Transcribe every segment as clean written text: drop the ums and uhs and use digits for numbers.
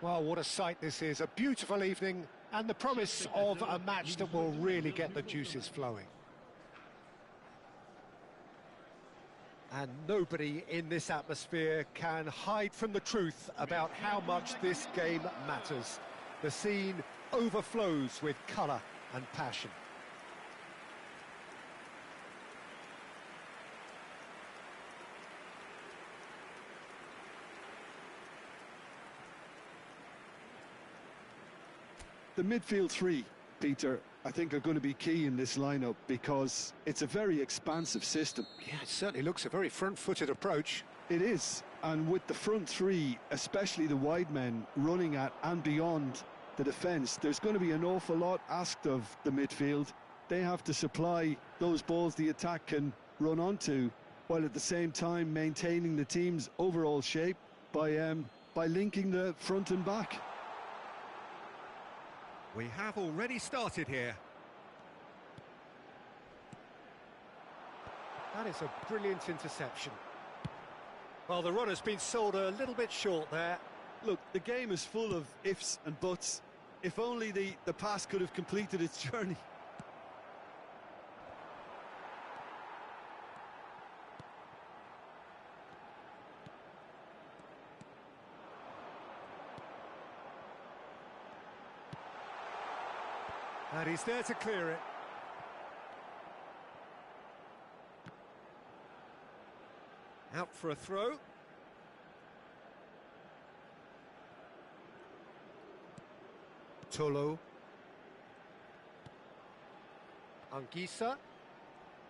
Well, what a sight this is. A beautiful evening and the promise of a match that will really get the juices flowing. And nobody in this atmosphere can hide from the truth about how much this game matters. The scene overflows with colour and passion. The midfield three, Peter, I think are going to be key in this lineup because it's a very expansive system. Yeah, it certainly looks a very front-footed approach. It is, and with the front three, especially the wide men, running at and beyond the defence, there's going to be an awful lot asked of the midfield. They have to supply those balls the attack can run onto, while at the same time maintaining the team's overall shape by linking the front and back. We have already started here. That is a brilliant interception. Well, the run has been sold a little bit short there. Look, the game is full of ifs and buts. If only the pass could have completed its journey. And he's there to clear it. Out for a throw. Tolo. Anguissa.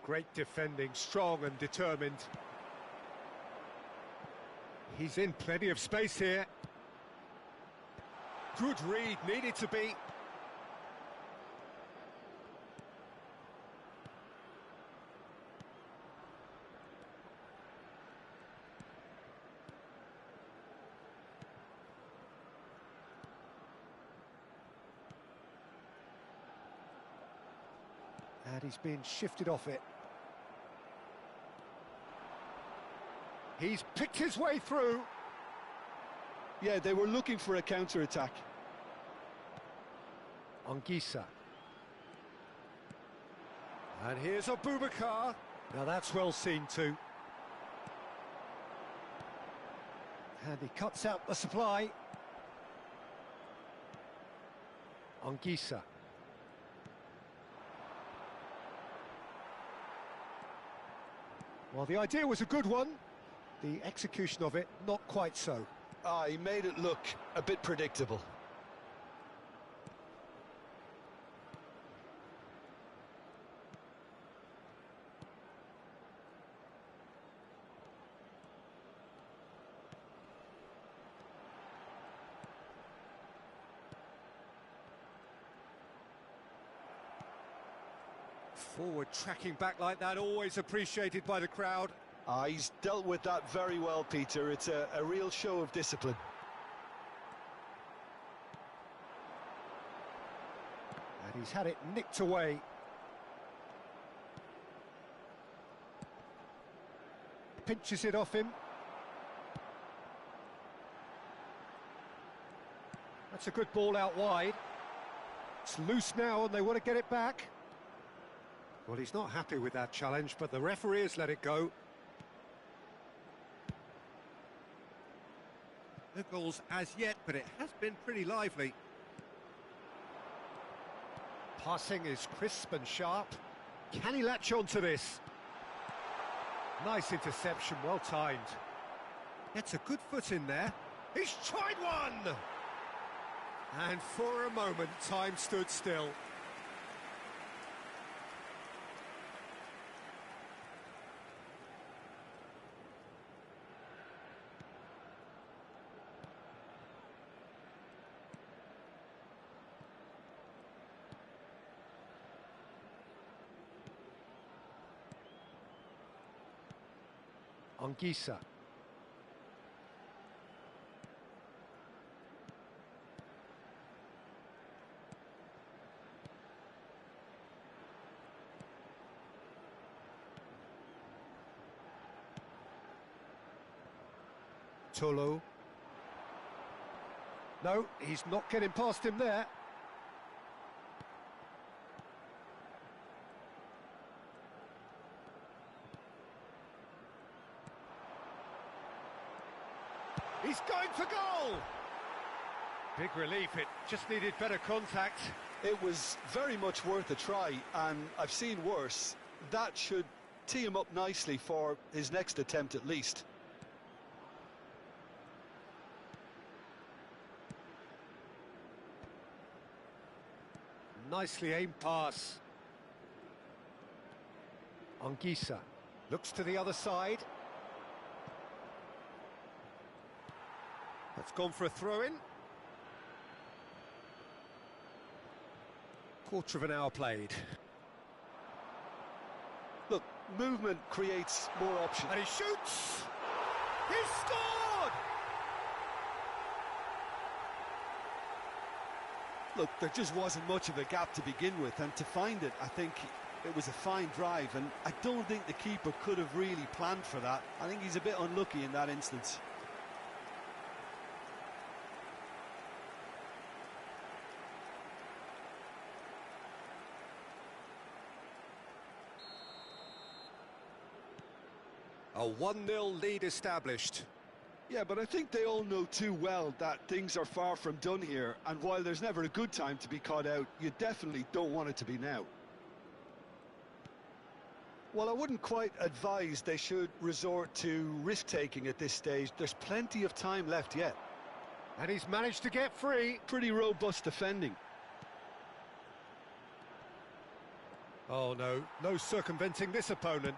Great defending, strong and determined. He's in plenty of space here. Good read, needed to be. And he's been shifted off it. He's picked his way through. Yeah, they were looking for a counter-attack. Anguissa. And here's Abubakar. Now that's well seen too. And he cuts out the supply. Anguissa. Well, the idea was a good one. The execution of it, not quite so. He made it look a bit predictable. Forward tracking back like that, always appreciated by the crowd. He's dealt with that very well, Peter. It's a real show of discipline. And he's had it nicked away. Pinches it off him. That's a good ball out wide. It's loose now and they want to get it back. Well, he's not happy with that challenge, but the referee has let it go. No goals as yet, but it has been pretty lively. Passing is crisp and sharp. Can he latch on to this? Nice interception, well timed. Gets a good foot in there. He's tried one! And for a moment, time stood still. Anguissa. Tolo. No, he's not getting past him there. He's going for goal! Big relief, it just needed better contact. It was very much worth a try, and I've seen worse. That should tee him up nicely for his next attempt at least. Nicely aimed pass. Anguissa looks to the other side. That's gone for a throw-in. Quarter of an hour played. Look, movement creates more options. And he shoots! He scored! Look, there just wasn't much of a gap to begin with, and to find it, I think it was a fine drive, and I don't think the keeper could have really planned for that. I think he's a bit unlucky in that instance. A 1-0 lead established. Yeah, but I think they all know too well that things are far from done here, and while there's never a good time to be caught out, you definitely don't want it to be now. Well, I wouldn't quite advise they should resort to risk-taking at this stage. There's plenty of time left yet. And he's managed to get free. Pretty robust defending. Oh no, no circumventing this opponent.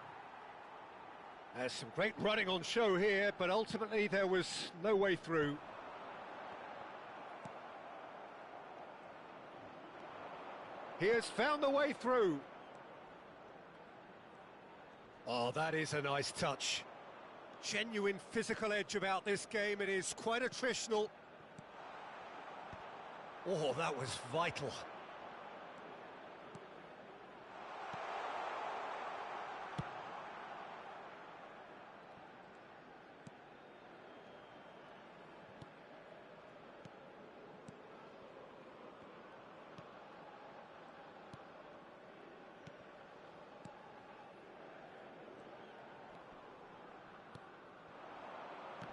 There's some great running on show here, but ultimately there was no way through. He has found a way through. Oh, that is a nice touch. Genuine physical edge about this game. It is quite attritional. Oh, that was vital.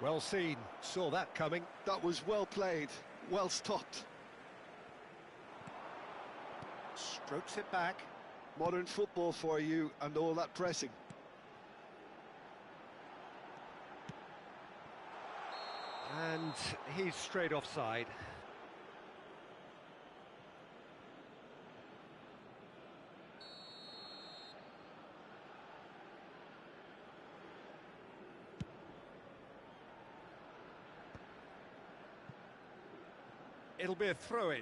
Well seen, saw that coming. That was well played, well stopped. Strokes it back. Modern football for you, and all that pressing. And he's straight offside. It'll be a throw-in.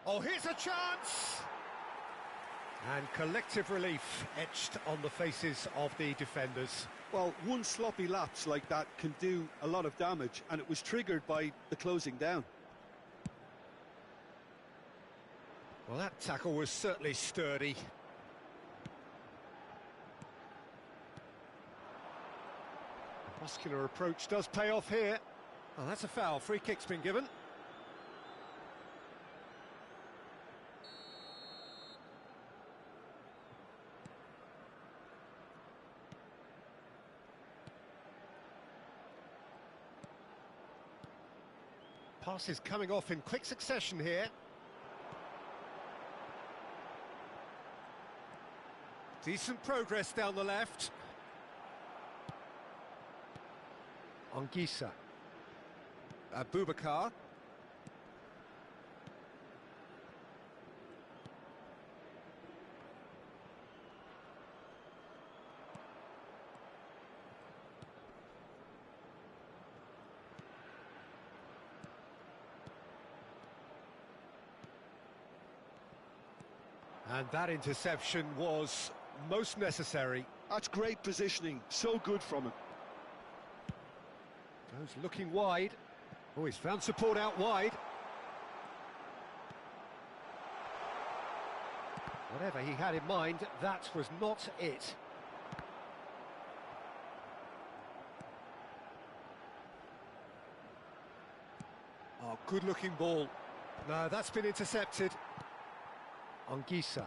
Oh, here's a chance! And collective relief etched on the faces of the defenders. Well, one sloppy lapse like that can do a lot of damage, and it was triggered by the closing down. Well, that tackle was certainly sturdy. Muscular approach does pay off here. Oh, that's a foul. Free kick's been given. Passes coming off in quick succession here. Decent progress down the left. Anguissa. Abubakar. And that interception was most necessary. That's great positioning, so good from him. Goes looking wide. Oh, he's found support out wide. Whatever he had in mind, that was not it. Oh, good-looking ball. No, that's been intercepted. Anguissa.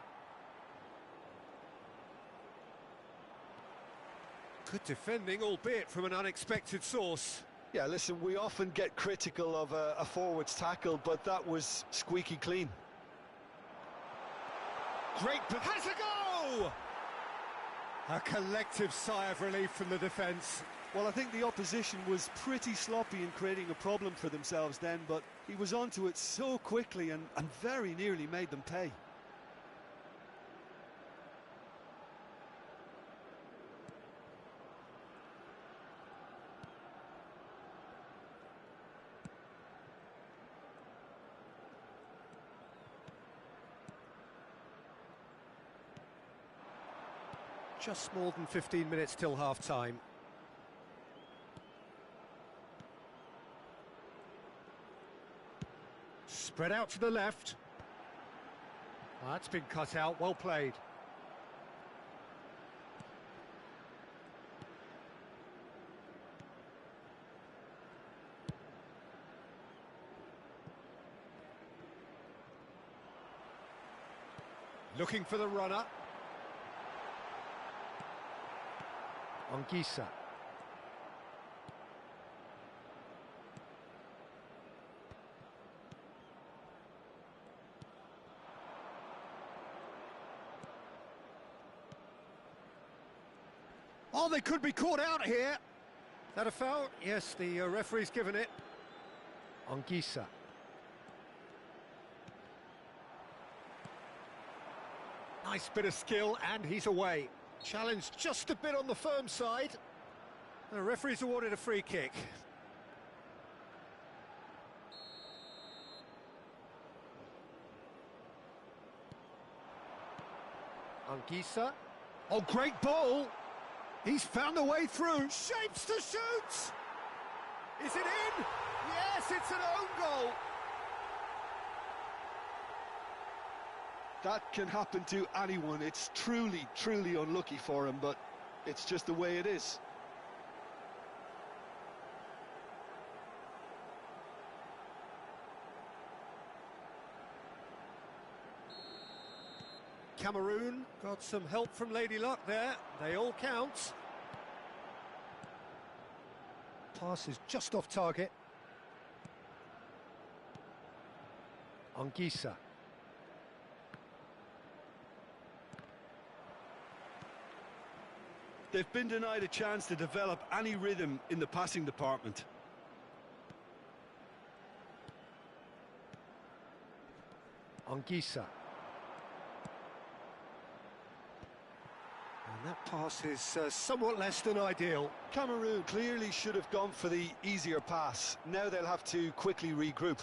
Good defending, albeit from an unexpected source. Yeah, listen, we often get critical of a forward's tackle, but that was squeaky clean. Great, has a go! A collective sigh of relief from the defence. Well, I think the opposition was pretty sloppy in creating a problem for themselves then, but he was onto it so quickly and very nearly made them pay. Just more than 15 minutes till half-time. Spread out to the left. That's been cut out, well played. Looking for the runner. Anguissa. Oh, they could be caught out here. Is that a foul? Yes, the referee's given it. Anguissa. Nice bit of skill, and he's away. Challenge just a bit on the firm side. The referee's awarded a free kick. Anguissa. Oh, great ball. He's found a way through. Shapes to shoot. Is it in? Yes, it's an own goal. That can happen to anyone. It's truly, truly unlucky for him, but it's just the way it is. Cameroon got some help from Lady Luck there. They all count. Pass is just off target. Anguissa. They've been denied a chance to develop any rhythm in the passing department. Anguissa. And that pass is somewhat less than ideal. Cameroon clearly should have gone for the easier pass. Now they'll have to quickly regroup.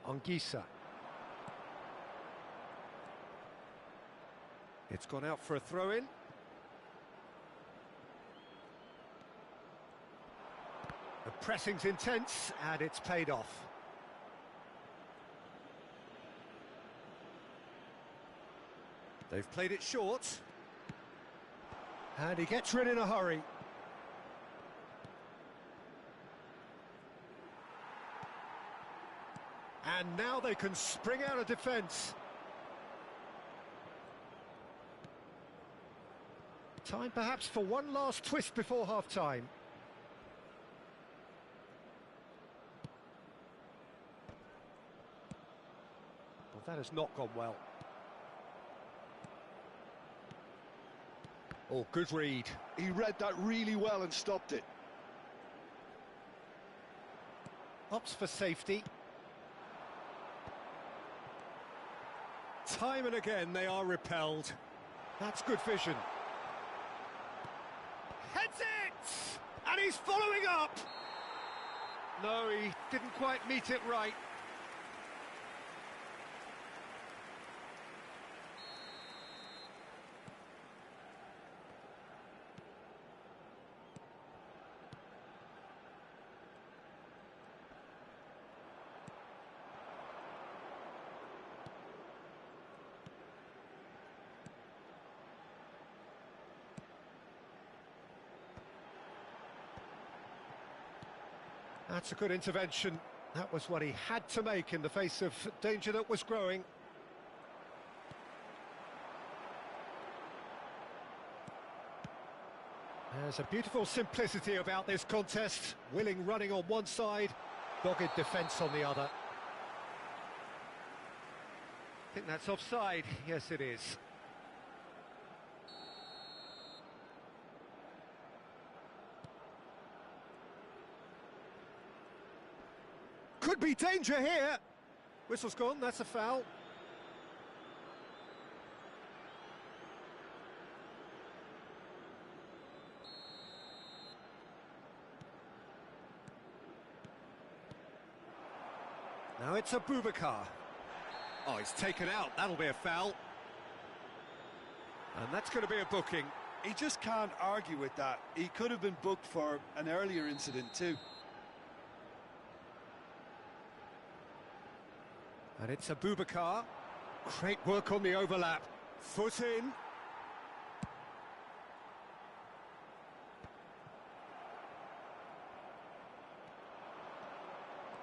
Anguissa. It's gone out for a throw-in. The pressing's intense, and it's paid off. They've played it short. And he gets rid in a hurry. And now they can spring out of defence. Time perhaps for one last twist before half-time. Well, that has not gone well. Oh, good read. He read that really well and stopped it. Opts for safety. Time and again they are repelled. That's good vision. Heads it! And he's following up! No, he didn't quite meet it right. That's a good intervention. That was what he had to make in the face of danger that was growing. There's a beautiful simplicity about this contest. Willing running on one side, dogged defence on the other. I think that's offside. Yes, it is. Could be danger here. Whistle's gone, that's a foul. Now it's a Boubacar. Oh, he's taken out, that'll be a foul. And that's going to be a booking. He just can't argue with that. He could have been booked for an earlier incident too. And it's a Boubacar. Great work on the overlap. Foot in.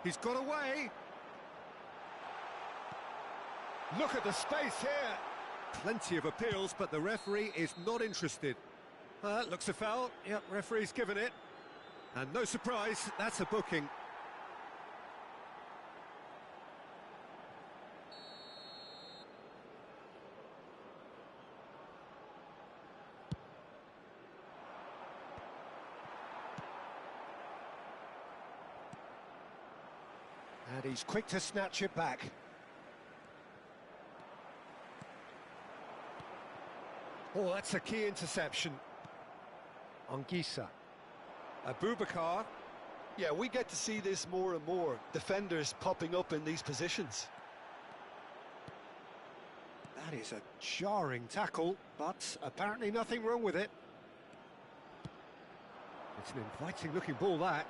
He's got away. Look at the space here. Plenty of appeals, but the referee is not interested. Looks a foul. Yep, referee's given it. And no surprise, that's a booking. And he's quick to snatch it back. Oh, that's a key interception. Anguissa. Boubacar. Yeah, we get to see this more and more. Defenders popping up in these positions. That is a jarring tackle, but apparently nothing wrong with it. It's an inviting-looking ball, that.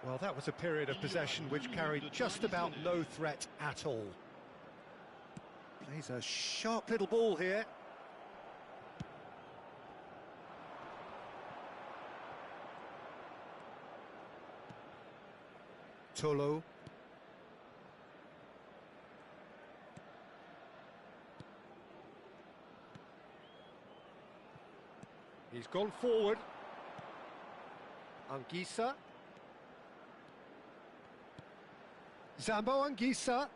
Well, that was a period of possession which carried just about no threat at all. Plays a sharp little ball here. Tolo. He's gone forward. Anguissa. Zambo Anguissa.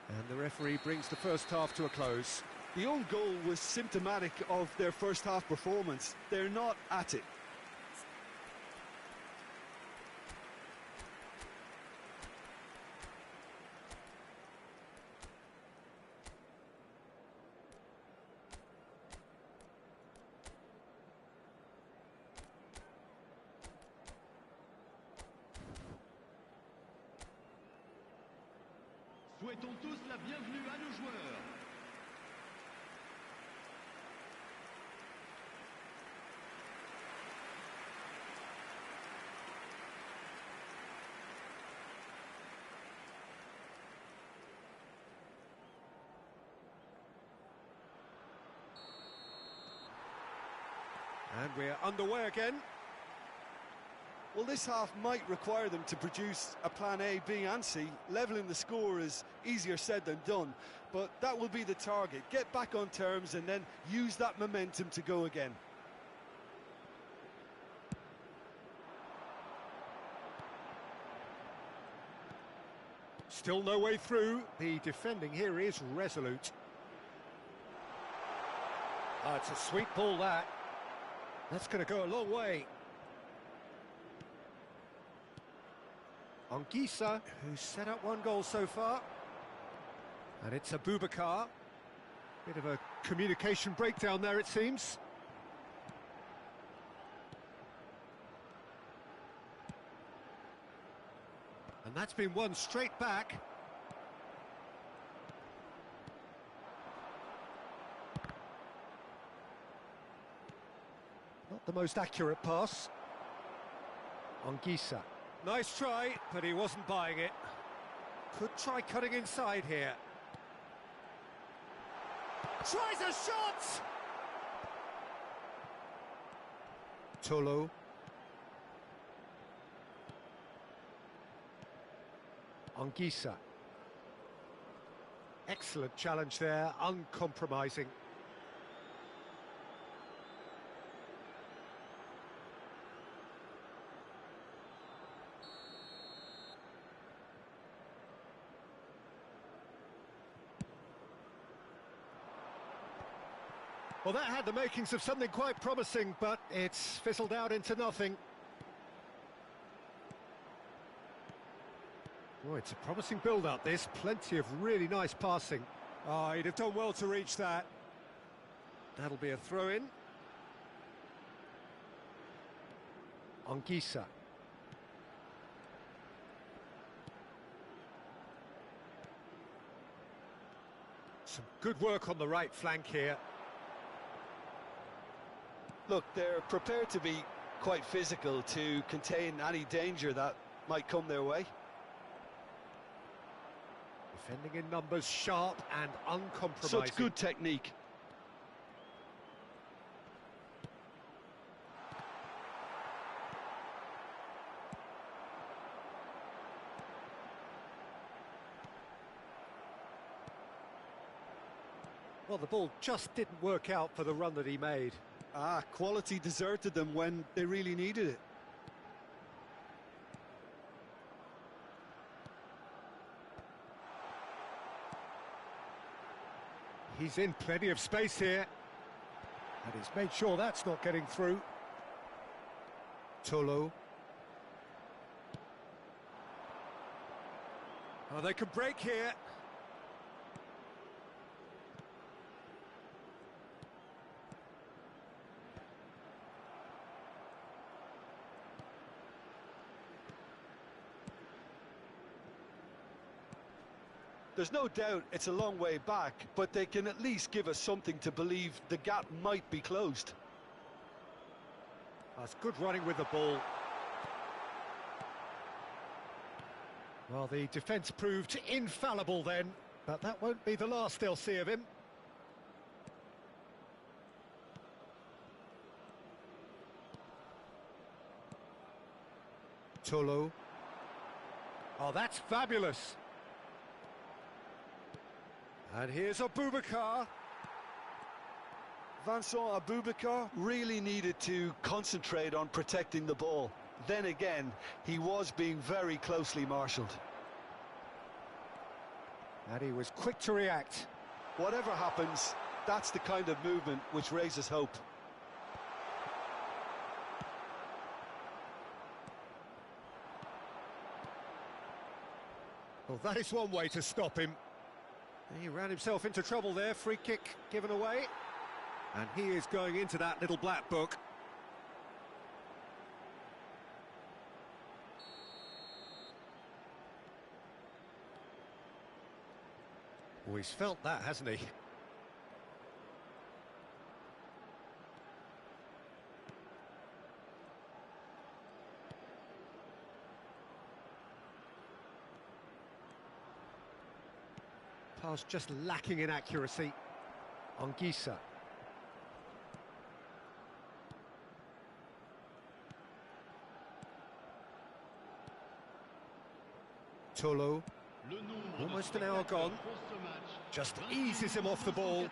And the referee brings the first half to a close. The own goal was symptomatic of their first half performance. They're not at it. Souhaitons tous la bienvenue à nos joueurs. And we're underway again. Well, this half might require them to produce a plan A, B and C. Levelling the score is easier said than done, but that will be the target. Get back on terms and then use that momentum to go again. Still no way through. The defending here is resolute. Oh, it's a sweet ball, that. That's going to go a long way. Anguissa, who's set up one goal so far. And it's a Boubacar. Bit of a communication breakdown there, it seems. And that's been won straight back. Not the most accurate pass. Anguissa. Nice try, but he wasn't buying it. Could try cutting inside here. Tries a shot! Tolo. Anguissa. Excellent challenge there, uncompromising. Well, that had the makings of something quite promising, but it's fizzled out into nothing. Oh, it's a promising build-up, this. Plenty of really nice passing. Oh, he'd have done well to reach that. That'll be a throw-in. Anguissa. Some good work on the right flank here. Look, they're prepared to be quite physical to contain any danger that might come their way. Defending in numbers, sharp and uncompromising. Such good technique. Well, the ball just didn't work out for the run that he made. Quality deserted them when they really needed it. He's in plenty of space here. And he's made sure that's not getting through. Tolo. Oh, they could break here. There's no doubt it's a long way back, but they can at least give us something to believe the gap might be closed. That's good running with the ball. Well, the defence proved infallible then, but that won't be the last they'll see of him. Tolo. Oh, that's fabulous. And here's Abubakar. Vincent Abubakar really needed to concentrate on protecting the ball. Then again, he was being very closely marshalled. And he was quick to react. Whatever happens, that's the kind of movement which raises hope. Well, that is one way to stop him. He ran himself into trouble there, free kick given away. And he is going into that little black book. Oh, he's felt that, hasn't he? Pass just lacking in accuracy. Anguissa. Tolo. Almost an hour gone. Just eases him off the ball.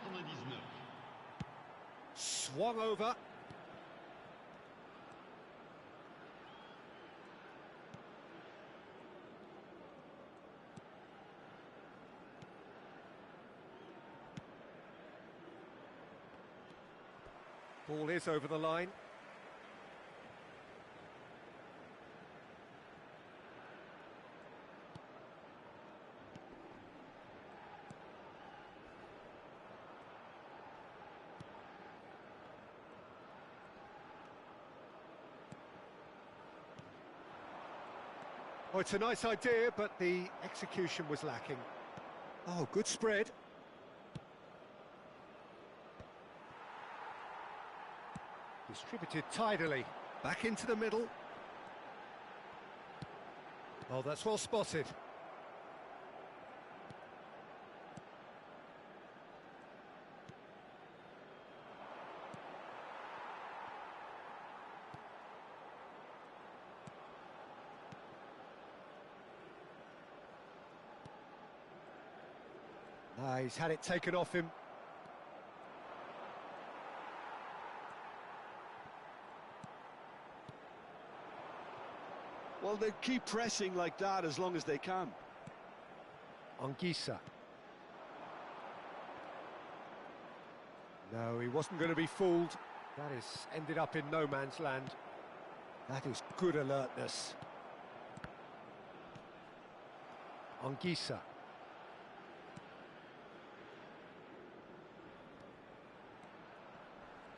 Swung over. Ball is over the line. Oh, it's a nice idea, but the execution was lacking. Oh, good spread. Distributed tidily. Back into the middle. Oh, that's well spotted. He's had it taken off him. Well, they keep pressing like that as long as they can. Anguissa. No, he wasn't going to be fooled. That has ended up in no man's land. That is good alertness. Anguissa.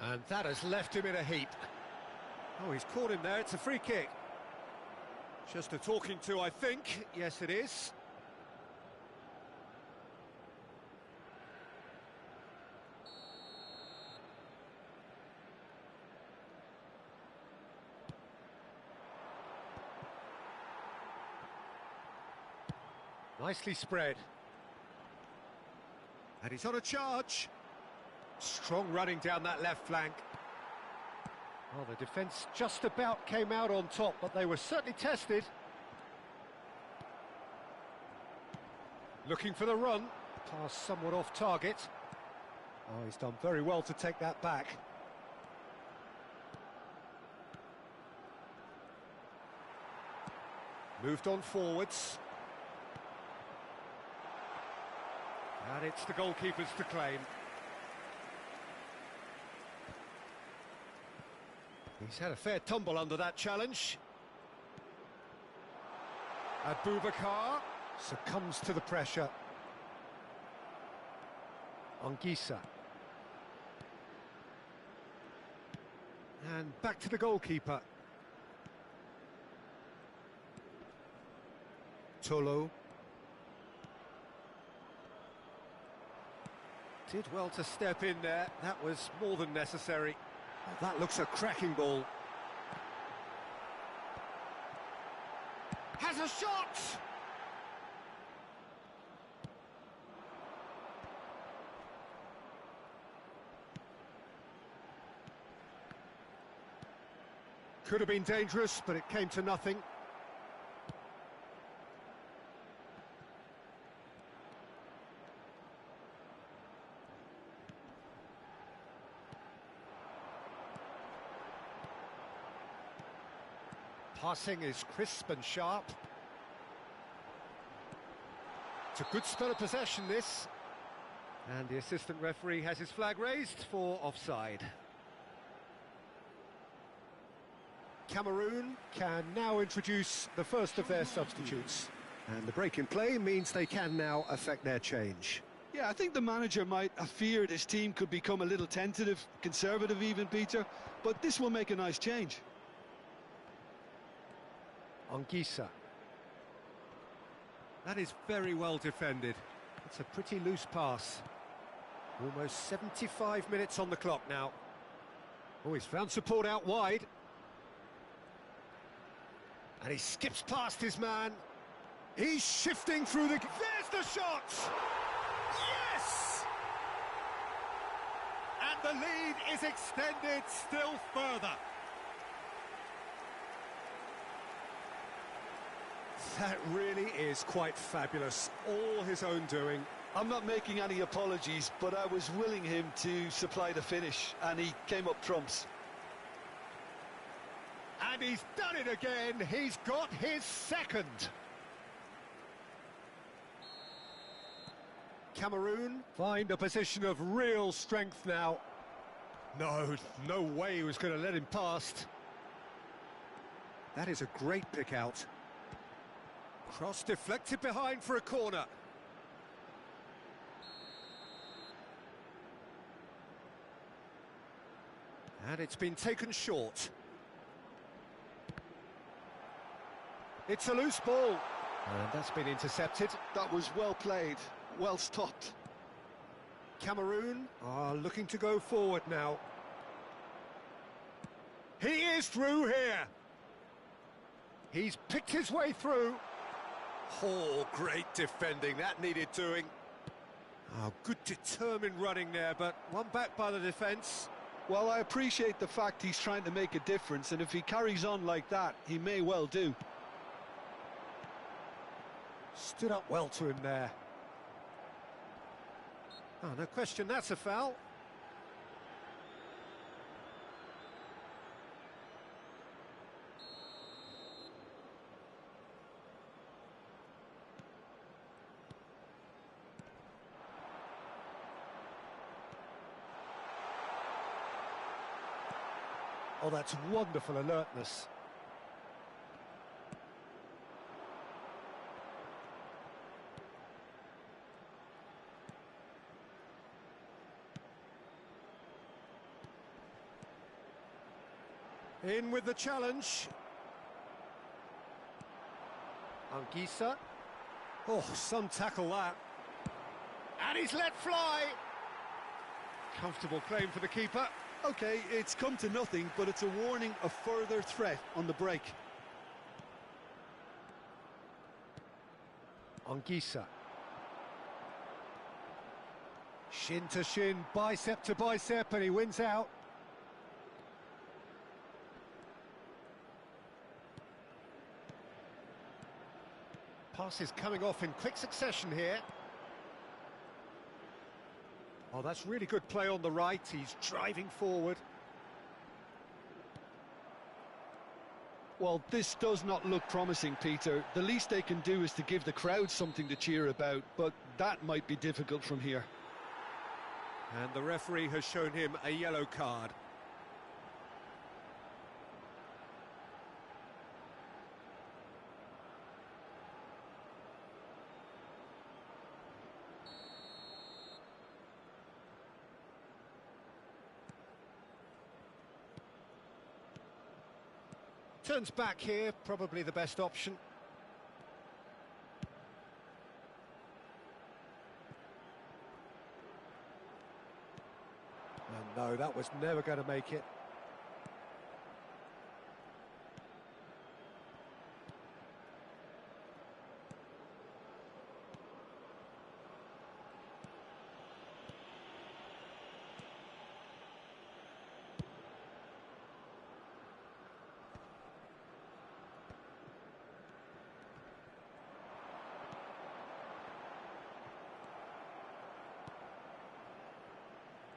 And that has left him in a heap. Oh, he's caught him there. It's a free kick. Just a talking to, I think. Yes, it is. Nicely spread. And he's on a charge. Strong running down that left flank. Well, the defence just about came out on top, but they were certainly tested. Looking for the run. Pass somewhat off target. Oh, he's done very well to take that back. Moved on forwards. And it's the goalkeepers to claim. He's had a fair tumble under that challenge. Abubakar succumbs to the pressure. Anguissa. And back to the goalkeeper. Tolo. Did well to step in there. That was more than necessary. Oh, that looks a cracking ball. Has a shot! Could have been dangerous, but it came to nothing. Passing is crisp and sharp. It's a good spell of possession, this. And the assistant referee has his flag raised for offside. Cameroon can now introduce the first of their substitutes. And the break in play means they can now affect their change. Yeah, I think the manager might have feared his team could become a little tentative, conservative even, Peter, but this will make a nice change. Anguissa. That is very well defended. It's a pretty loose pass. Almost 75 minutes on the clock now. Oh, he's found support out wide. And he skips past his man. He's shifting through the... There's the shot! Yes! And the lead is extended still further. That really is quite fabulous. All his own doing. I'm not making any apologies, but I was willing him to supply the finish, and he came up trumps. And he's done it again. He's got his second. Cameroon find a position of real strength now. No way he was going to let him past. That is a great pick out. Cross deflected behind for a corner. And it's been taken short. It's a loose ball. And that's been intercepted. That was well played, well stopped. Cameroon are looking to go forward now. He is through here. He's picked his way through. Oh, great defending, that needed doing. Oh, good determined running there, but one back by the defence. Well, I appreciate the fact he's trying to make a difference, and if he carries on like that, he may well do. Stood up well to him there. Oh, no question, that's a foul. Oh, that's wonderful alertness. In with the challenge. Anguissa. Oh, some tackle that. And he's let fly. Comfortable claim for the keeper. Okay, it's come to nothing, but it's a warning of further threat on the break. Anguissa. Shin to shin, bicep to bicep, and he wins out. Passes coming off in quick succession here. Oh, that's really good play on the right. He's driving forward. Well, this does not look promising, Peter. The least they can do is to give the crowd something to cheer about, but that might be difficult from here. And the referee has shown him a yellow card. Turns back here, probably the best option. And no, that was never going to make it.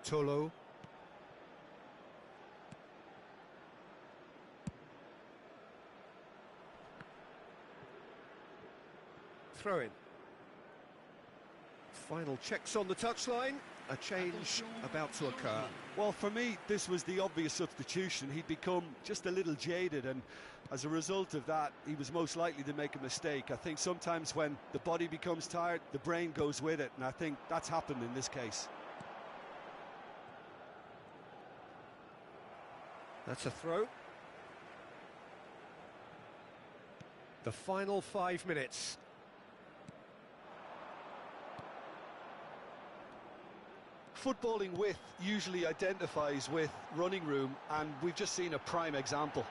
Tolo. Throw in. Final checks on the touchline. A change about to occur. Well, for me, this was the obvious substitution. He'd become just a little jaded, and as a result of that, he was most likely to make a mistake. I think sometimes when the body becomes tired, the brain goes with it, and I think that's happened in this case. That's a throw. The final 5 minutes. Footballing width usually identifies with running room, and we've just seen a prime example.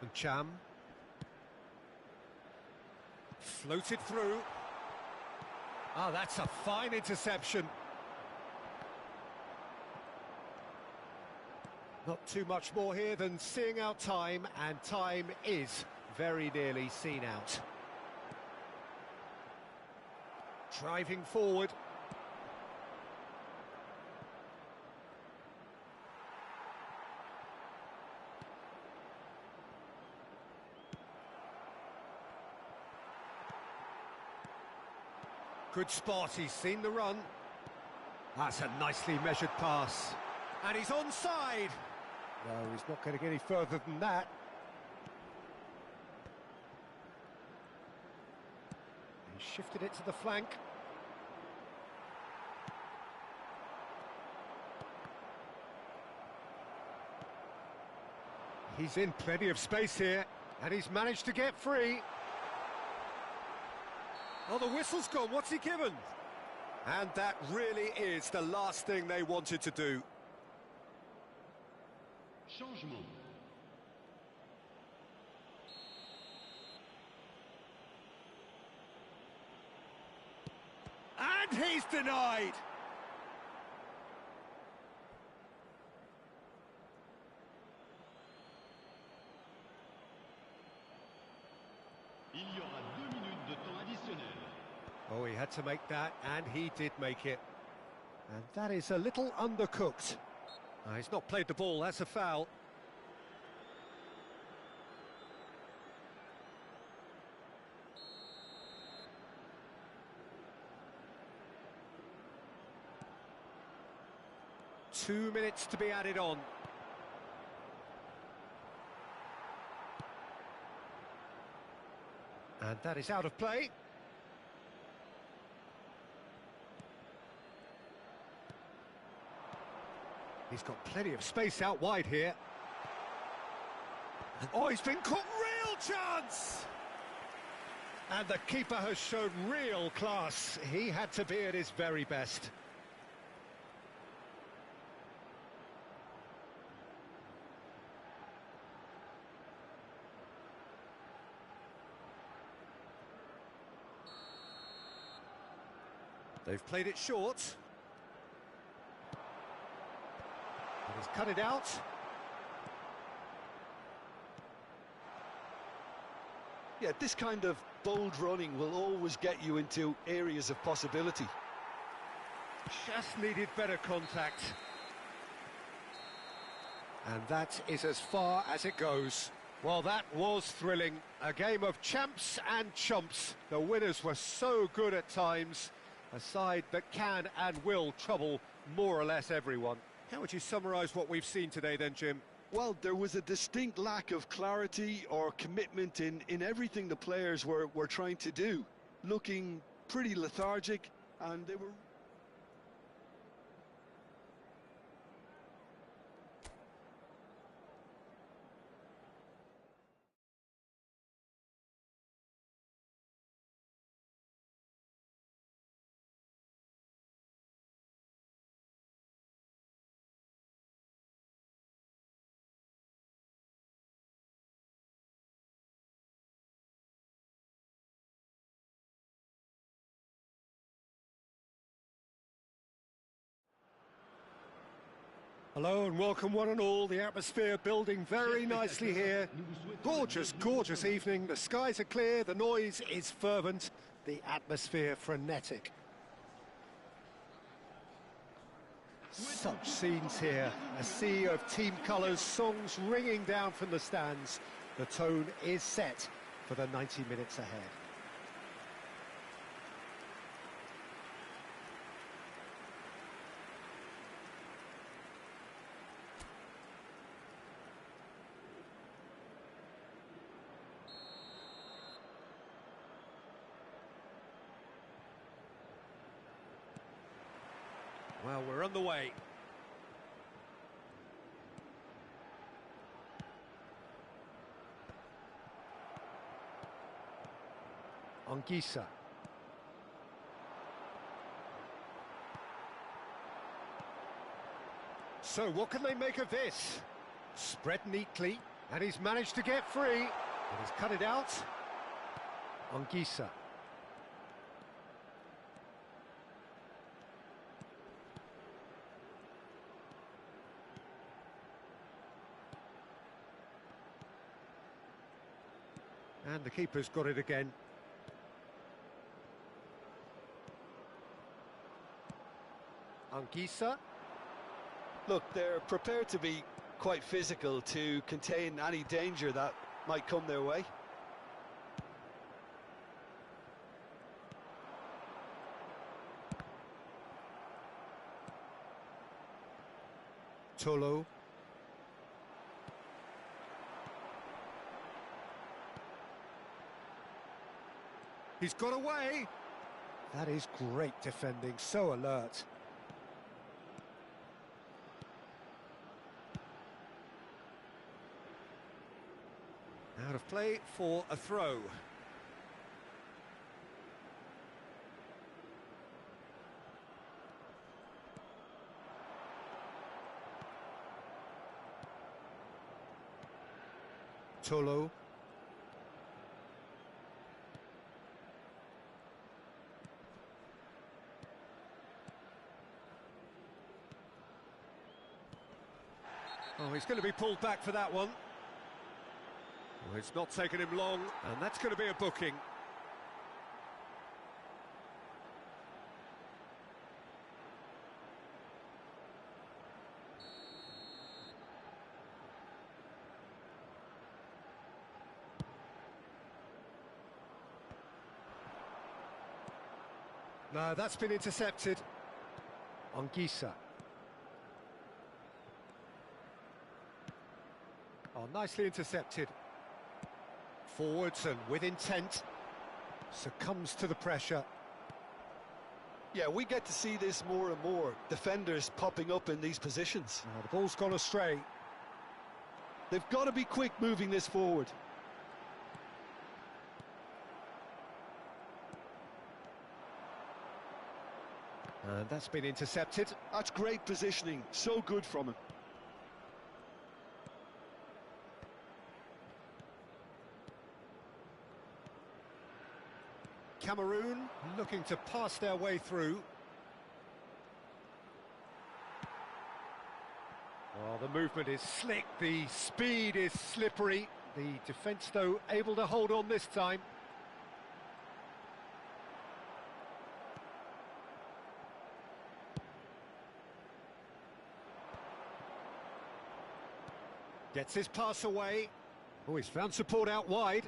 And Cham. Floated through. Ah, that's a fine interception. Not too much more here than seeing out time, and time is very nearly seen out. Driving forward. Good spot, he's seen the run. That's a nicely measured pass. And he's onside. No, he's not going to get any further than that. He shifted it to the flank. He's in plenty of space here, and he's managed to get free. Oh, the whistle's gone. What's he given? And that really is the last thing they wanted to do. Changement. And he's denied. Il y aura 2 minutes de temps additionnel. Oh, he had to make that, and he did make it. And that is a little undercooked. He's not played the ball, that's a foul. Two minutes to be added on. And that is out of play. He's got plenty of space out wide here. Oh, he's been caught. Real chance! And the keeper has shown real class. He had to be at his very best. They've played it short. And he's cut it out. Yeah, this kind of bold running will always get you into areas of possibility. Just needed better contact. And that is as far as it goes. Well, that was thrilling. A game of champs and chumps. The winners were so good at times. A side that can and will trouble more or less everyone. How would you summarise what we've seen today then, Jim? Well, there was a distinct lack of clarity or commitment in everything the players were trying to do. Looking pretty lethargic, and they were... Hello and welcome one and all. The atmosphere building very nicely here. Gorgeous, gorgeous evening. The skies are clear, the noise is fervent, the atmosphere frenetic. Such scenes here. A sea of team colours, songs ringing down from the stands. The tone is set for the 90 minutes ahead. Well, we're on the way. Anguissa. So what can they make of this? Spread neatly, and he's managed to get free. And he's cut it out. Anguissa. And the keeper's got it again. Anguissa. Look, they're prepared to be quite physical to contain any danger that might come their way. Tolo. He's got away. That is great defending, so alert. Out of play for a throw. Tolo. Oh, he's going to be pulled back for that one. Well, it's not taken him long, and that's going to be a booking. No, that's been intercepted. Anguissa. Oh, nicely intercepted. Forwards and with intent. Succumbs to the pressure. Yeah, we get to see this more and more. Defenders popping up in these positions. Oh, the ball's gone astray. They've got to be quick moving this forward. And that's been intercepted. That's great positioning. So good from him. Cameroon looking to pass their way through. Well, the movement is slick, the speed is slippery. The defence, though, able to hold on this time. Gets his pass away. Oh, he's found support out wide.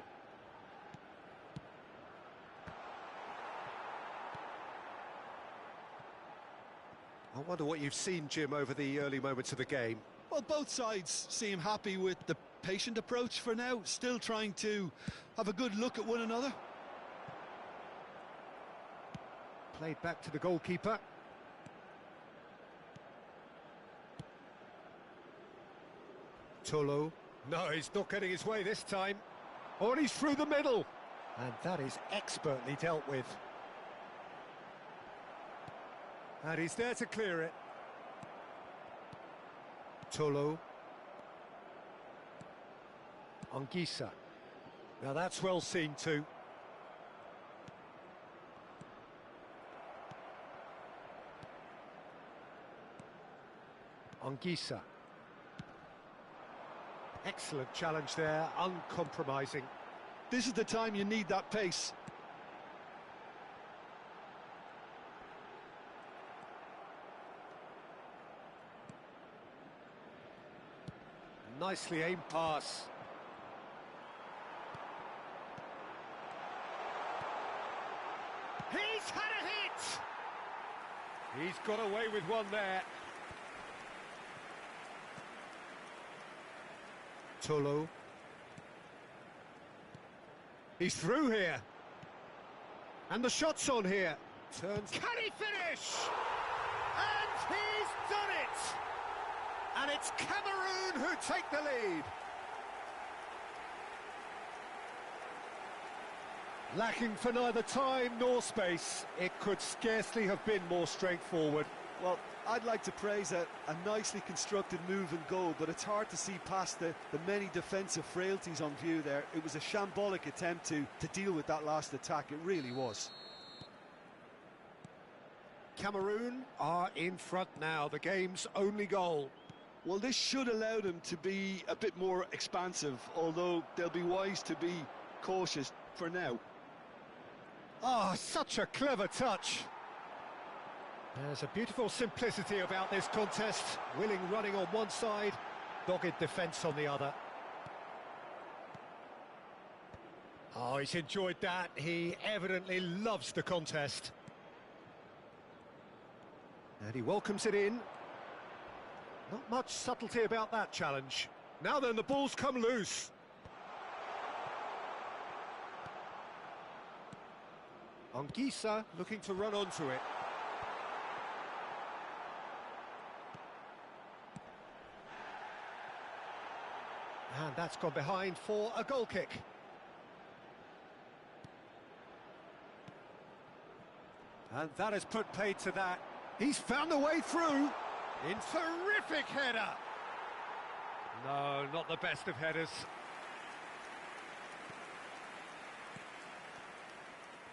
I wonder what you've seen, Jim, over the early moments of the game. Well, both sides seem happy with the patient approach for now, still trying to have a good look at one another. Played back to the goalkeeper. Tolo. No, he's not getting his way this time. Oh, and he's through the middle. And that is expertly dealt with. And he's there to clear it. Tolo. Anguissa. Now that's well seen too. Anguissa. Excellent challenge there, uncompromising. This is the time you need that pace. Nicely aimed pass. He's had a hit! He's got away with one there. Tolo. He's through here. And the shot's on here. Turns. Can he finish? And he's done it! And it's Cameroon who take the lead. Lacking for neither time nor space, it could scarcely have been more straightforward. Well, I'd like to praise a nicely constructed move and goal, but it's hard to see past the many defensive frailties on view there. It was a shambolic attempt to deal with that last attack, it really was. Cameroon are in front now, the game's only goal. Well, this should allow them to be a bit more expansive, although they'll be wise to be cautious for now. Oh, such a clever touch. There's a beautiful simplicity about this contest. Willing running on one side, dogged defence on the other. Oh, he's enjoyed that. He evidently loves the contest. And he welcomes it in. Not much subtlety about that challenge. Now then, the ball's come loose. Anguissa looking to run onto it. And that's gone behind for a goal kick. And that has put paid to that. He's found a way through. In terrific header. No, not the best of headers.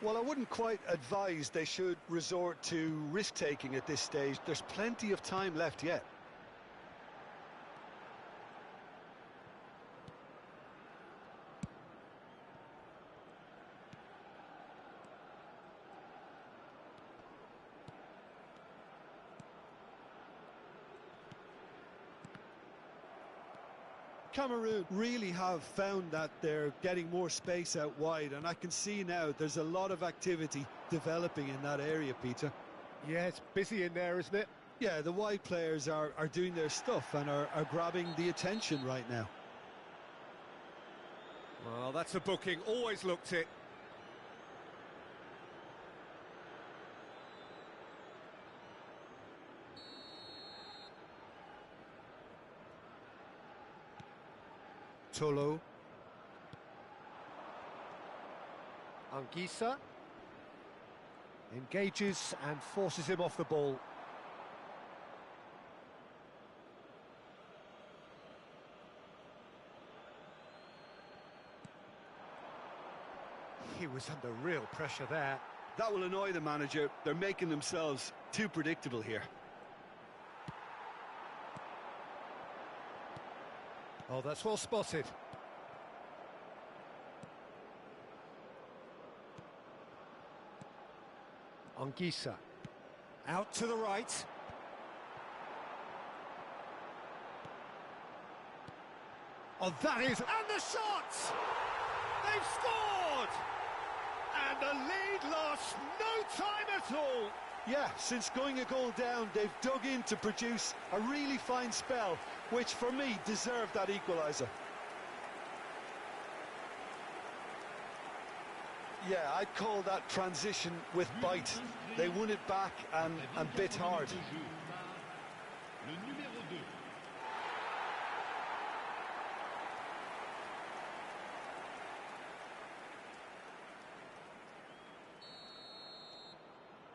Well, I wouldn't quite advise they should resort to risk-taking at this stage. There's plenty of time left yet. Cameroon really have found that they're getting more space out wide, and I can see now there's a lot of activity developing in that area, Peter. Yeah, it's busy in there, isn't it? Yeah, the wide players are doing their stuff and are grabbing the attention right now. Well, that's a booking, always looked it. Tolo. Anguissa engages and forces him off the ball. He was under real pressure there. That will annoy the manager. They're making themselves too predictable here. Oh, that's well spotted. Anguissa. Out to the right. Oh, that is... And the shot! They've scored! And the lead lost no time at all. Yeah, since going a goal down, they've dug in to produce a really fine spell, which for me deserved that equaliser. Yeah, I'd call that transition with bite. They won it back and bit hard.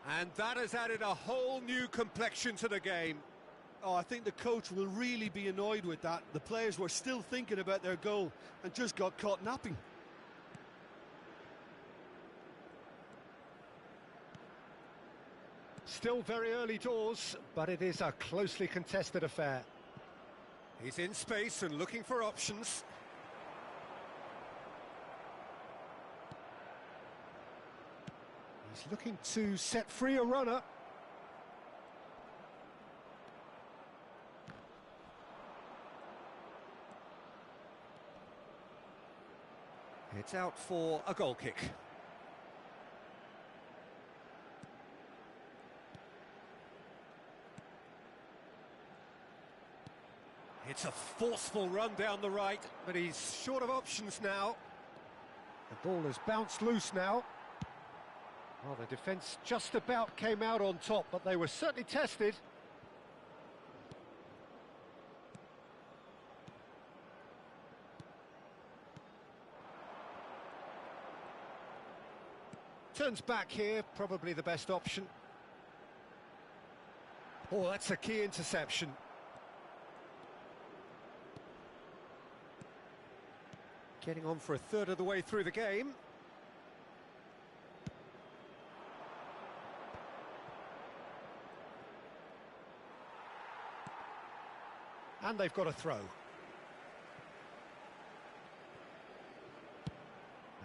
And that has added a whole new complexion to the game. Oh, I think the coach will really be annoyed with that. The players were still thinking about their goal and just got caught napping. Still very early doors, but it is a closely contested affair. He's in space and looking for options. He's looking to set free a runner. It's out for a goal kick. It's a forceful run down the right, but he's short of options now. The ball has bounced loose now. Well, the defence just about came out on top, but they were certainly tested. Turns back here, probably the best option. Oh, that's a key interception. Getting on for a third of the way through the game. And they've got a throw. And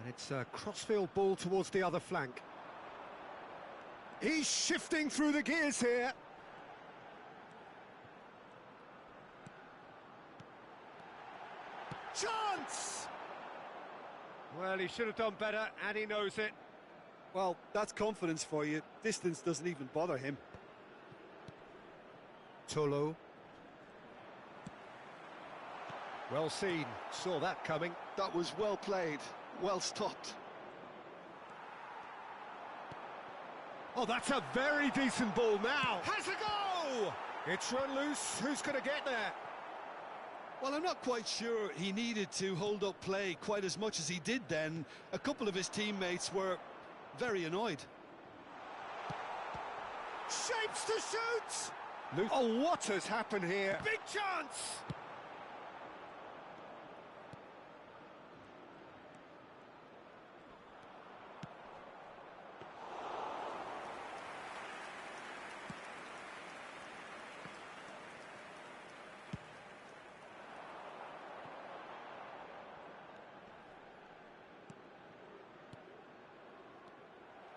it's a crossfield ball towards the other flank. He's shifting through the gears here. Chance! Well, he should have done better, and he knows it. Well, that's confidence for you. Distance doesn't even bother him. Tolo. Well seen, saw that coming. That was well played, well stopped. Oh, that's a very decent ball now. Has a go! It's run loose, who's going to get there? Well, I'm not quite sure he needed to hold up play quite as much as he did then. A couple of his teammates were very annoyed. Shapes to shoot! Oh, what has happened here? Big chance!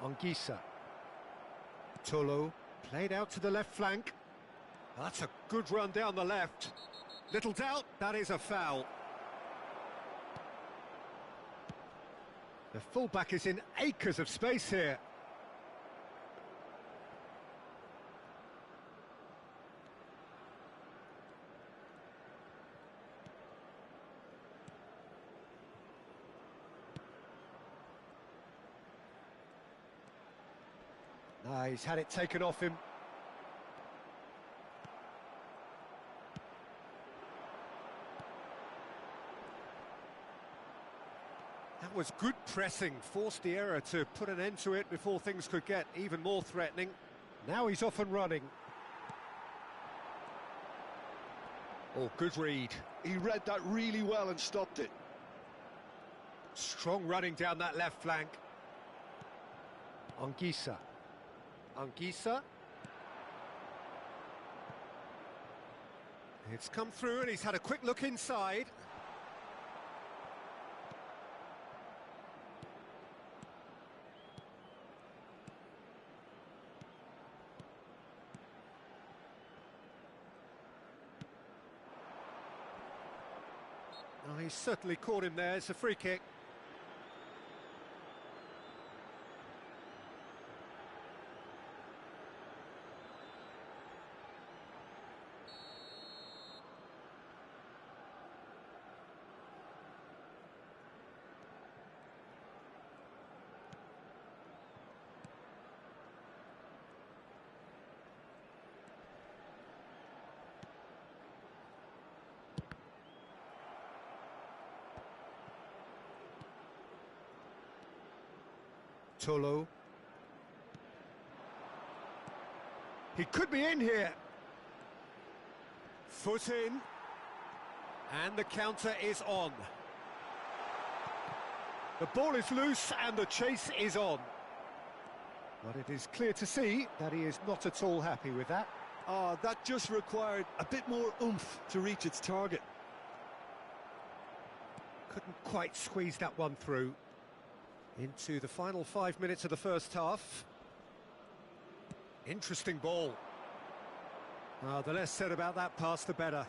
Anguissa. Tolo, played out to the left flank. That's a good run down the left. Little doubt, that is a foul. The fullback is in acres of space here. He's had it taken off him. That was good pressing, forced the error to put an end to it before things could get even more threatening. Now he's off and running. Oh, good read. He read that really well and stopped it. Strong running down that left flank. Anguissa. Anguissa. It's come through and he's had a quick look inside. Oh, he's certainly caught him there. It's a free kick. Tolo. He could be in here. Foot in. And the counter is on. The ball is loose and the chase is on. But it is clear to see that he is not at all happy with that. That just required a bit more oomph to reach its target. Couldn't quite squeeze that one through. Into the final 5 minutes of the first half. Interesting ball. The less said about that pass, the better.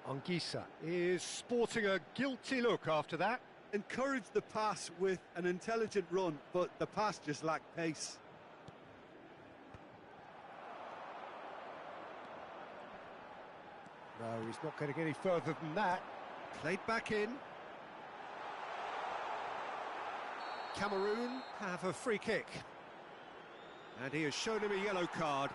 Anguissa is sporting a guilty look after that. Encouraged the pass with an intelligent run, but the pass just lacked pace. No, he's not getting any further than that. Played back in. Cameroon have a free kick. And he has shown him a yellow card.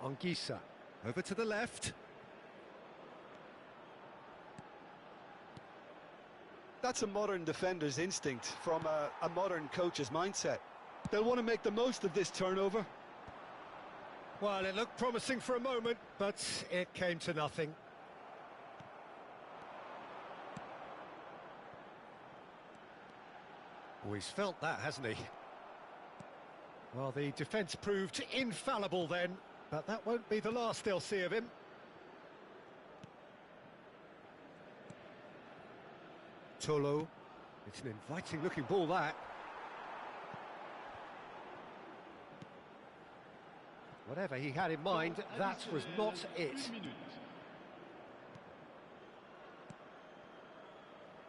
Anguissa over to the left. That's a modern defender's instinct from a modern coach's mindset. They'll want to make the most of this turnover. Well, it looked promising for a moment, but it came to nothing. Oh, he's felt that, hasn't he? Well, the defence proved infallible then, but that won't be the last they'll see of him. Tolo. It's an inviting looking ball, that. Whatever he had in mind, that was not it.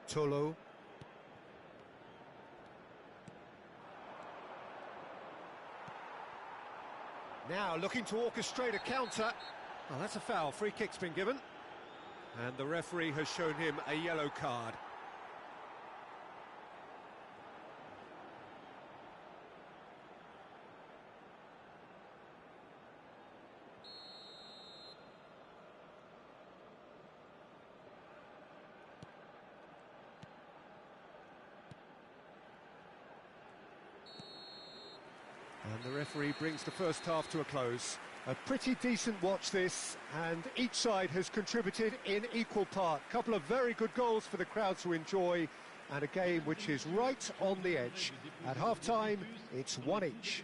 Tolo. Now looking to orchestrate a counter. Well, that's a foul. Free kick's been given. And the referee has shown him a yellow card. And the referee brings the first half to a close. A pretty decent watch this, and each side has contributed in equal part. A couple of very good goals for the crowd to enjoy, and a game which is right on the edge. At half-time, it's one each.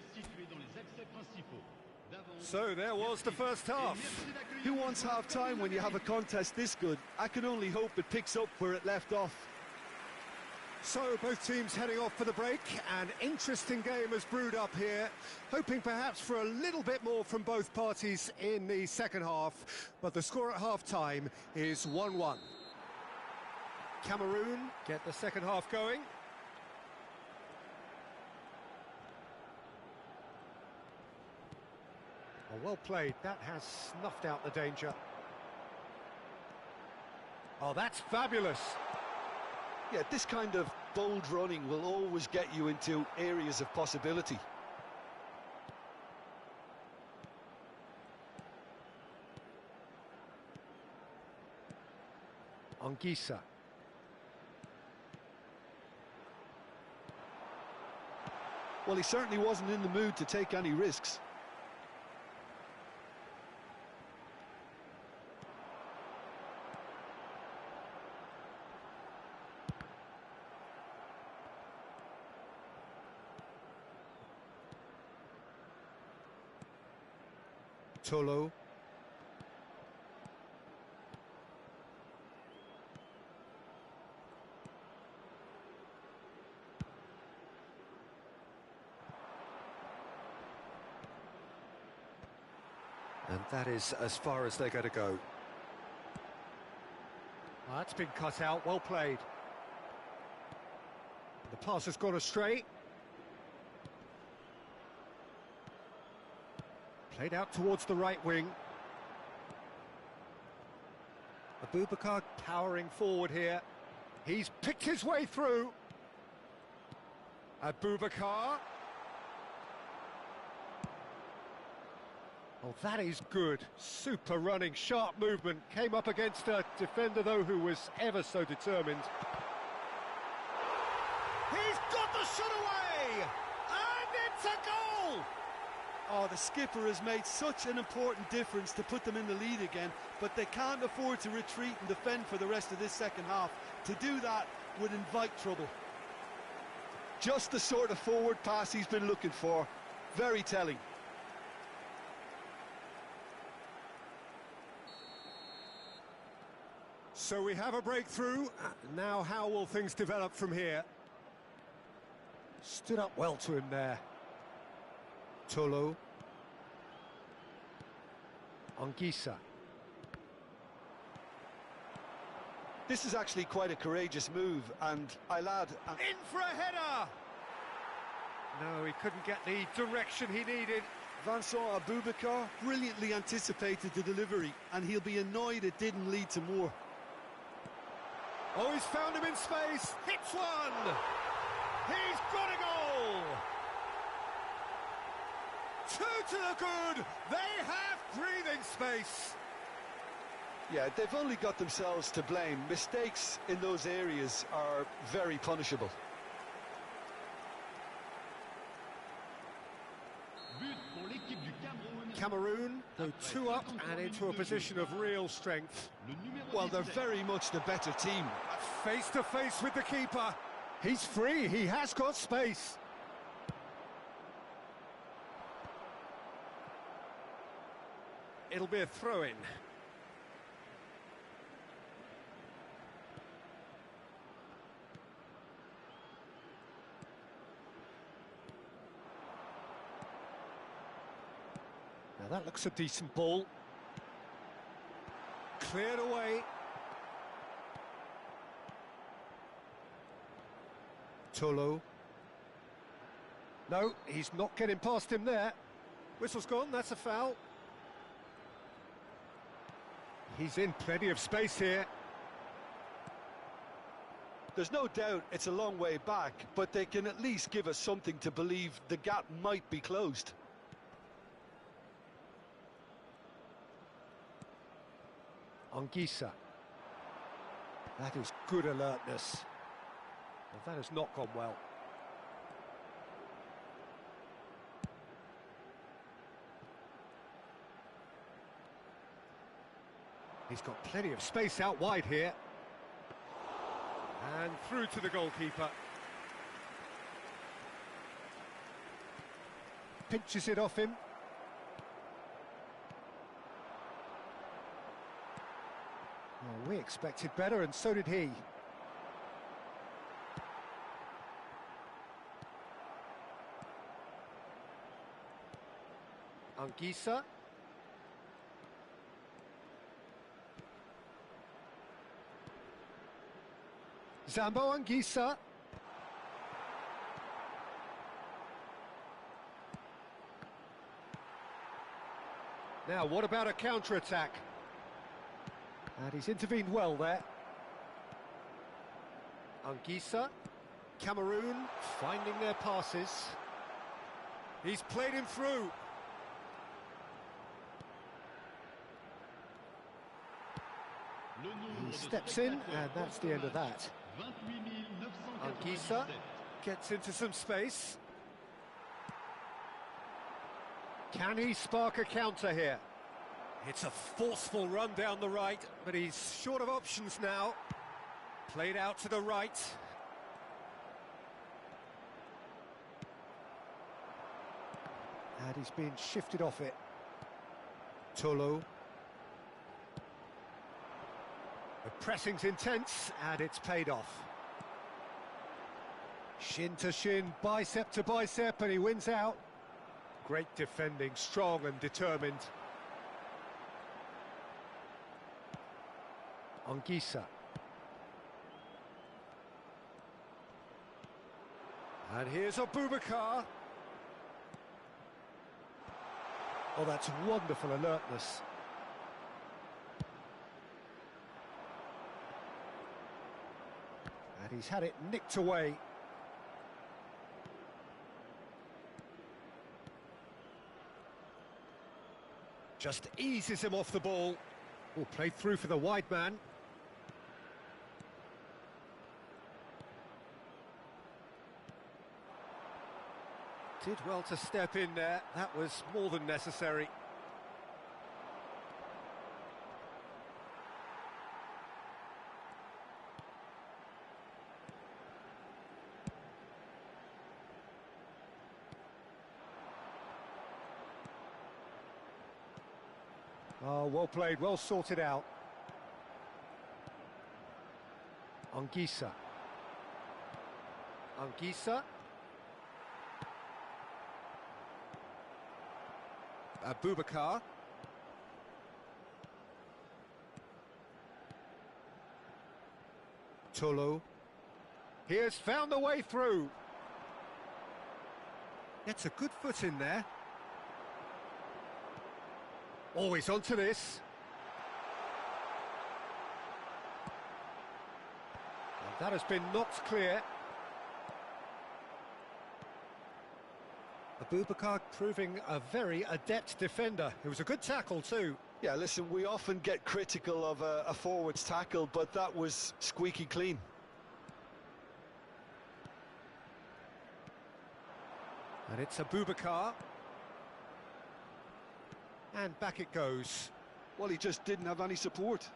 So there was the first half. Who wants half-time when you have a contest this good? I can only hope it picks up where it left off. So both teams heading off for the break. An interesting game has brewed up here, hoping perhaps for a little bit more from both parties in the second half, but the score at half-time is 1-1. Cameroon get the second half going. Oh, well played, that has snuffed out the danger. Oh, that's fabulous. Yeah, this kind of bold running will always get you into areas of possibility. Anguissa. Well, he certainly wasn't in the mood to take any risks. Tolo. And that is as far as they're going to go. Oh, that's been cut out, well played. The pass has gone astray. Played out towards the right wing. Abubakar powering forward here. He's picked his way through. Abubakar. Oh, that is good. Super running, sharp movement. Came up against a defender, though, who was ever so determined. He's got the shot away! And it's a goal! Oh, the skipper has made such an important difference to put them in the lead again, but they can't afford to retreat and defend for the rest of this second half. To do that would invite trouble. Just the sort of forward pass he's been looking for. Very telling. So we have a breakthrough. Now how will things develop from here? Stood up well to him there. Tolo. Anguissa. This is actually quite a courageous move, and I'll add... In for a header! No, he couldn't get the direction he needed. Vincent Abubakar brilliantly anticipated the delivery, and he'll be annoyed it didn't lead to more. Oh, he's found him in space. Hits one! He's got a goal! Two to the good! They have breathing space! Yeah, they've only got themselves to blame. Mistakes in those areas are very punishable. But pour l'équipe du Cameroun. Cameroon go two up and into a position of real strength. Le numéro Well, they're 17. very much the better team. Face to face with the keeper. He's free, he has got space. It'll be a throw-in. Now that looks a decent ball. Cleared away. Tolo. No, he's not getting past him there. Whistle's gone, that's a foul. He's in plenty of space here. There's no doubt it's a long way back, but they can at least give us something to believe the gap might be closed. Anguissa. That is good alertness. Well, that has not gone well. He's got plenty of space out wide here. And through to the goalkeeper. Pinches it off him. expected better, and so did he. Anguissa. Zambo Anguissa. Now, what about a counter-attack? And he's intervened well there. Anguissa. Cameroon finding their passes. He's played him through. He steps in, and that's the end of that. Anguissa gets into some space. Can he spark a counter here? It's a forceful run down the right, but he's short of options now. Played out to the right. And he's been shifted off it. Tolo. The pressing's intense, and it's paid off. Shin to shin, bicep to bicep, and he wins out. Great defending, strong and determined. Anguissa. And here's Abubakar. Oh, that's wonderful alertness. And he's had it nicked away. Just eases him off the ball. Oh, played through for the wide man. Did well to step in there. That was more than necessary. Oh, well played, well sorted out. Anguissa. Anguissa. Abubakar. Tolo. He has found the way through. Gets a good foot in there. Always onto this. And that has been knocked clear. Abubakar proving a very adept defender. It was a good tackle too. Yeah, listen, we often get critical of a forward's tackle, but that was squeaky clean. And it's Abubakar. And back it goes. Well, he just didn't have any support.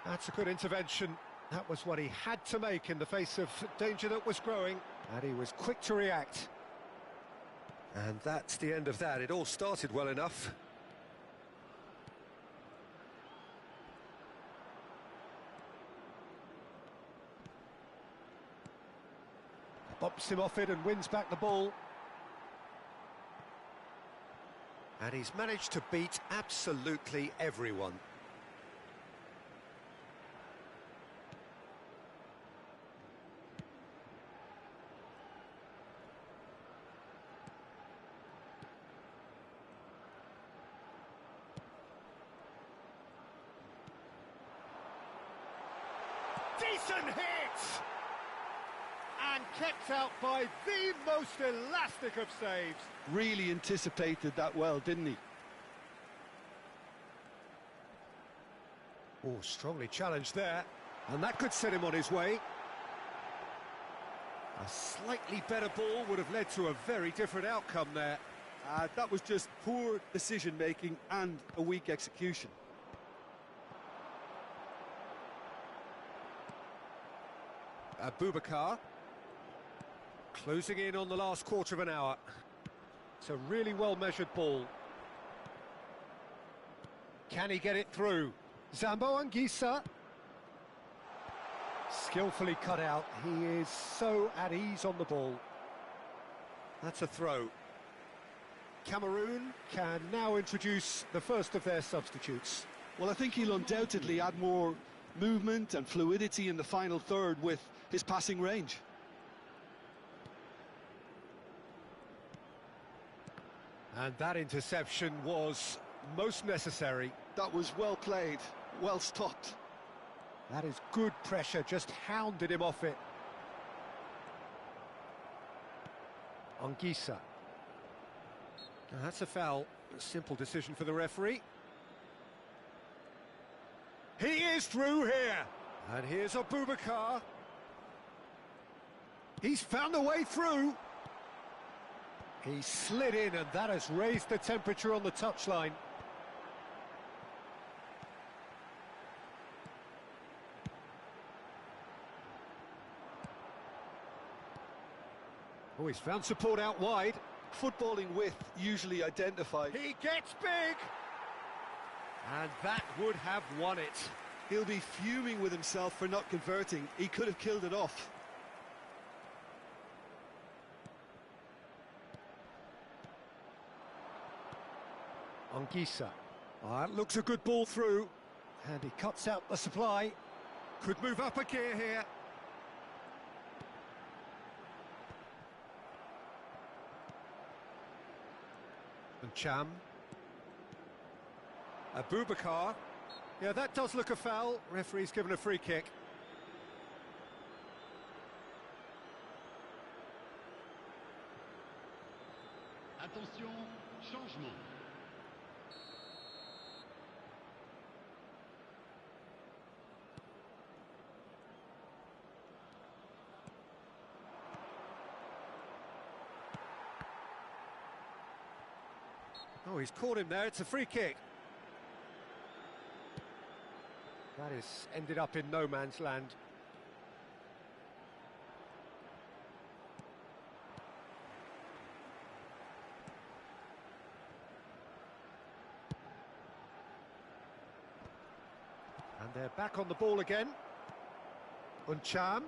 That's a good intervention. That was what he had to make in the face of danger that was growing. And he was quick to react. And that's the end of that. It all started well enough. Bumps him off it and wins back the ball. And he's managed to beat absolutely everyone. Decent hit! And kept out by the most elastic of saves. Really anticipated that well, didn't he? Oh, strongly challenged there. And that could set him on his way. A slightly better ball would have led to a very different outcome there. That was just poor decision-making and a weak execution. Abubakar. Closing in on the last quarter of an hour. It's a really well-measured ball. Can he get it through? Zambo Anguissa. Skillfully cut out. He is so at ease on the ball. That's a throw. Cameroon can now introduce the first of their substitutes. Well, I think he'll undoubtedly add more movement and fluidity in the final third with his passing range. And that interception was most necessary. That was well played, well stopped. That is good pressure, just hounded him off it. Anguissa. Now that's a foul. A simple decision for the referee. He is through here. And here's Abubakar. He's found a way through. He slid in, and that has raised the temperature on the touchline. Oh, he's found support out wide. Footballing width usually identified. He gets big! And that would have won it. He'll be fuming with himself for not converting. He could have killed it off. Anguissa. That looks a good ball through. And he cuts out the supply. Could move up a gear here. And Cham. Abubakar. Yeah, that does look a foul. Referee's given a free kick. Attention, changement. Oh, he's caught him there. It's a free kick. That is ended up in no man's land. And they're back on the ball again. Cham.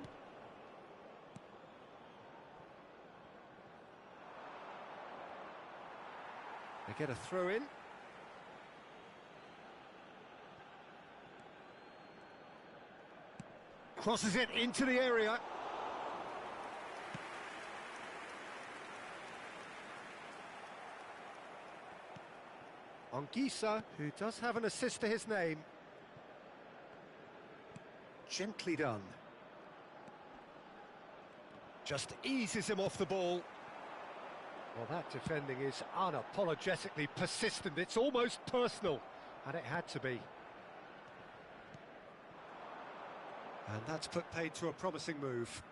They get a throw in. Crosses it into the area. Anguissa, who does have an assist to his name. Gently done. Just eases him off the ball. Well, that defending is unapologetically persistent. It's almost personal, and it had to be. And that's put paid to a promising move.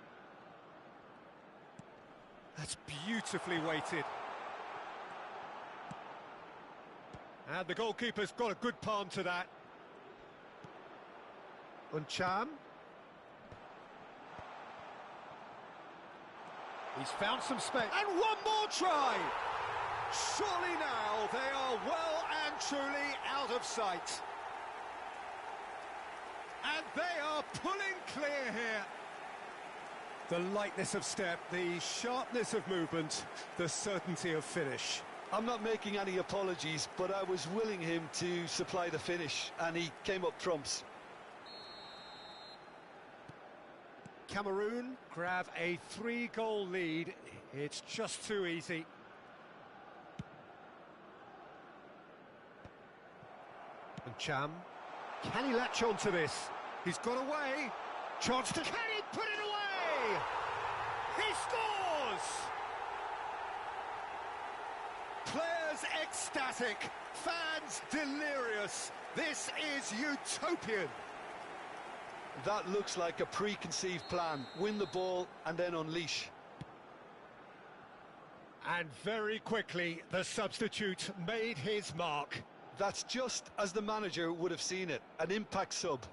That's beautifully weighted. And the goalkeeper's got a good palm to that. Cham. He's found some space. And one more try! Surely now they are well and truly out of sight. And they are pulling clear here. The lightness of step, the sharpness of movement, the certainty of finish. I'm not making any apologies, but I was willing him to supply the finish, and he came up trumps. Cameroon grab a 3-goal lead. It's just too easy. And Cham, can he latch on to this? He's got away. Chance to... Can he put it away? He scores! Players ecstatic, fans delirious. This is utopian. That looks like a preconceived plan. Win the ball and then unleash. And very quickly, the substitute made his mark. That's just as the manager would have seen it, an impact sub.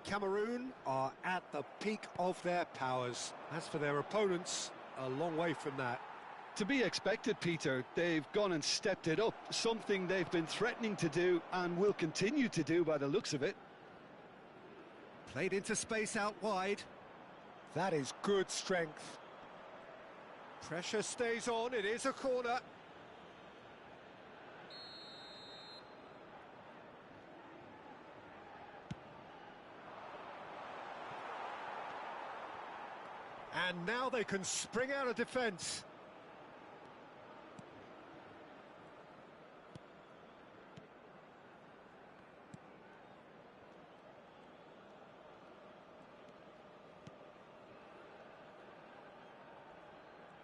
Cameroon are at the peak of their powers. As for their opponents, a long way from that. To be expected, Peter. They've gone and stepped it up, something they've been threatening to do and will continue to do by the looks of it. Played into space out wide. That is good strength. Pressure stays on, it is a corner. And now they can spring out of defence.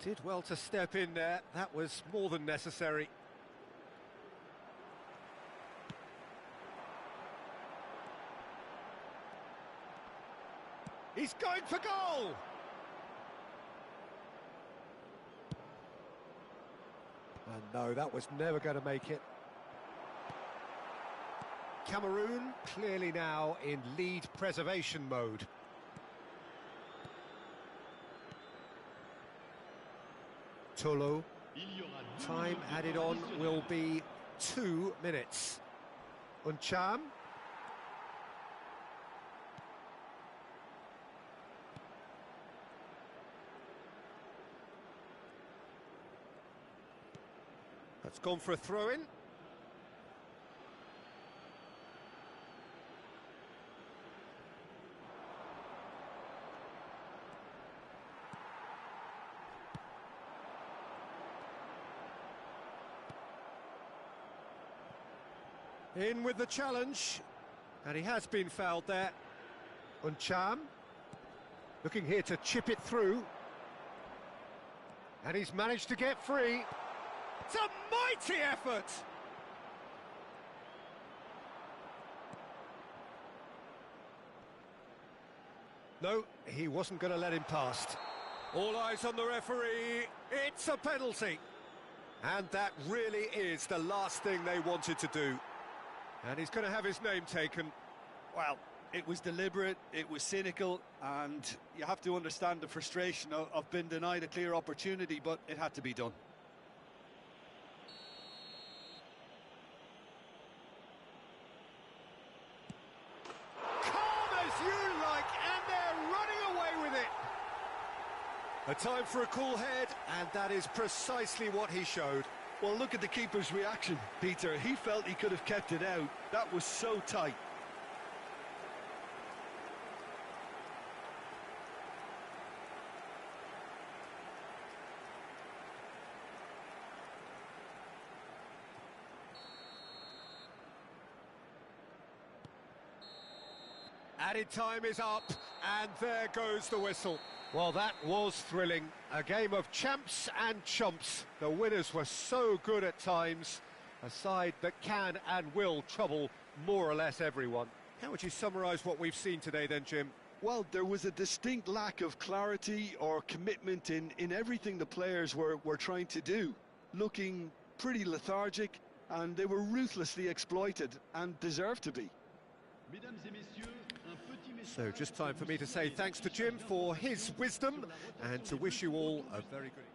Did well to step in there, that was more than necessary. He's going for goal! And no, that was never going to make it. Cameroon clearly now in lead preservation mode. Tolo. Time added on will be 2 minutes. Uncham. That's gone for a throw-in. In with the challenge, and he has been fouled there. Uncham, looking here to chip it through. And he's managed to get free. It's a mighty effort! No, he wasn't going to let him past. All eyes on the referee, it's a penalty. And that really is the last thing they wanted to do. And he's going to have his name taken. Well, it was deliberate, it was cynical, and you have to understand the frustration of being denied a clear opportunity, but it had to be done. Calm as you like, and they're running away with it. A time for a cool head, and that is precisely what he showed. Well, look at the keeper's reaction, Peter. He felt he could have kept it out. That was so tight. Added time is up, and there goes the whistle. Well, that was thrilling. A game of champs and chumps. The winners were so good at times. A side that can and will trouble more or less everyone. How would you summarise what we've seen today then, Jim? Well, there was a distinct lack of clarity or commitment in everything the players were trying to do. Looking pretty lethargic, and they were ruthlessly exploited and deserved to be. So just time for me to say thanks to Jim for his wisdom and to wish you all a very good evening.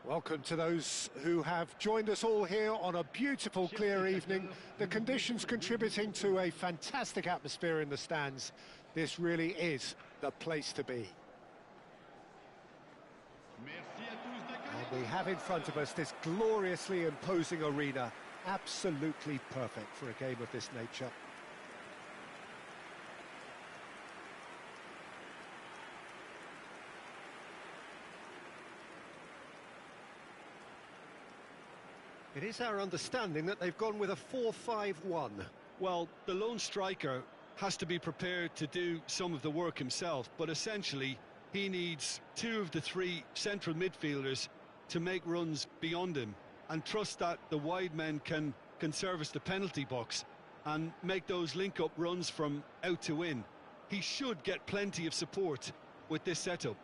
Welcome to those who have joined us all here on a beautiful, clear evening. The conditions contributing to a fantastic atmosphere in the stands. This really is the place to be. And we have in front of us this gloriously imposing arena. Absolutely perfect for a game of this nature. It is our understanding that they've gone with a 4-5-1. Well, the lone striker has to be prepared to do some of the work himself, but essentially he needs two of the three central midfielders to make runs beyond him and trust that the wide men can service the penalty box and make those link-up runs from out to in. He should get plenty of support with this setup.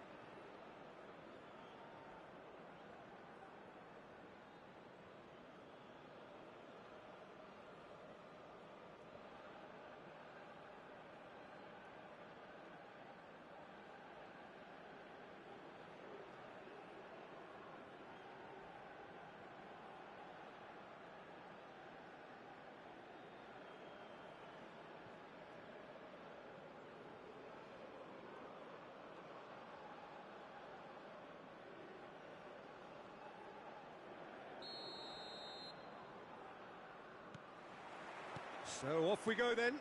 So off we go then.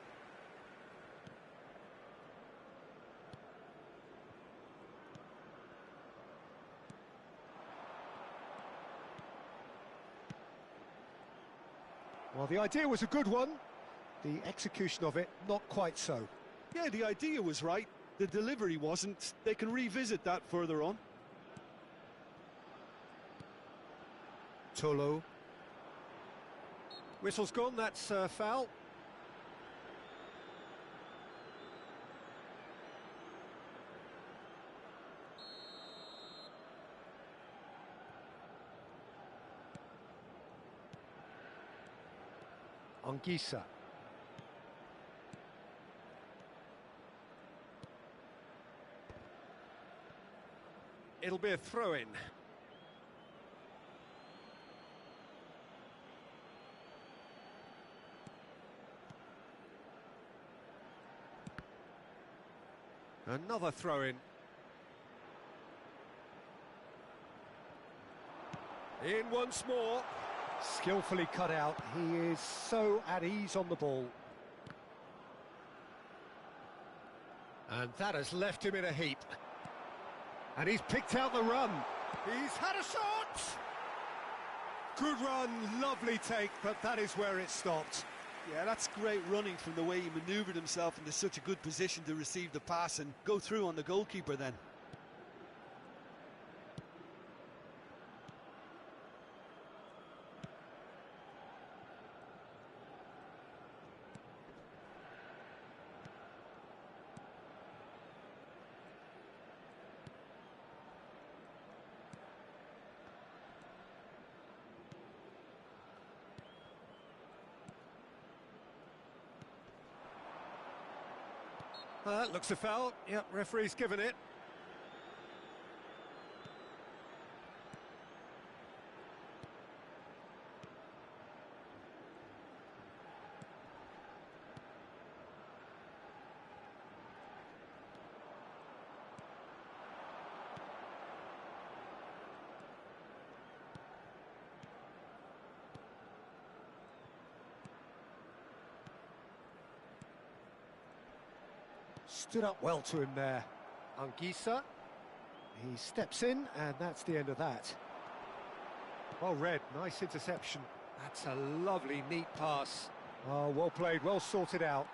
Well, the idea was a good one. The execution of it, not quite so. Yeah, the idea was right. The delivery wasn't. They can revisit that further on. Tolo. Whistle's gone, that's foul. Anguissa. It'll be a throw-in. Another throw-in. In once more. Skillfully cut out. He is so at ease on the ball. And that has left him in a heap. And he's picked out the run. He's had a shot! Good run, lovely take, but that is where it stopped. Yeah, that's great running from the way he manoeuvred himself into such a good position to receive the pass and go through on the goalkeeper then. Looks a foul. Yep, referee's given it. Stood up well to him there. Anguissa. He steps in, and that's the end of that. Well read, nice interception. That's a lovely, neat pass. Oh, well played, well sorted out.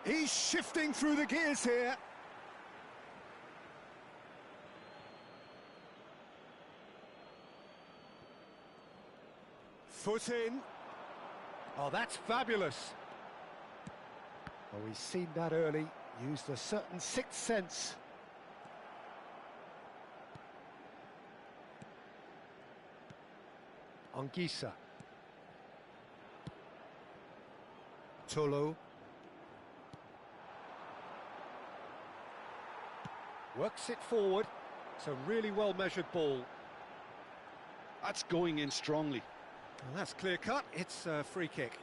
He's shifting through the gears here. Foot in. Oh, that's fabulous. Oh, he's seen that early. Used a certain sixth sense. Anguissa. Tolo. Works it forward. It's a really well-measured ball. That's going in strongly. Well, that's clear-cut. It's a free kick.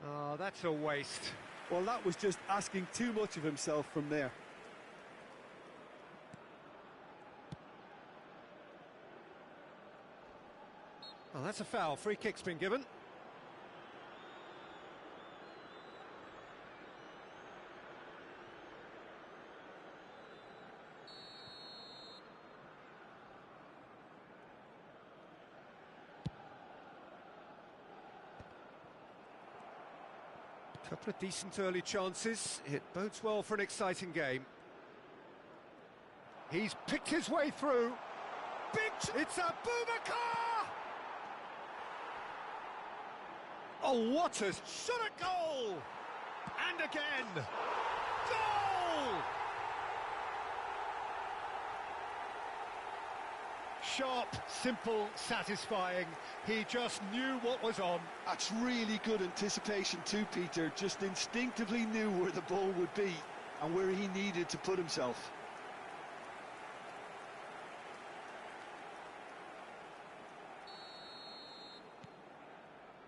Oh, that's a waste. Well, that was just asking too much of himself from there. Oh, that's a foul. Free kick's been given. Couple of decent early chances. It bodes well for an exciting game. He's picked his way through. It's a Boubacar! Oh, what a shot at goal! And again! Goal! Sharp, simple, satisfying. He just knew what was on. That's really good anticipation too, Peter. Just instinctively knew where the ball would be and where he needed to put himself.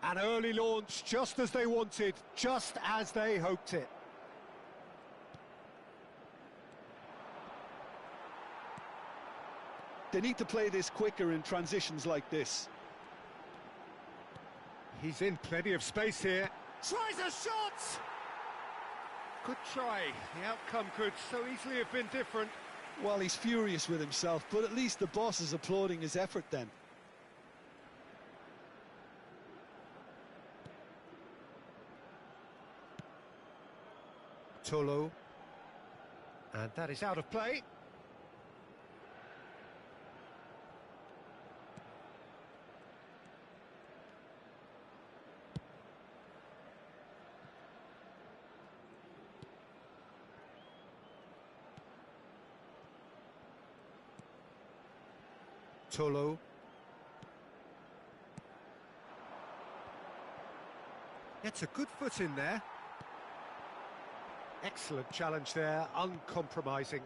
An early launch, just as they wanted, just as they hoped it. They need to play this quicker in transitions like this. He's in plenty of space here. Tries a shot! Good try. The outcome could so easily have been different. Well, he's furious with himself, but at least the boss is applauding his effort then. Tolo. And that is out of play. Tolo. Gets a good foot in there. Excellent challenge there, uncompromising.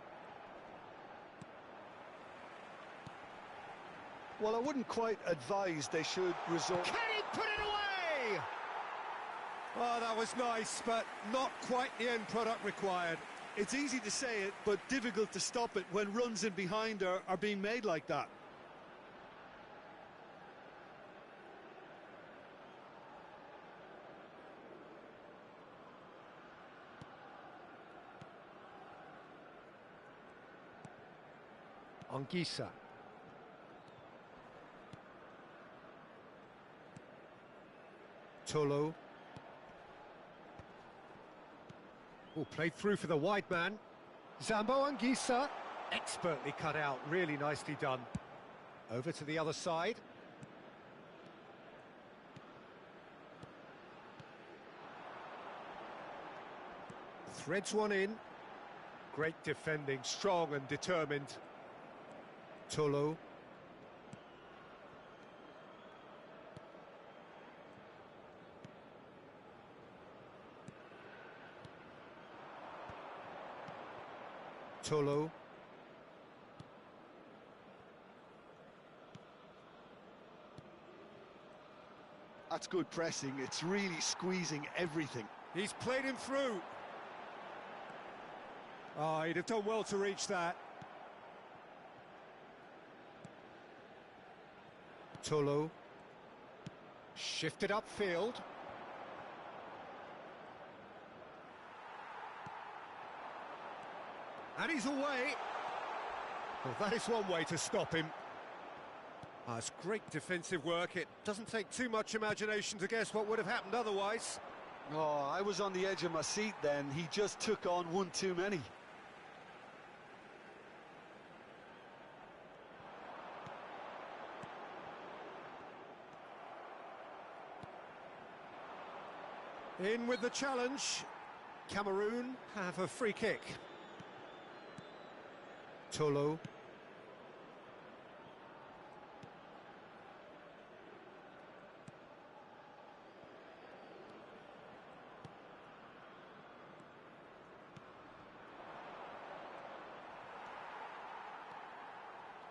Well, I wouldn't quite advise they should resort... Can he put it away? Oh, that was nice, but not quite the end product required. It's easy to say it, but difficult to stop it when runs in behind are being made like that. Anguissa. Tolo. Oh, played through for the wide man. Zambo Anguissa. Expertly cut out, really nicely done. Over to the other side. Threads one in. Great defending, strong and determined. Tolo. Tolo. That's good pressing. It's really squeezing everything. He's played him through. Oh, he'd have done well to reach that. Tolo. Shifted upfield. And he's away. Well, that is one way to stop him. Oh, it's great defensive work. It doesn't take too much imagination to guess what would have happened otherwise. Oh, I was on the edge of my seat then. He just took on one too many. In with the challenge. Cameroon have a free kick. Tolo.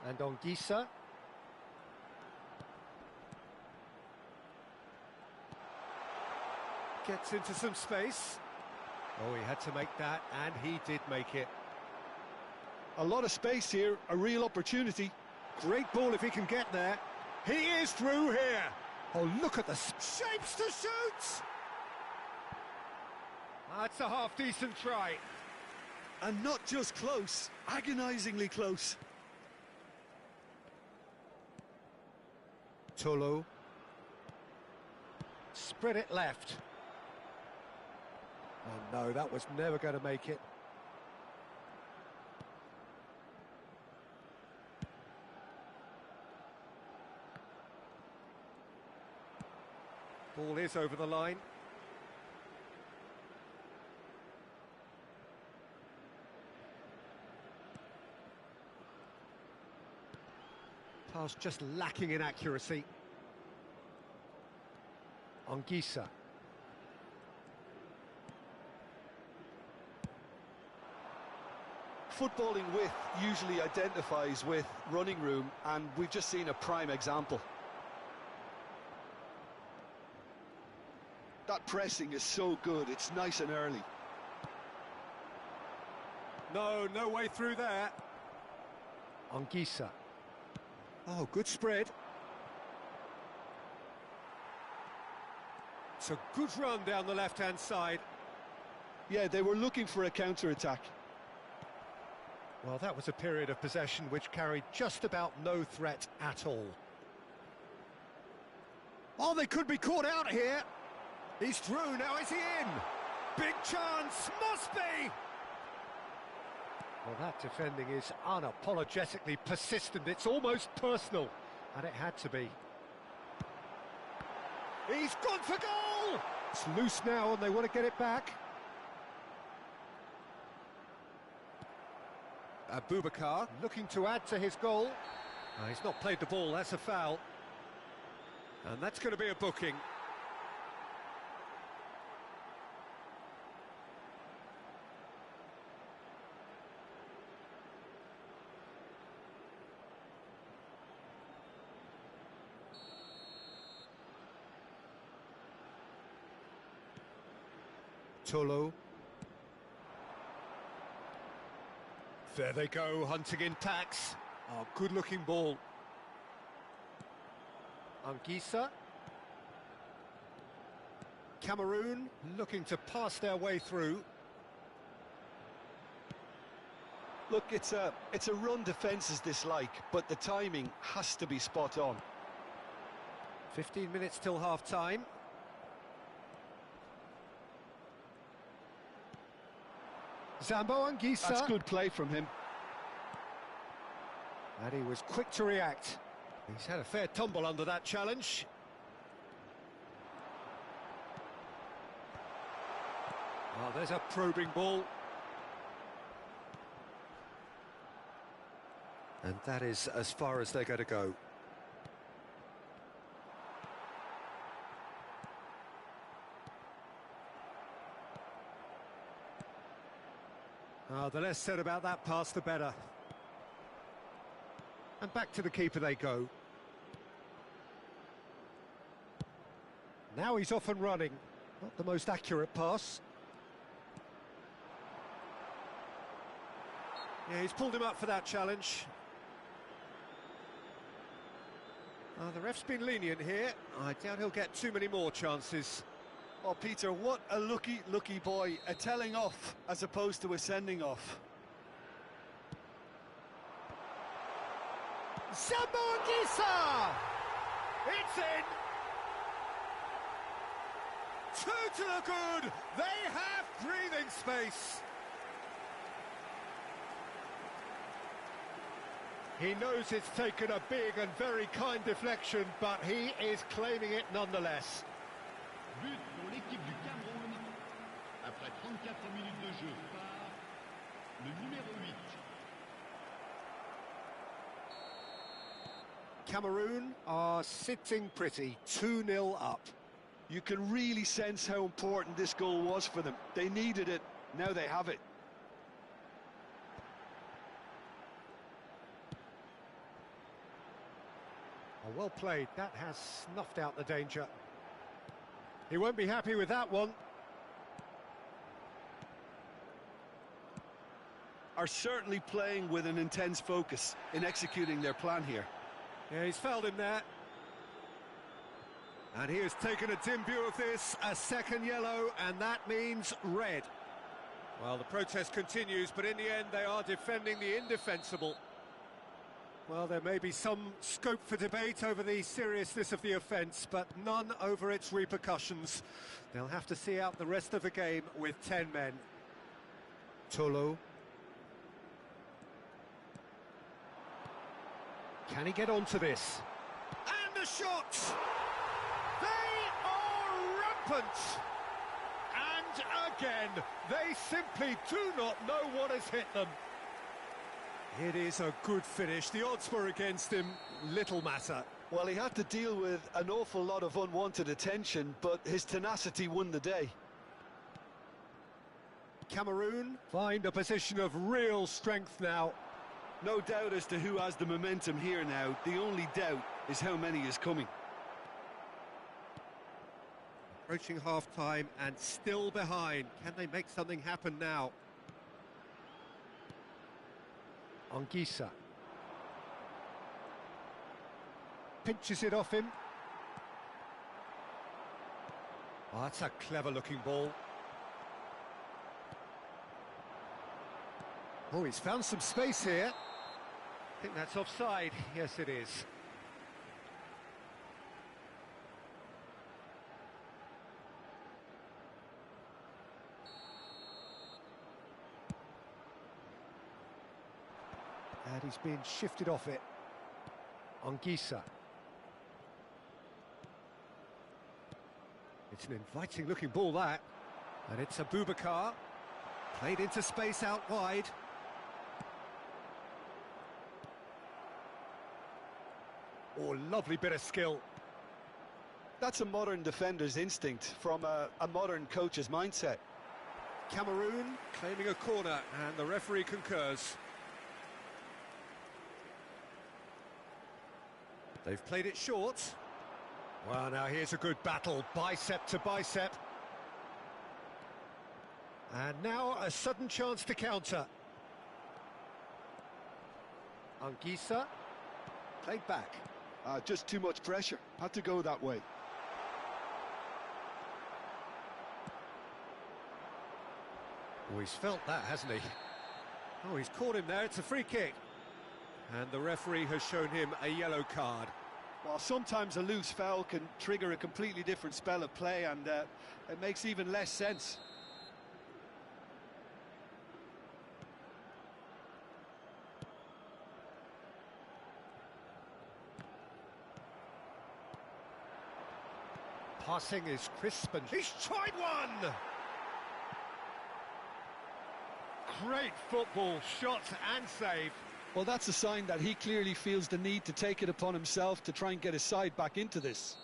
And Anguissa. Gets into some space. Oh, he had to make that, and he did make it. A lot of space here, a real opportunity. Great ball if he can get there. He is through here. Oh, look at the shapes to shoot! That's a half-decent try. And not just close, agonisingly close. Tolo. Spread it left. Oh no, that was never going to make it. Ball is over the line. Pass just lacking in accuracy. Anguissa. Footballing width usually identifies with running room, and we've just seen a prime example. That pressing is so good, it's nice and early. No way through there. Anguissa. Oh, good spread. It's a good run down the left-hand side. Yeah, they were looking for a counter-attack. Well, that was a period of possession which carried just about no threat at all. Oh, they could be caught out here. He's through, now is he in? Big chance, must be! Well, that defending is unapologetically persistent. It's almost personal, and it had to be. He's gone for goal! It's loose now, and they want to get it back. Abubakar looking to add to his goal. He's not played the ball, that's a foul. And that's going to be a booking. Tolo. There they go, hunting in packs. Oh, good-looking ball. Anguissa. Cameroon looking to pass their way through. Look, it's a run defence's dislike, but the timing has to be spot on. 15 minutes till half-time. Zambo Anguissa. That's good play from him. And he was quick to react. He's had a fair tumble under that challenge. Oh, there's a probing ball. And that is as far as they're going to go. The less said about that pass, the better. And back to the keeper they go. Now he's off and running. Not the most accurate pass. Yeah, he's pulled him up for that challenge. The ref's been lenient here. I doubt he'll get too many more chances. Oh, Peter, what a lucky boy. A telling off as opposed to a sending off. Zambo Anguissa! It's in! Two to the good! They have breathing space! He knows it's taken a big and very kind deflection, but he is claiming it nonetheless. But pour l'équipe du Cameroun. Après 34 minutes de jeu par le numéro 8. Cameroon are sitting pretty, 2-0 up. You can really sense how important this goal was for them. They needed it, now they have it. Oh, well played, that has snuffed out the danger. He won't be happy with that one. Are certainly playing with an intense focus in executing their plan here. Yeah, he's fouled him there. And he has taken a dim view of this, a second yellow, and that means red. Well, the protest continues, but in the end they are defending the indefensible. Well, there may be some scope for debate over the seriousness of the offence, but none over its repercussions. They'll have to see out the rest of the game with 10 men. Tolo. Can he get onto this? And the shots! They are rampant! And again, they simply do not know what has hit them. It is a good finish. The odds were against him. Little matter. Well, he had to deal with an awful lot of unwanted attention, but his tenacity won the day. Cameroon find a position of real strength now. No doubt as to who has the momentum here now. The only doubt is how many is coming. Approaching half-time and still behind. Can they make something happen now? Anguissa. Pinches it off him. Oh, that's a clever-looking ball. Oh, he's found some space here. I think that's offside. Yes, it is. And he's being shifted off it. Anguissa. It's an inviting-looking ball, that. And it's Abubakar. Played into space out wide. Oh, lovely bit of skill. That's a modern defender's instinct from a modern coach's mindset. Cameroon claiming a corner, and the referee concurs. They've played it short. Well, now here's a good battle, bicep to bicep. And now a sudden chance to counter. Anguissa, played back. Just too much pressure, had to go that way. Oh, he's felt that, hasn't he? Oh, he's caught him there, it's a free kick. And the referee has shown him a yellow card. Well, sometimes a loose foul can trigger a completely different spell of play, and it makes even less sense. Passing is crisp and he's tried one! Great football, shot and save. Well, that's a sign that he clearly feels the need to take it upon himself to try and get his side back into this.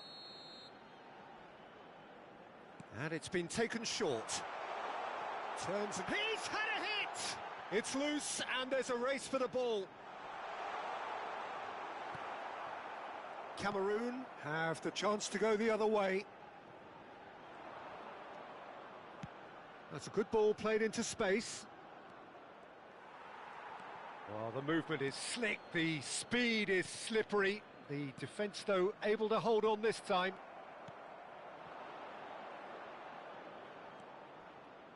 And it's been taken short. Turns and he's had a hit! It's loose and there's a race for the ball. Cameroon have the chance to go the other way. That's a good ball played into space. Well, the movement is slick, the speed is slippery. The defence, though, able to hold on this time.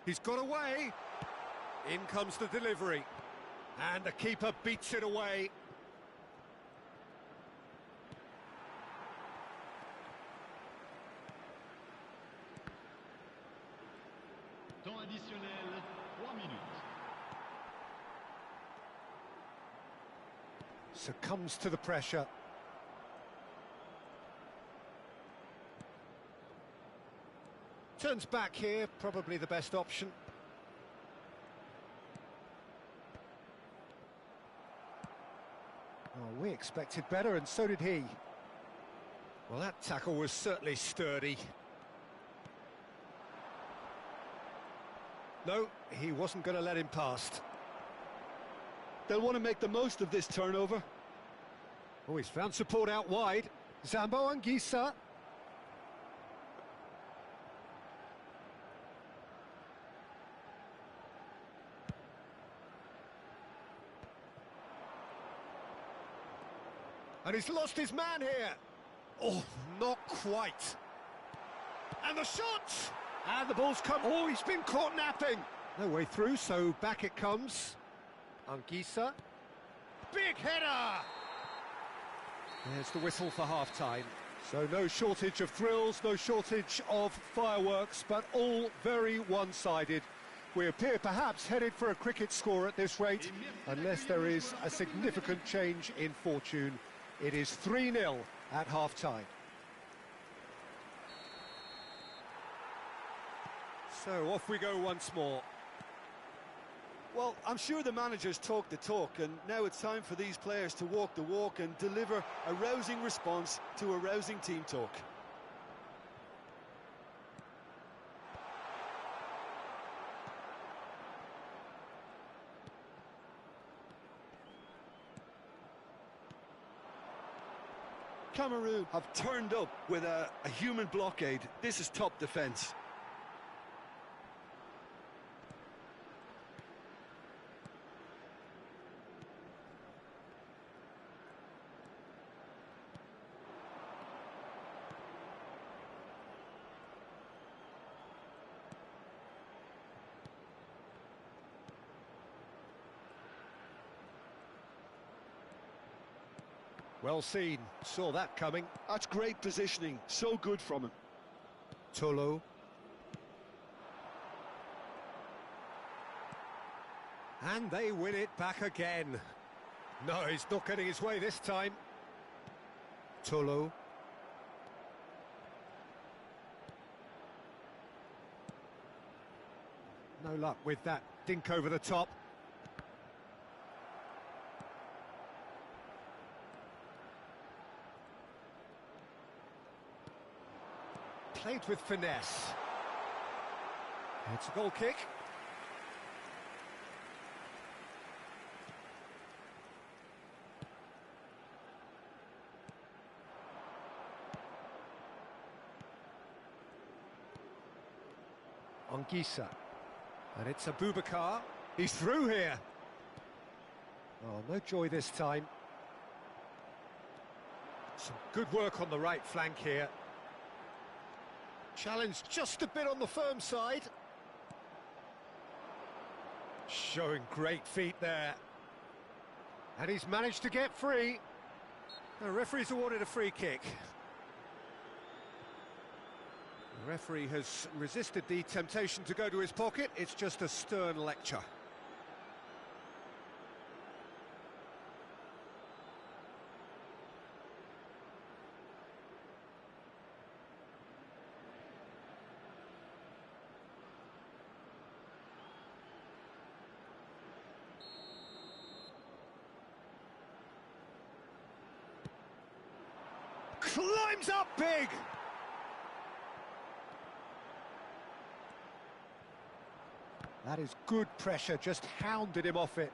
He's got away. In comes the delivery. And the keeper beats it away. Temps additionnel, 3 minutes. Succumbs to the pressure. Turns back here, probably the best option. Oh, we expected better, and so did he. Well, that tackle was certainly sturdy. No, he wasn't going to let him past. They'll want to make the most of this turnover. Oh, he's found support out wide. Zambo Anguissa. And he's lost his man here. Oh, not quite. And the shot! And the ball's come. Oh, he's been caught napping. No way through, so back it comes. Anguissa. Big header! There's the whistle for half-time. So no shortage of thrills, no shortage of fireworks, but all very one-sided. We appear perhaps headed for a cricket score at this rate, unless there is a significant change in fortune. It is 3-0 at half-time. So off we go once more. Well, I'm sure the managers talk the talk, and now it's time for these players to walk the walk and deliver a rousing response to a rousing team talk. Cameroon have turned up with a human blockade. This is top defence. Well seen, saw that coming. That's great positioning, so good from him. Tolo. And they win it back again. No, he's not getting his way this time. Tolo. No luck with that dink over the top. Played with finesse. It's a goal kick. Anguissa. And it's Abubakar. He's through here. Oh, no joy this time. Some good work on the right flank here. Challenge just a bit on the firm side. Showing great feet there. And he's managed to get free. The referee's awarded a free kick. The referee has resisted the temptation to go to his pocket. It's just a stern lecture. Climbs up big! That is good pressure, just hounded him off it.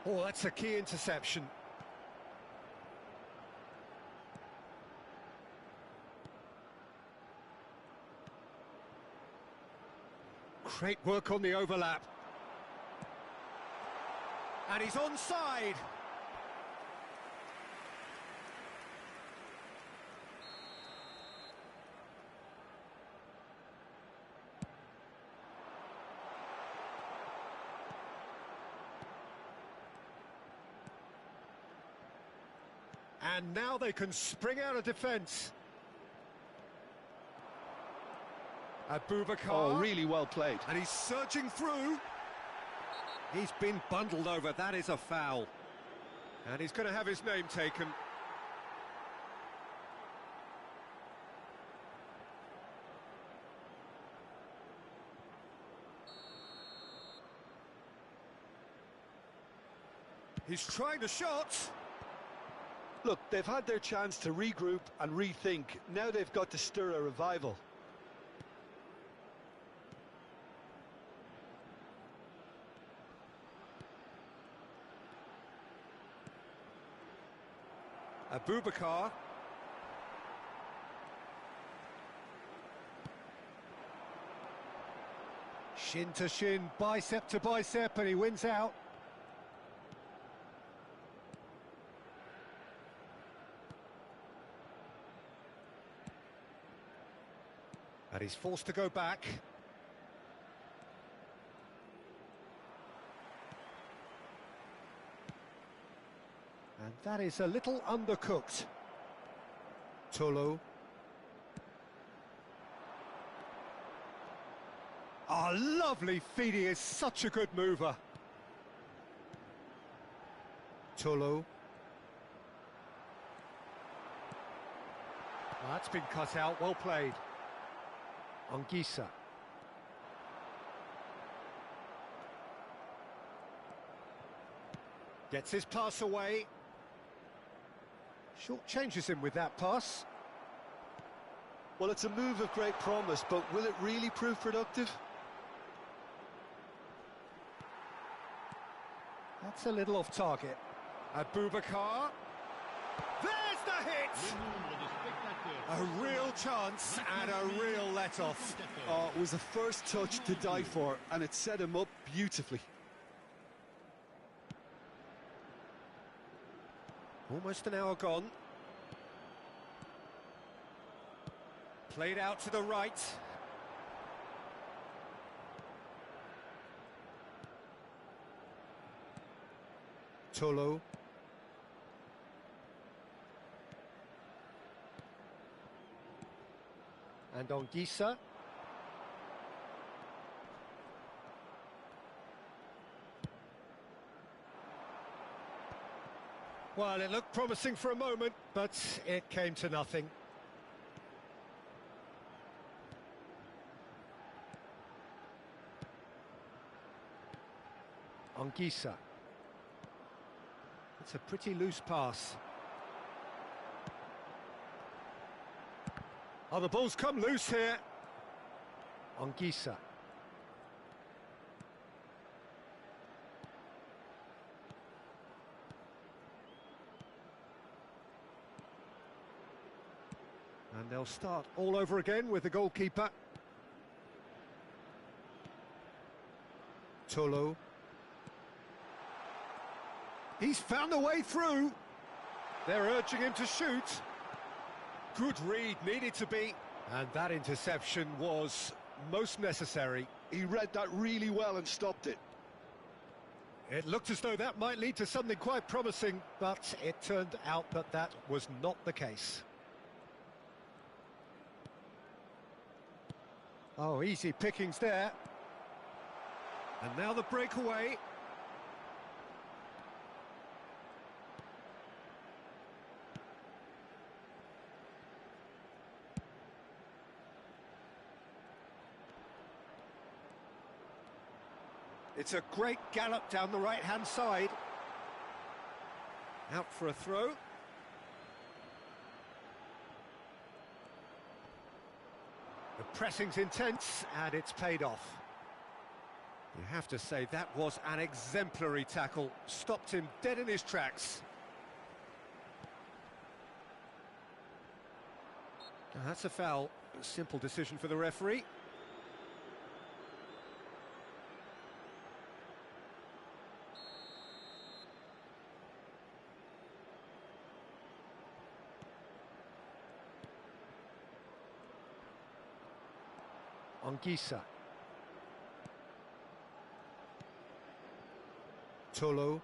Oh, that's a key interception. Great work on the overlap. And he's onside. And now they can spring out of defence. Abubakar. Oh, really well played. And he's surging through. He's been bundled over. That is a foul. And he's going to have his name taken. He's trying the shot. Look, they've had their chance to regroup and rethink. Now they've got to stir a revival. Abubakar. Shin to shin, bicep to bicep, and he wins out. And he's forced to go back. And that is a little undercooked. Tolo. Oh, lovely feed, he is such a good mover. Tolo. Oh, that's been cut out, well played. Anguissa. Gets his pass away. Short changes him with that pass. Well, it's a move of great promise, but will it really prove productive? That's a little off target. Abubakar. There's the hit! A real chance and a real let-off. Oh, it was the first touch to die for, and it set him up beautifully. Almost an hour gone. Played out to the right. Tolo. And Anguissa. Well, it looked promising for a moment, but it came to nothing. Anguissa. It's a pretty loose pass. Oh, the ball's come loose here. Anguissa. And they'll start all over again with the goalkeeper. Tolo. He's found a way through. They're urging him to shoot. Good read, needed to be. And that interception was most necessary. He read that really well and stopped it. It looked as though that might lead to something quite promising, but it turned out that that was not the case. Oh, easy pickings there. And now the breakaway. It's a great gallop down the right-hand side. Out for a throw. The pressing's intense, and it's paid off. You have to say that was an exemplary tackle. Stopped him dead in his tracks. Now, that's a foul. A simple decision for the referee. Anguissa. Tolo.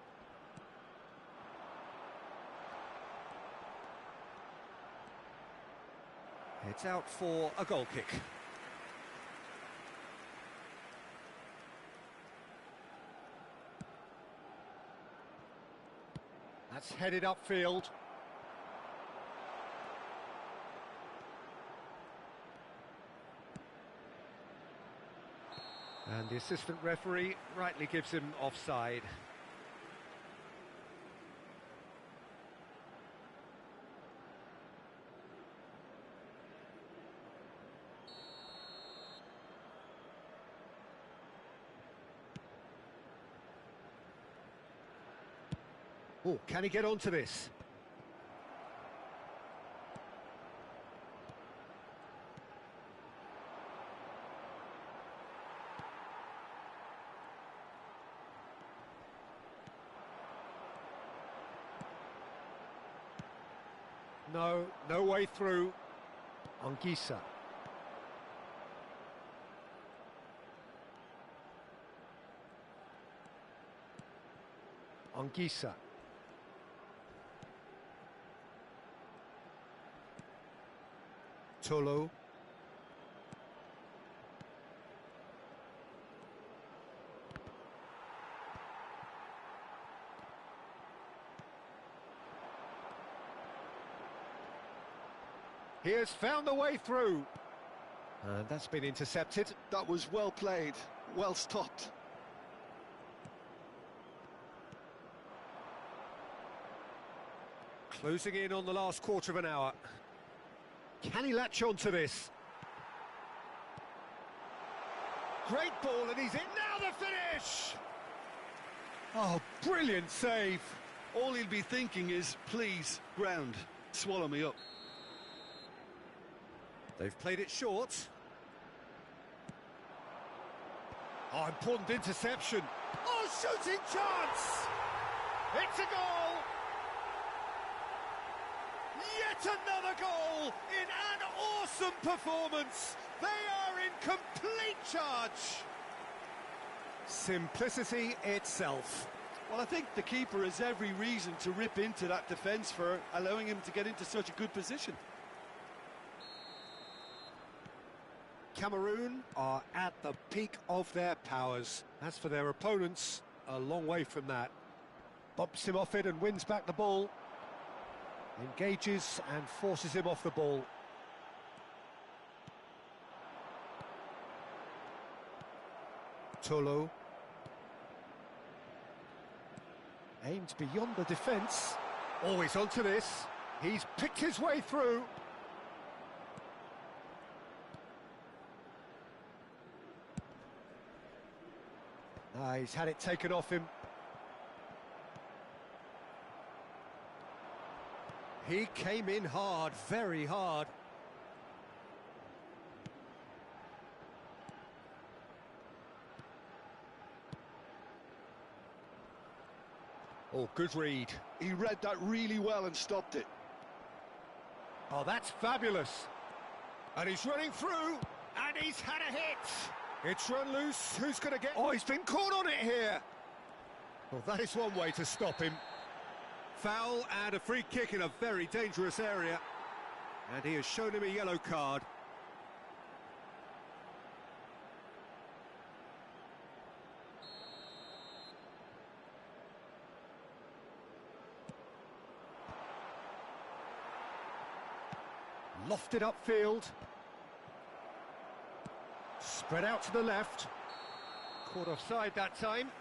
It's out for a goal kick. That's headed upfield. And the assistant referee rightly gives him offside. Oh, can he get onto this? No way through. Anguissa. Anguissa. Tolo. He has found the way through. And that's been intercepted. That was well played, well stopped. Closing in on the last quarter of an hour. Can he latch on to this? Great ball, and he's in. Now the finish! Oh, brilliant save. All he'll be thinking is, please, ground, swallow me up. They've played it short. Oh, important interception. Oh, shooting chance! It's a goal! Yet another goal in an awesome performance. They are in complete charge. Simplicity itself. Well, I think the keeper has every reason to rip into that defence for allowing him to get into such a good position. Cameroon are at the peak of their powers. As for their opponents, a long way from that. Bumps him off it and wins back the ball. Engages and forces him off the ball. Tolo. Aimed beyond the defence. Always onto this. He's picked his way through. He's had it taken off him. He came in hard, very hard. Oh, good read. He read that really well and stopped it. Oh, that's fabulous. And he's running through, and he's had a hit. It's run loose. Who's going to get... Oh, he's been caught on it here. Well, that is one way to stop him. Foul and a free kick in a very dangerous area. And he has shown him a yellow card. Lofted upfield. Spread out to the left. Caught offside that time.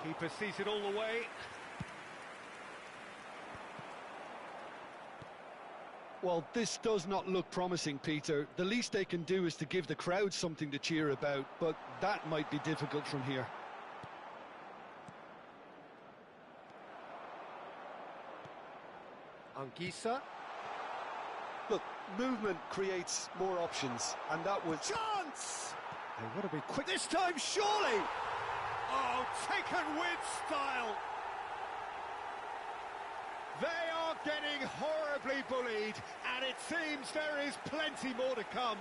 Keeper sees it all the way. Well, this does not look promising, Peter. The least they can do is to give the crowd something to cheer about, but that might be difficult from here. Anguissa. Look, movement creates more options, and that was... Chance! They want to be quick this time, surely! Oh, taken with style! They are getting horribly bullied, and it seems there is plenty more to come.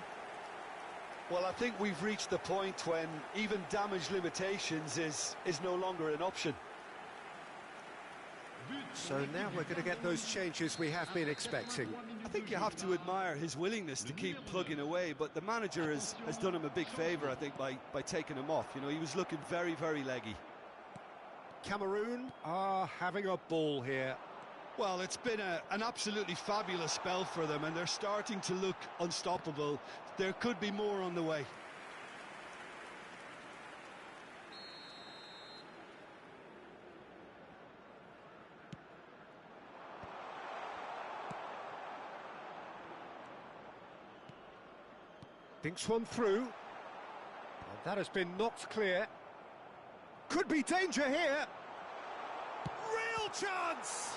Well, I think we've reached the point when even damage limitations is no longer an option. So now we're going to get those changes we have been expecting. I think you have to admire his willingness to keep plugging away, but the manager has done him a big favour, I think, by taking him off. You know, he was looking very, very leggy. Cameroon are having a ball here. Well, it's been an absolutely fabulous spell for them, and they're starting to look unstoppable. There could be more on the way. Thinks one through. And that has been knocked clear. Could be danger here. Real chance!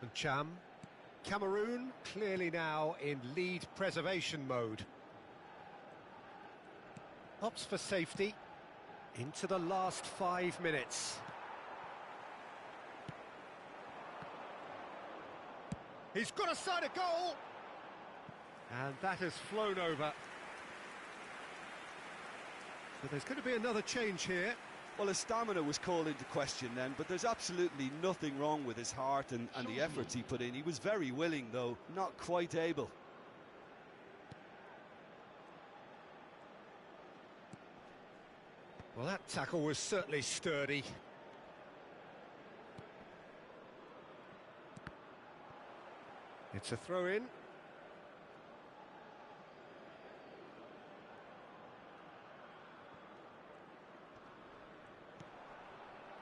And Cham. Cameroon clearly now in lead preservation mode. Opts for safety into the last 5 minutes. He's got a side of goal! And that has flown over. So there's going to be another change here. Well, his stamina was called into question then, but there's absolutely nothing wrong with his heart and the efforts he put in. He was very willing, though, not quite able. Well, that tackle was certainly sturdy. It's a throw-in.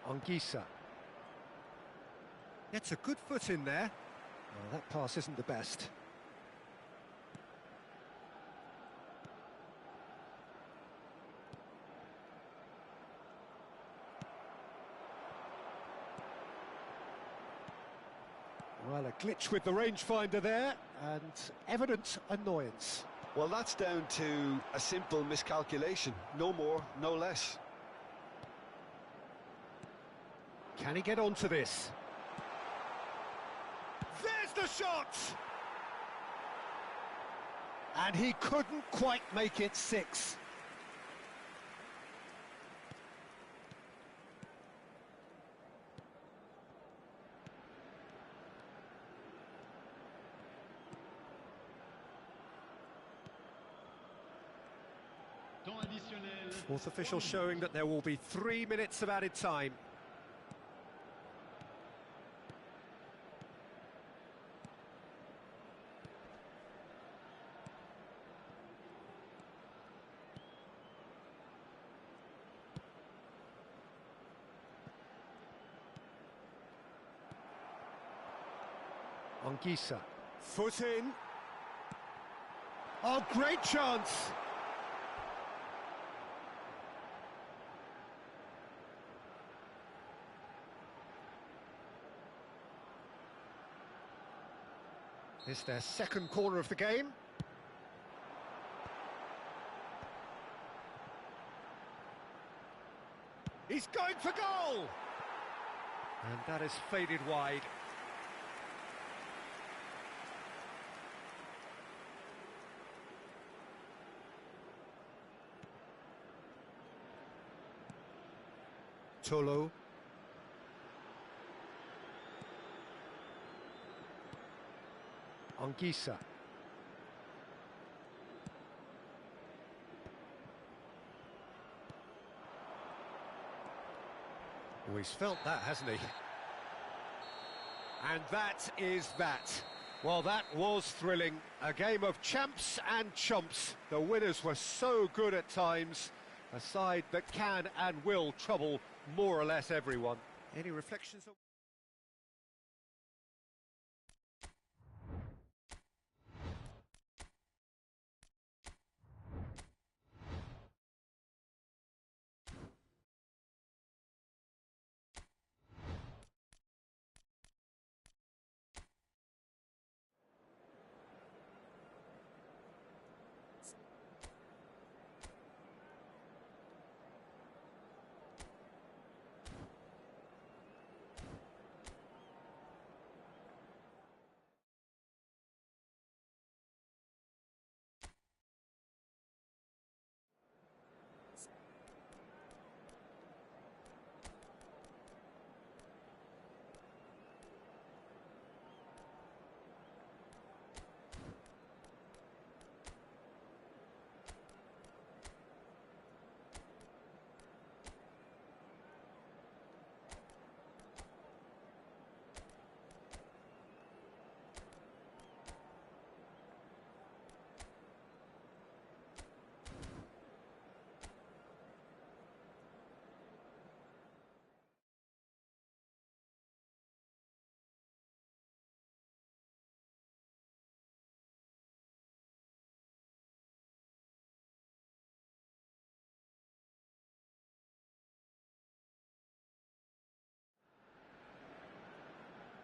Anguissa. Gets a good foot in there. Well, that pass isn't the best. Well, a glitch with the rangefinder there, and evident annoyance. Well, that's down to a simple miscalculation. No more, no less. Can he get onto this? There's the shot! And he couldn't quite make it 6. Fourth official showing that there will be 3 minutes of added time. Anguissa. Foot in. Oh, great chance! It's their second corner of the game. He's going for goal! And that is faded wide. Tolo. Anguissa. Oh, he's felt that, hasn't he? And that is that. Well, that was thrilling. A game of champs and chumps. The winners were so good at times. A side that can and will trouble more or less everyone. Any reflections on...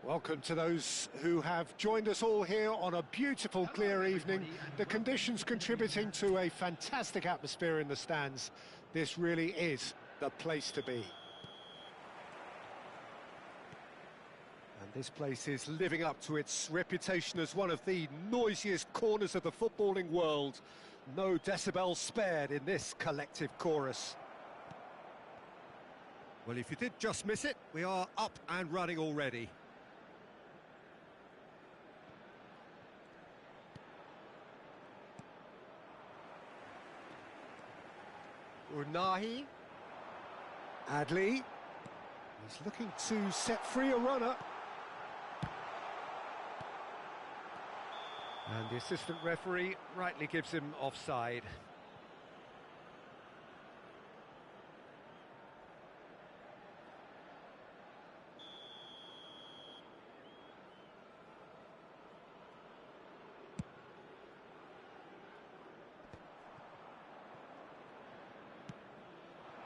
Welcome to those who have joined us all here on a beautiful, clear evening. The conditions contributing to a fantastic atmosphere in the stands. This really is the place to be. And this place is living up to its reputation as one of the noisiest corners of the footballing world. No decibels spared in this collective chorus. Well, if you did just miss it, we are up and running already. Unahi. Adli. He's looking to set free a runner. And the assistant referee rightly gives him offside.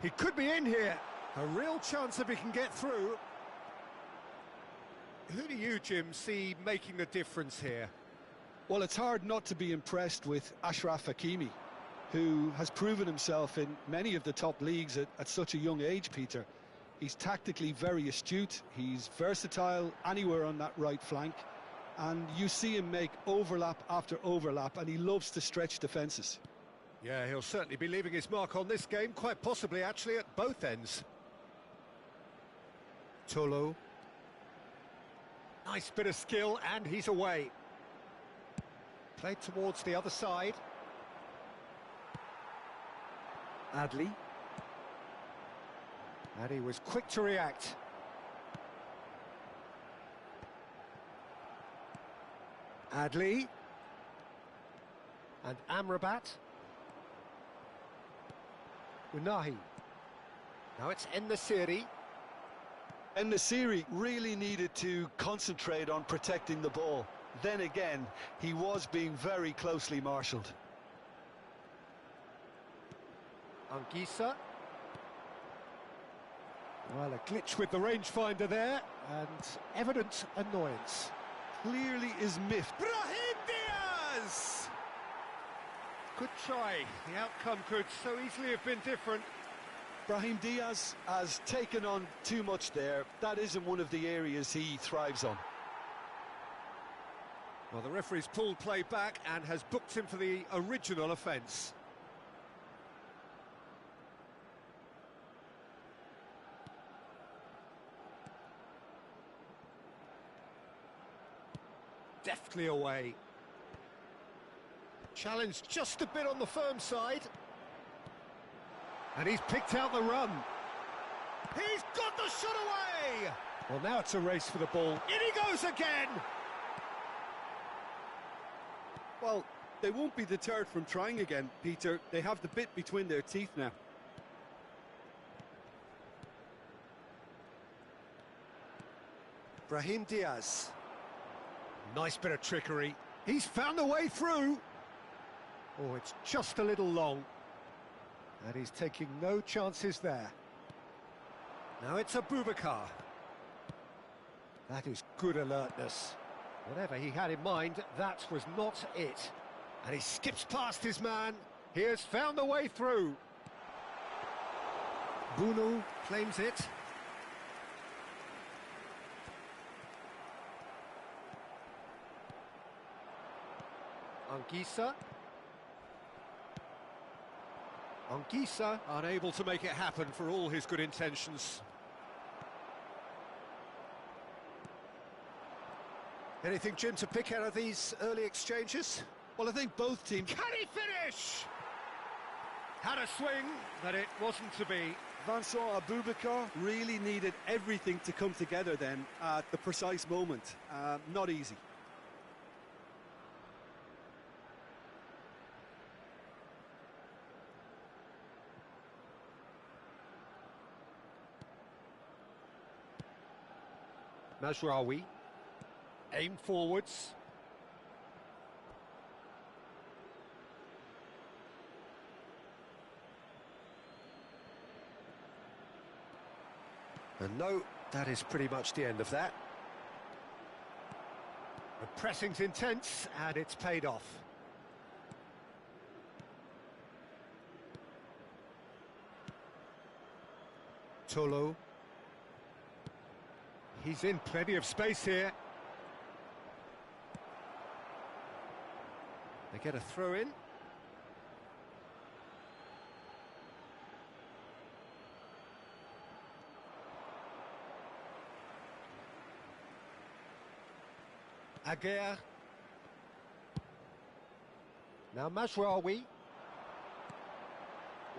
He could be in here. A real chance if he can get through. Who do you, Jim, see making the difference here? Well, it's hard not to be impressed with Achraf Hakimi, who has proven himself in many of the top leagues at such a young age, Peter. He's tactically very astute, he's versatile anywhere on that right flank, and you see him make overlap after overlap, and he loves to stretch defences. Yeah, he'll certainly be leaving his mark on this game, quite possibly actually at both ends. Tolo. Nice bit of skill, and he's away. Played towards the other side. Adli. And he was quick to react. Adli. And Amrabat. Unahi. Now it's En-Nesyri. En-Nesyri really needed to concentrate on protecting the ball. Then again, he was being very closely marshalled. Anguissa. Well, a glitch with the rangefinder there, and evident annoyance. Clearly is miffed. Brahim Diaz! Good try. The outcome could so easily have been different. Brahim Diaz has taken on too much there. That isn't one of the areas he thrives on. Well, the referee's pulled play back and has booked him for the original offence. Deftly away. Challenged just a bit on the firm side. And he's picked out the run. He's got the shot away! Well, now it's a race for the ball. In he goes again! Well, they won't be deterred from trying again, Peter. They have the bit between their teeth now. Brahim Diaz. Nice bit of trickery. He's found a way through. Oh, it's just a little long. And he's taking no chances there. Now it's Abubakar. That is good alertness. Whatever he had in mind, that was not it. And he skips past his man. He has found a way through. Bunu claims it. Anguissa. Anguissa unable to make it happen for all his good intentions. Anything, Jim, to pick out of these early exchanges? Well, I think both teams... Can he finish? Had a swing, but it wasn't to be. Vincent Abubakar really needed everything to come together then at the precise moment. Not easy. Mazraoui. Aim forwards. And no, that is pretty much the end of that. The pressing's intense, and it's paid off. Tolo. He's in plenty of space here. They get a throw in. Aguirre. Now Mazraoui.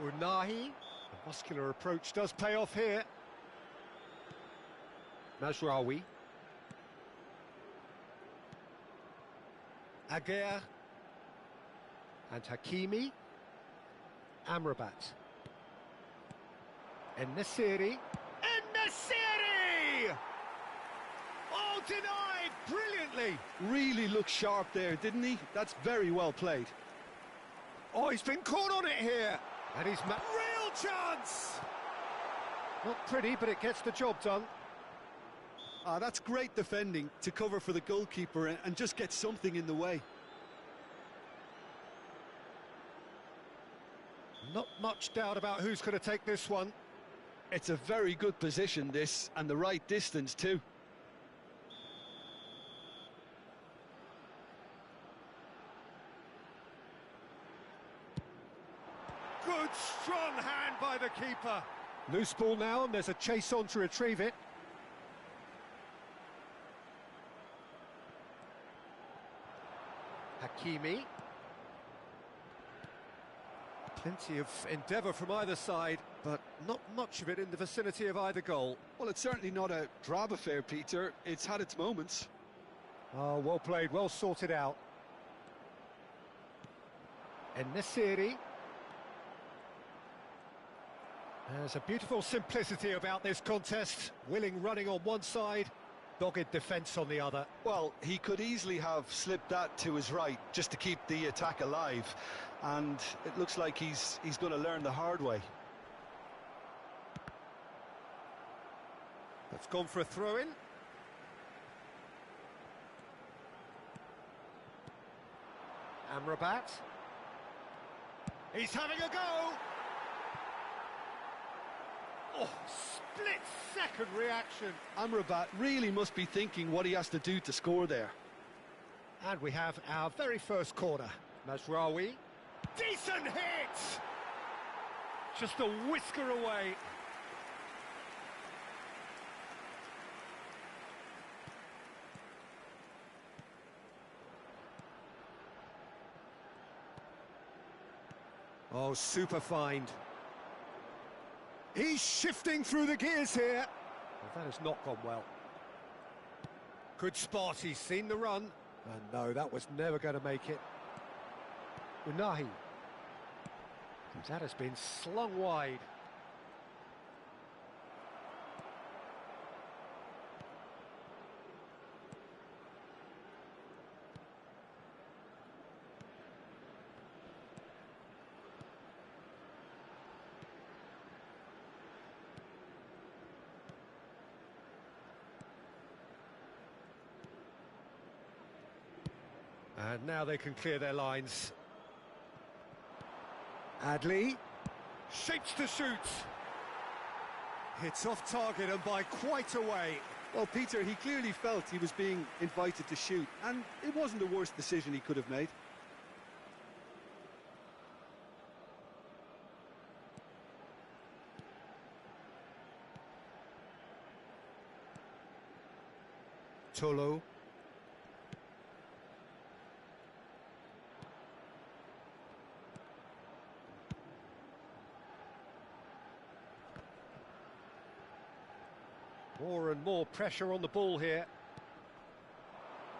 Unahi. The muscular approach does pay off here. Mazraoui. Aguirre. And Hakimi. Amrabat. En-Nesyri. En-Nesyri! Oh, denied brilliantly. Really looked sharp there, didn't he? That's very well played. Oh, he's been caught on it here. And he's real chance. Not pretty, but it gets the job done. That's great defending to cover for the goalkeeper and just get something in the way. Not much doubt about who's going to take this one. It's a very good position, this, and the right distance too. Good, strong hand by the keeper. Loose ball now, and there's a chase on to retrieve it. Hakimi. Plenty of endeavour from either side, but not much of it in the vicinity of either goal. Well, it's certainly not a drab affair, Peter. It's had its moments. Oh, well played, well sorted out. En-Nesyri. There's a beautiful simplicity about this contest. Willing running on one side, dogged defence on the other. Well, he could easily have slipped that to his right just to keep the attack alive. And it looks like he's going to learn the hard way. That's gone for a throw-in. Amrabat. He's having a go! Oh, split-second reaction. Amrabat really must be thinking what he has to do to score there. And we have our very first corner. Mazraoui. Decent hit! Just a whisker away. Oh, super find. He's shifting through the gears here. Well, that has not gone well. Good spot, he's seen the run. And no, that was never going to make it. Unahi. That has been slung wide. And now they can clear their lines. Adley shapes to shoot. Hits off target and by quite a way. Well, Peter, he clearly felt he was being invited to shoot, and it wasn't the worst decision he could have made. Tolo. More and more pressure on the ball here.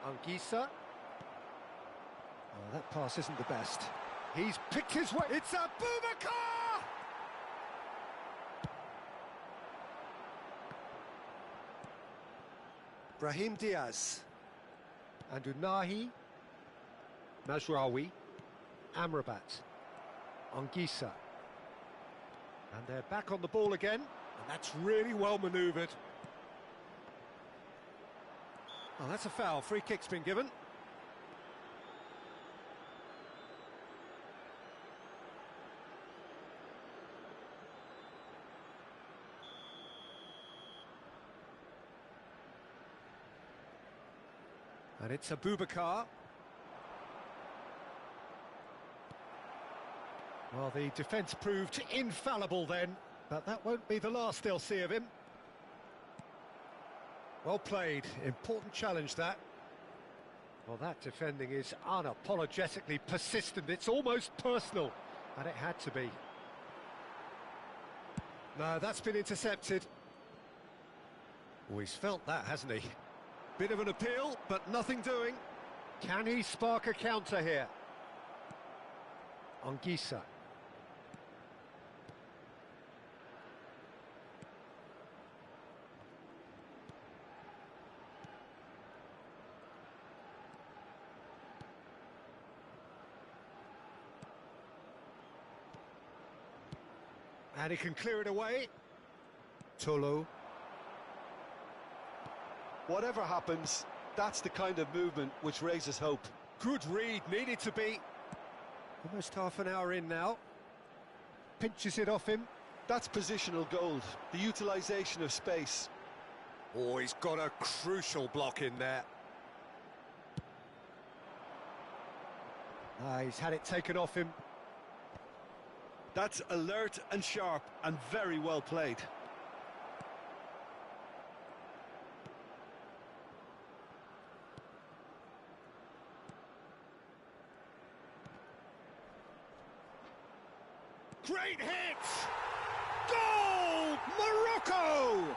Anguissa. Oh, that pass isn't the best. He's picked his way. It's a Boubacar! Brahim Diaz. And Unahi. Mazraoui. Amrabat. Anguissa. And they're back on the ball again. And that's really well manoeuvred. Oh, that's a foul. Free kick's been given. And it's Abubakar. Well, the defence proved infallible then, but that won't be the last they'll see of him. Well played, important challenge that. Well, that defending is unapologetically persistent, it's almost personal, and it had to be. No, that's been intercepted. Oh, he's felt that, hasn't he? Bit of an appeal, but nothing doing. Can he spark a counter here? Anguissa. And he can clear it away. Tolo. Whatever happens, that's the kind of movement which raises hope. Good read, needed to be. Almost half an hour in now. Pinches it off him. That's positional gold, the utilisation of space. Oh, he's got a crucial block in there. He's had it taken off him. That's alert and sharp and very well played. Great hit! Goal! Morocco!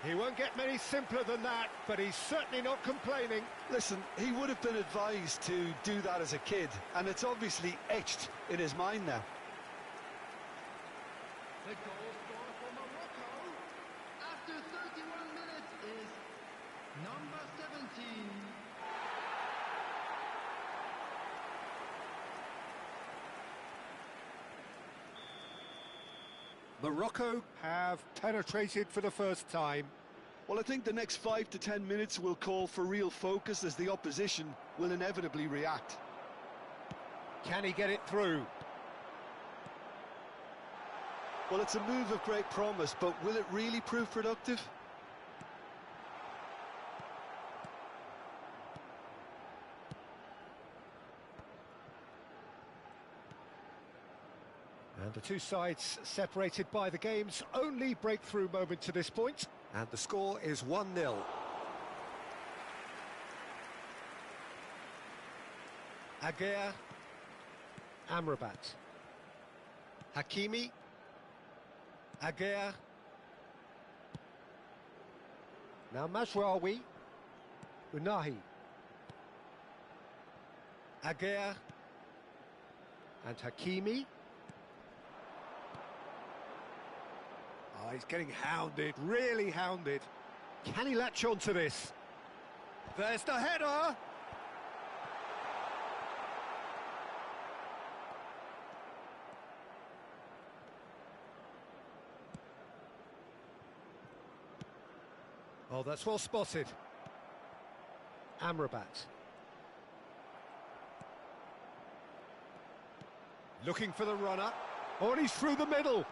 He won't get many simpler than that, but he's certainly not complaining. Listen, he would have been advised to do that as a kid, and it's obviously etched in his mind now. The goal scorer for Morocco after 31 minutes is number 17. Morocco have penetrated for the first time. Well, I think the next 5 to 10 minutes will call for real focus as the opposition will inevitably react. Can he get it through? Well, it's a move of great promise, but will it really prove productive? And the two sides separated by the game's only breakthrough moment to this point. And the score is 1-0. Aguer. Amrabat. Hakimi. Aguer. Now Mazraoui. Unahi. Aguer. And Hakimi. Oh, he's getting hounded, really hounded. Can he latch on to this? There's the header! Oh, that's well spotted. Amrabat. Looking for the runner. Oh, and he's through the middle.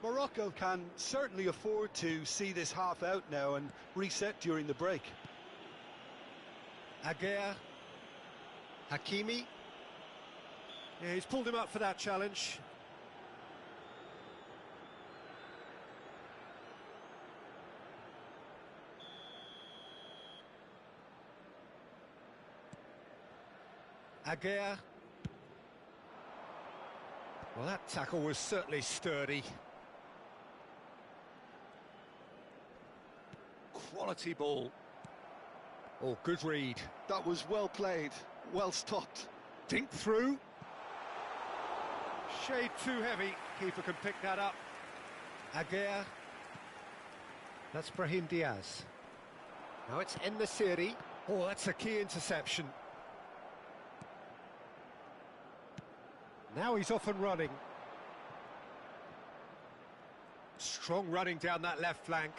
Morocco can certainly afford to see this half out now and reset during the break. Aguer. Hakimi. Yeah, he's pulled him up for that challenge. Aguer. Well, that tackle was certainly sturdy. Quality ball. Oh, good read. That was well played, well stopped. Dink through. Shade too heavy. Keeper can pick that up. Aguer. That's Brahim Diaz. Now it's En-Nesyri. Oh, that's a key interception. Now he's off and running. Strong running down that left flank.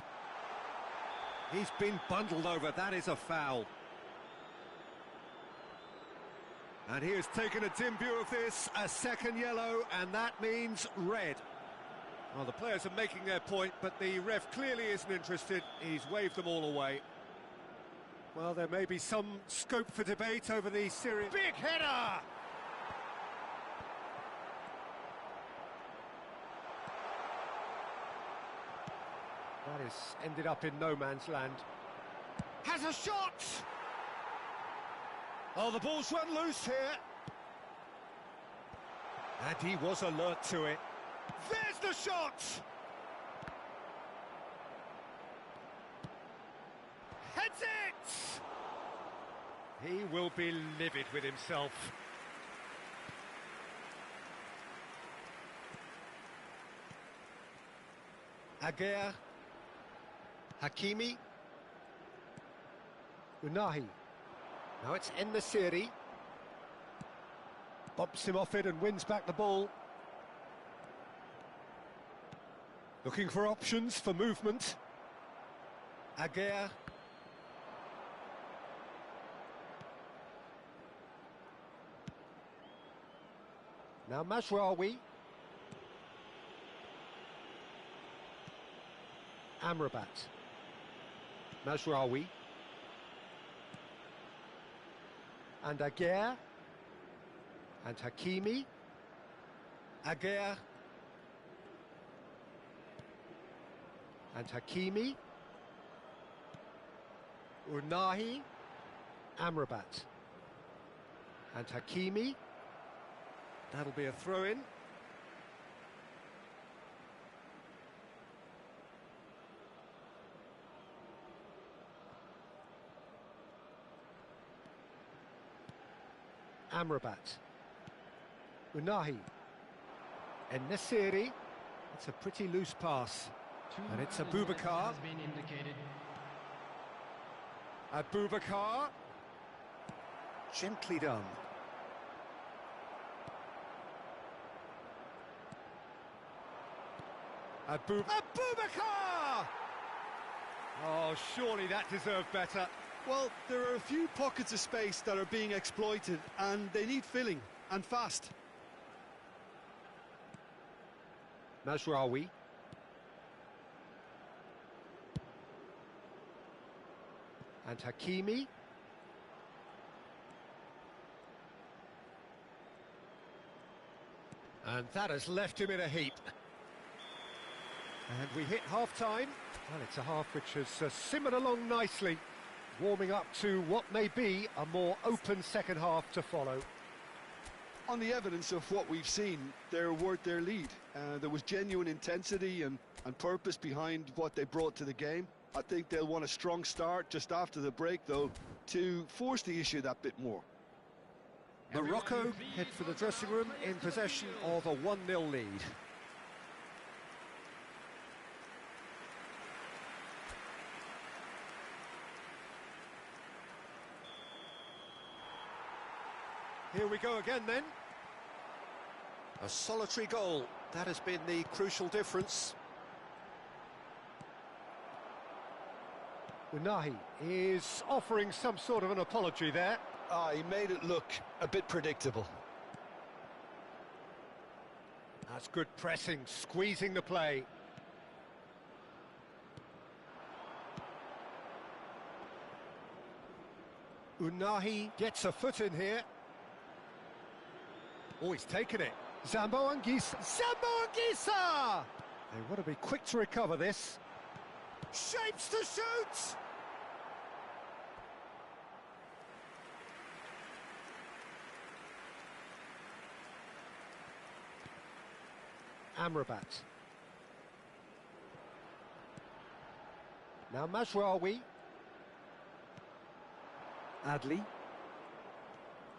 He's been bundled over, that is a foul. And he has taken a dim view of this, a second yellow, and that means red. Well, the players are making their point, but the ref clearly isn't interested. He's waved them all away. Well, there may be some scope for debate over the series. Big header! That has ended up in no man's land. Has a shot! Oh, the ball's run loose here. And he was alert to it. There's the shot! Heads it! He will be livid with himself. Aguirre. Hakimi. Unahi. Now it's En-Nesyri. Bumps him off it and wins back the ball. Looking for options for movement. Aguirre. Now Mazraoui. Amrabat. Mazraoui. And Aguirre. And Hakimi. Aguirre. And Hakimi. Unahi. Amrabat. And Hakimi. That'll be a throw-in. Amrabat. Unahi. En-Nesyri. It's a pretty loose pass. And it's Abubakar. Abubakar. Gently done. Abubakar! Oh, surely that deserved better. Well, there are a few pockets of space that are being exploited, and they need filling, and fast. Mazraoui. And Hakimi. And that has left him in a heap. And we hit half-time. Well, it's a half which has simmered along nicely, warming up to what may be a more open second half to follow. On the evidence of what we've seen, they're worth their lead. There was genuine intensity and purpose behind what they brought to the game. I think they'll want a strong start just after the break, though, to force the issue that bit more. Morocco head for the dressing room in possession of a 1-0 lead. Here we go again then. A solitary goal. That has been the crucial difference. Unahi is offering some sort of an apology there. He made it look a bit predictable. That's good pressing, squeezing the play. Unahi gets a foot in here. Oh, he's taken it. Zambo Anguissa. Zambo Anguissa! They want to be quick to recover this. Shapes to shoot! Amrabat. Now Mazraoui. Adli.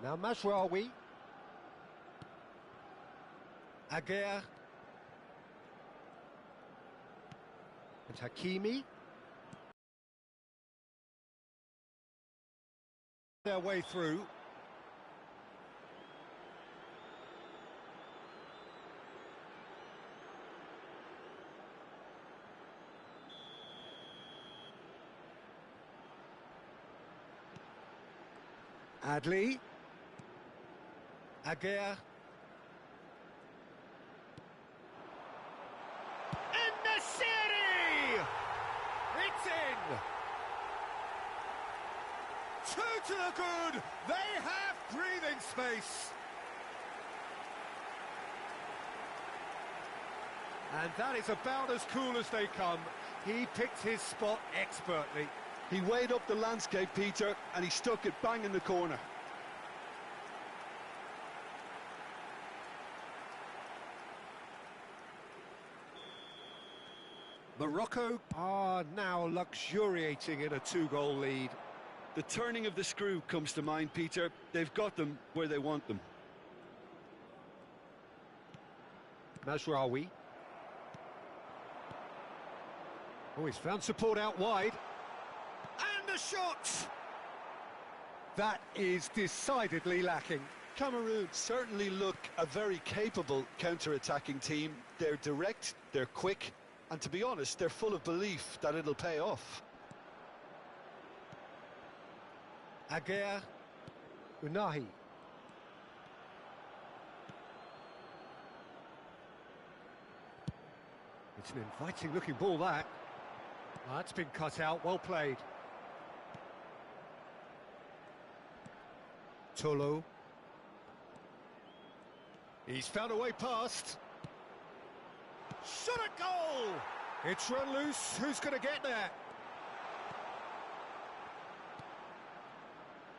Now Mazraoui. Aguirre. And Hakimi. Their way through. Adli. Aguirre. City! It's in! Two to the good! They have breathing space! And that is about as cool as they come. He picked his spot expertly. He weighed up the landscape, Peter, and he stuck it bang in the corner. Morocco are now luxuriating in a two-goal lead. The turning of the screw comes to mind, Peter. They've got them where they want them. Mazraoui. Oh, he's found support out wide. And the shot! That is decidedly lacking. Cameroon certainly look a very capable counter-attacking team. They're direct, they're quick, and to be honest, they're full of belief that it'll pay off. Aguirre. Unahi. It's an inviting looking ball, that. Oh, that's been cut out, well played. Tolo. He's found a way past. Shot at goal! It's run loose, who's going to get there?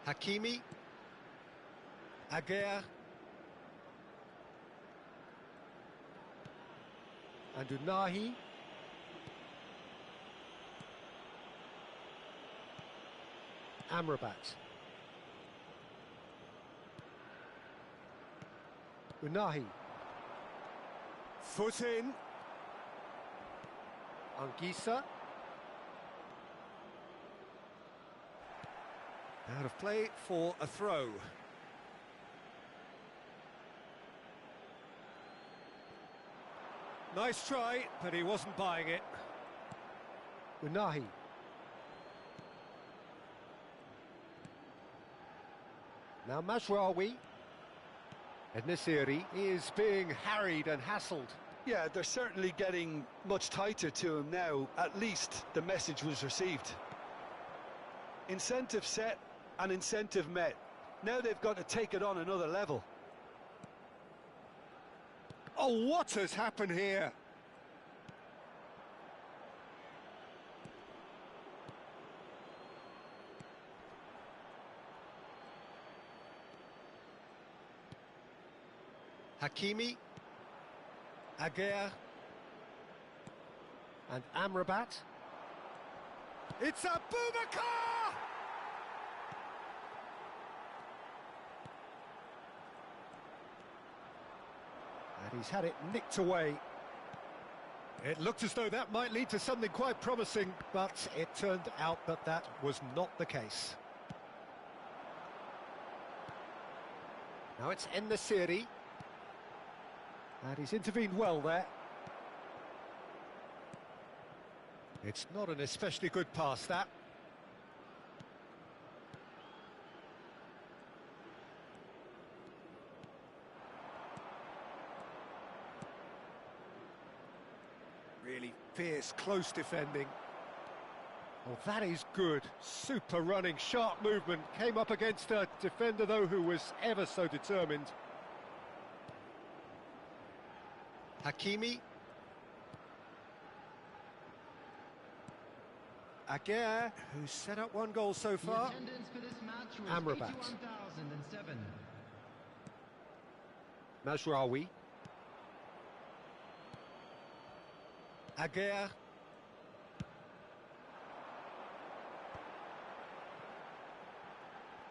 Hakimi. Aguirre. And Unahi. Amrabat. Unahi. Foot in. Anguissa. Out of play for a throw. Nice try, but he wasn't buying it. Unahi. Now Mazraoui. Ednesiri is being harried and hassled. Yeah, they're certainly getting much tighter to him now. At least the message was received. Incentive set and incentive met. Now they've got to take it on another level. Oh, what has happened here? Hakimi. Aguirre. And Amrabat. It's a Boubacar! And he's had it nicked away. It looked as though that might lead to something quite promising, but it turned out that that was not the case. Now it's En-Nesyri. And he's intervened well there. It's not an especially good pass, that. Really fierce, close defending. Oh, that is good. Super running, sharp movement. Came up against a defender, though, who was ever so determined. Hakimi. Aguirre, who's set up one goal so far. Amrabat. Mazraoui. Aguirre.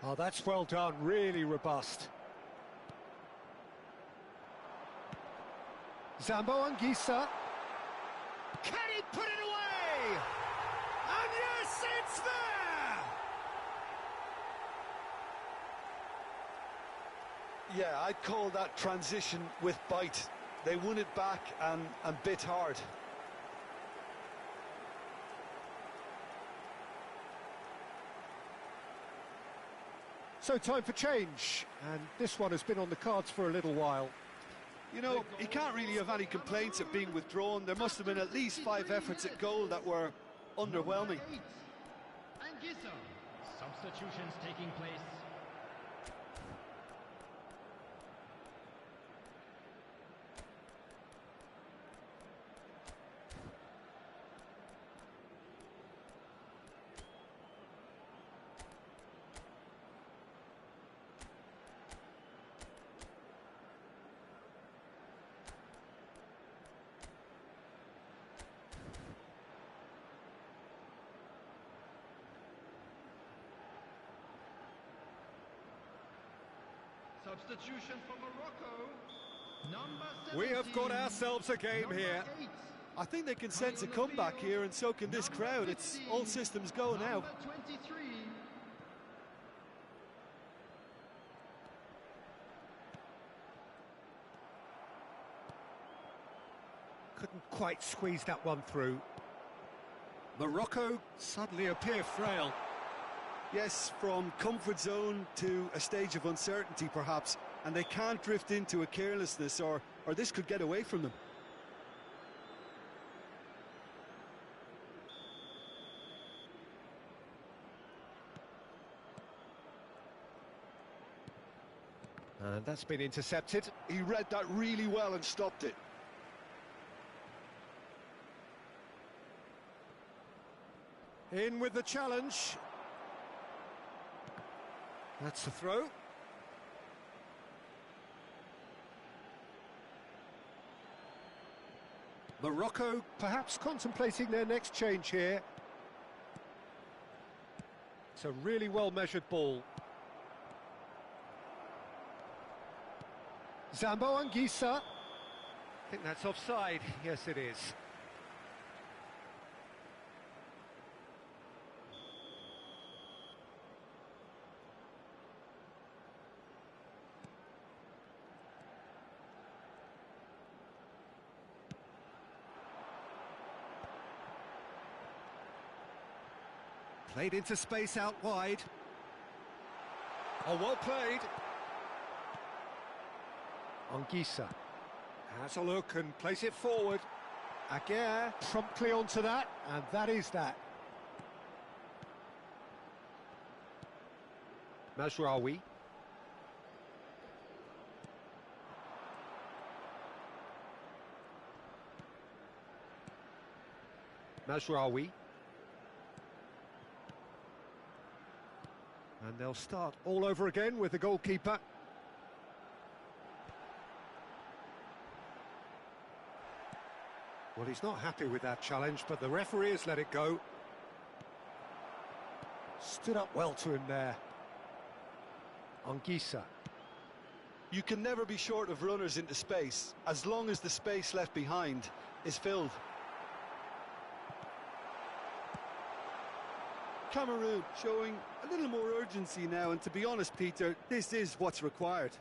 Oh, that's well done, really robust. Zambo Anguissa. Can he put it away? And yes, it's there! Yeah, I'd call that transition with bite. They won it back and bit hard. So So time for change, and this one has been on the cards for a little while. You know, he can't really have any complaints at being withdrawn. There must have been at least 5 efforts at goal that were underwhelming. Substitutions taking place. Substitution for Morocco. Number 17. We have got ourselves a game here. 8. I think they can sense a comeback here, and so can this crowd. It's all systems go now. Number 23. Couldn't quite squeeze that one through. Morocco suddenly appear frail. Yes, from comfort zone to a stage of uncertainty, perhaps, and they can't drift into a carelessness, or this could get away from them. And that's been intercepted. He read that really well and stopped it. In with the challenge. That's the throw. Morocco perhaps contemplating their next change here. It's a really well-measured ball. Zambo Anguissa. I think that's offside. Yes, it is. Played into space out wide. Oh, well played. Anguissa has a look and plays it forward. Aguirre promptly onto that, and that is that. Mazraoui. Mazraoui. And they'll start all over again with the goalkeeper. Well, he's not happy with that challenge, but the referee has let it go. Stood up well to him there. Anguissa. You can never be short of runners into space, as long as the space left behind is filled. Cameroon showing a little more urgency now, and to be honest, Peter, this is what's required.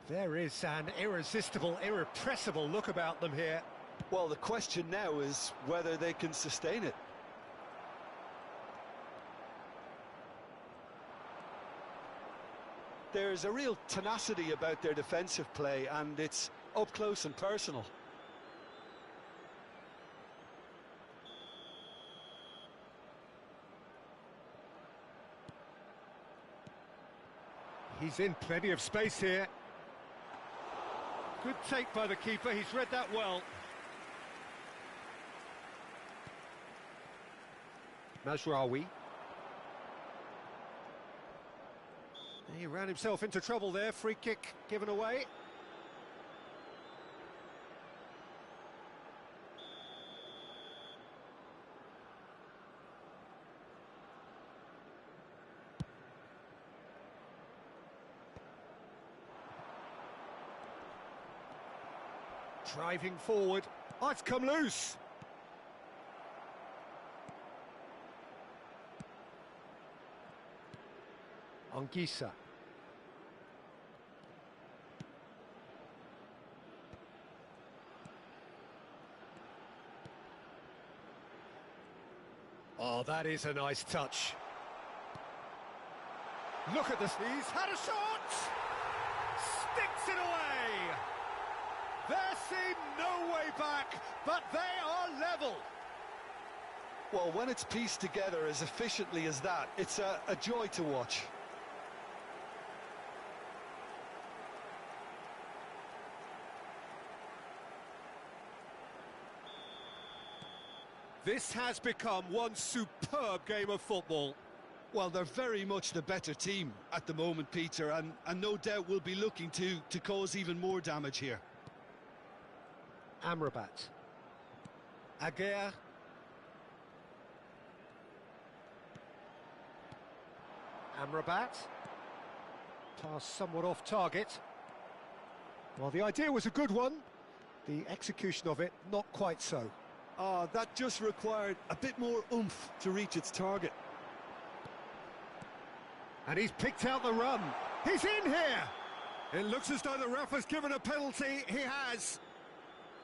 There is an irresistible, irrepressible look about them here. Well, the question now is whether they can sustain it. There's a real tenacity about their defensive play, and it's up close and personal. He's in plenty of space here. Good take by the keeper, he's read that well. Mazraoui. He ran himself into trouble there, free kick given away. Driving forward. Oh, it's come loose. Anguissa. Oh, that is a nice touch. Look at this, he's had a shot! Sticks it away! There seemed no way back, but they are level. Well, when it's pieced together as efficiently as that, it's a joy to watch. This has become one superb game of football. Well, they're very much the better team at the moment, Peter, and no doubt will be looking to cause even more damage here. Amrabat. Aguirre. Amrabat. Pass somewhat off target. Well, the idea was a good one. The execution of it, not quite so. That just required a bit more oomph to reach its target. And he's picked out the run. He's in here! It looks as though the ref has given a penalty. He has.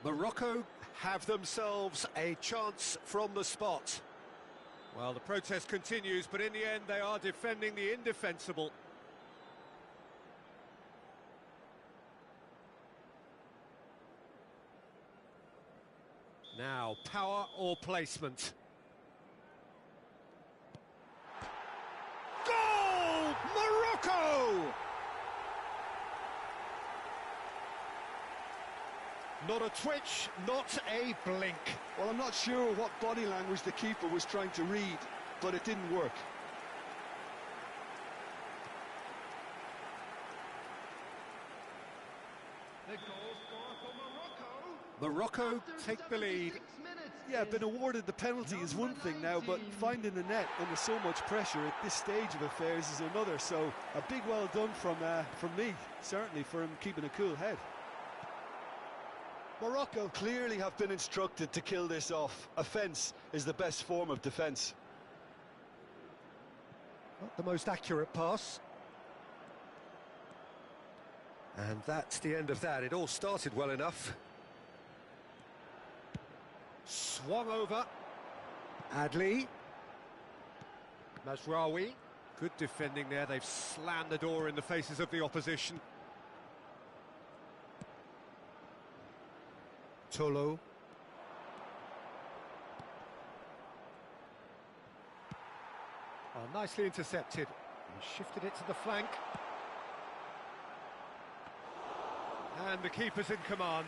Morocco have themselves a chance from the spot. Well, the protest continues, but in the end they are defending the indefensible. Now, power or placement? Goal! Morocco! Not a twitch, not a blink. Well, I'm not sure what body language the keeper was trying to read, but it didn't work. The goal scorer for Morocco take the lead. Yeah, being awarded the penalty is one thing now, but finding the net under so much pressure at this stage of affairs is another. So a big well done from me, certainly, for him keeping a cool head. Morocco clearly have been instructed to kill this off. Offence is the best form of defence. Not the most accurate pass. And that's the end of that. It all started well enough. Swung over. Adli. Mazraoui. Good defending there. They've slammed the door in the faces of the opposition. Tolo. Oh, nicely intercepted. He shifted it to the flank. And the keeper's in command.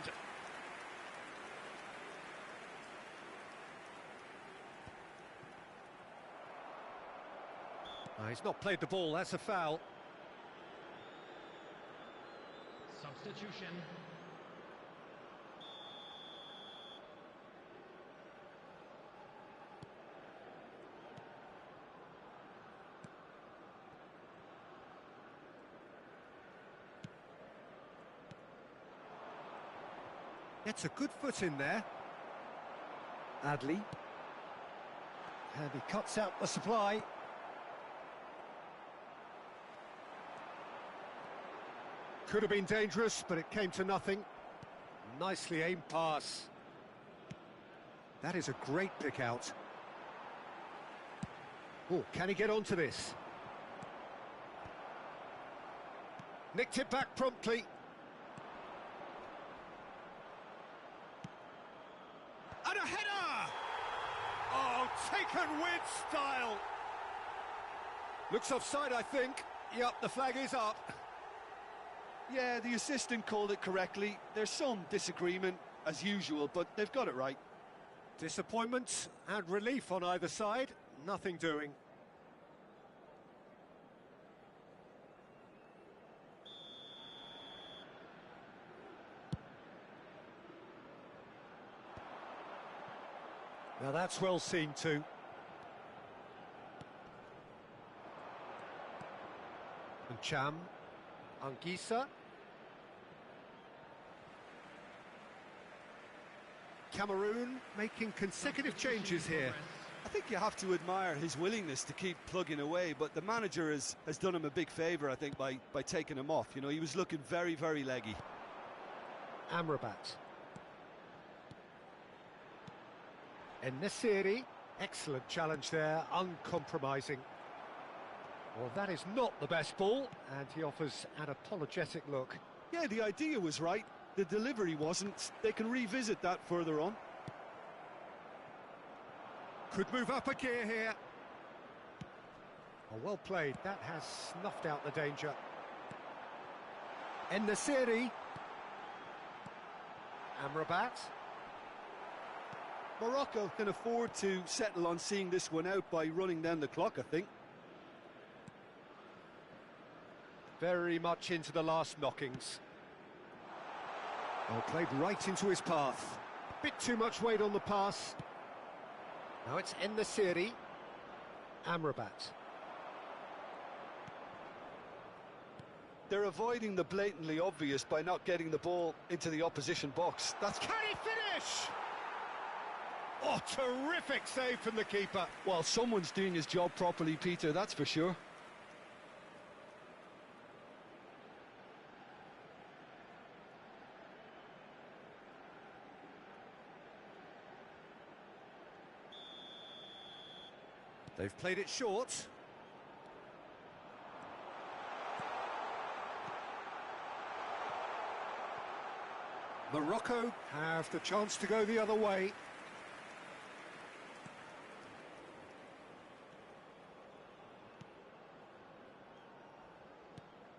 Oh, he's not played the ball, that's a foul. Substitution. Gets a good foot in there. Adli. And he cuts out the supply. Could have been dangerous, but it came to nothing. Nicely aimed pass. That is a great pick out. Oh, can he get onto this? Nicked it back promptly. And a header! Oh, taken with style. Looks offside, I think. Yep, the flag is up. Yeah, the assistant called it correctly. There's some disagreement, as usual, but they've got it right. Disappointment and relief on either side. Nothing doing. Now that's well seen too. And Cham, Anguissa. Cameroon making consecutive changes here. I think you have to admire his willingness to keep plugging away, but the manager has done him a big favour, I think, by taking him off. You know, he was looking very, very leggy. Amrabat. En-Nesyri, excellent challenge there, uncompromising. Well, that is not the best ball, and he offers an apologetic look. Yeah, the idea was right. The delivery wasn't. They can revisit that further on. Could move up a gear here. Oh, well played. That has snuffed out the danger. En-Nesyri. Amrabat. Morocco can afford to settle on seeing this one out by running down the clock, I think. Very much into the last knockings. Well, played right into his path. Bit too much weight on the pass. Now it's En-Nesyri. Amrabat. They're avoiding the blatantly obvious by not getting the ball into the opposition box. That's... Can he finish? Oh, terrific save from the keeper. Well, someone's doing his job properly, Peter, that's for sure. They've played it short. Morocco have the chance to go the other way.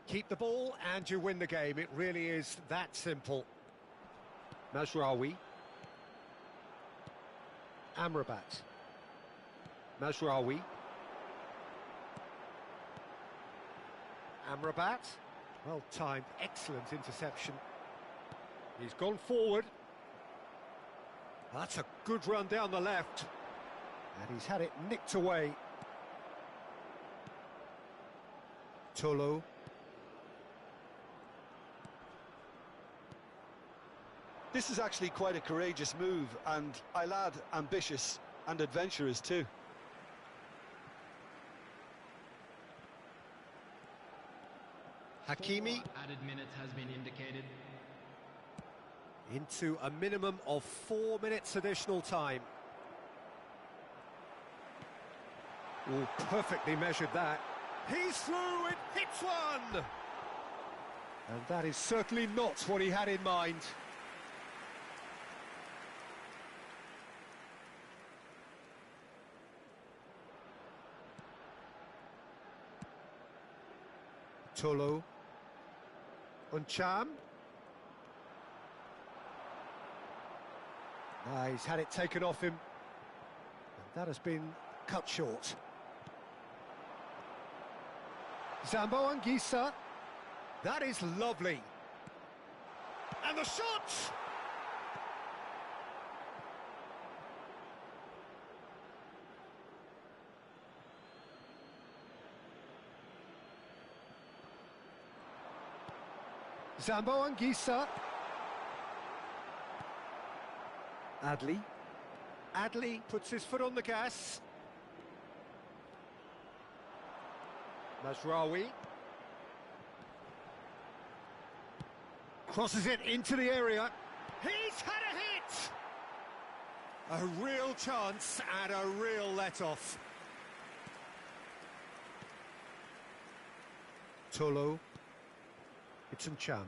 Keep the ball and you win the game. It really is that simple. Mazraoui. Amrabat. Mazraoui. Amrabat. Well timed, excellent interception. He's gone forward. That's a good run down the left. And he's had it nicked away. Tolo. This is actually quite a courageous move, and I'll add ambitious and adventurous too. Hakimi. Added minutes has been indicated. Into a minimum of 4 minutes additional time. Oh, perfectly measured that. He's through, it hits one! And that is certainly not what he had in mind. Tolo. Uncham. He's had it taken off him. And that has been cut short. Zambo Anguissa. That is lovely. And the shot! Zambo Anguissa. Adli. Adli puts his foot on the gas. Mazraoui. Crosses it into the area. He's had a hit! A real chance and a real let-off. Tolo. It's Uncham.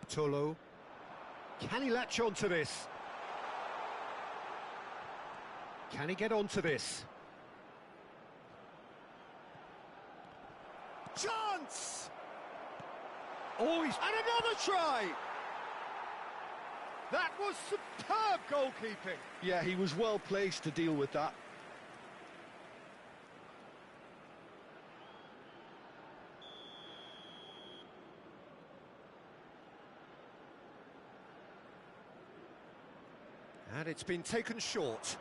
Tolo. Can he latch onto this? Can he get onto this? Chance! Oh, he's... And another try! That was superb goalkeeping. Yeah, he was well placed to deal with that. And it's been taken short.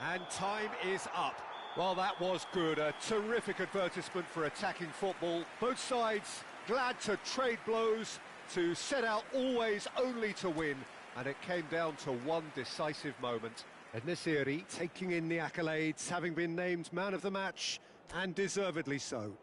And time is up. Well, that was good. A terrific advertisement for attacking football. Both sides glad to trade blows, to set out always only to win. And it came down to one decisive moment. En-Nesyri taking in the accolades, having been named man of the match, and deservedly so.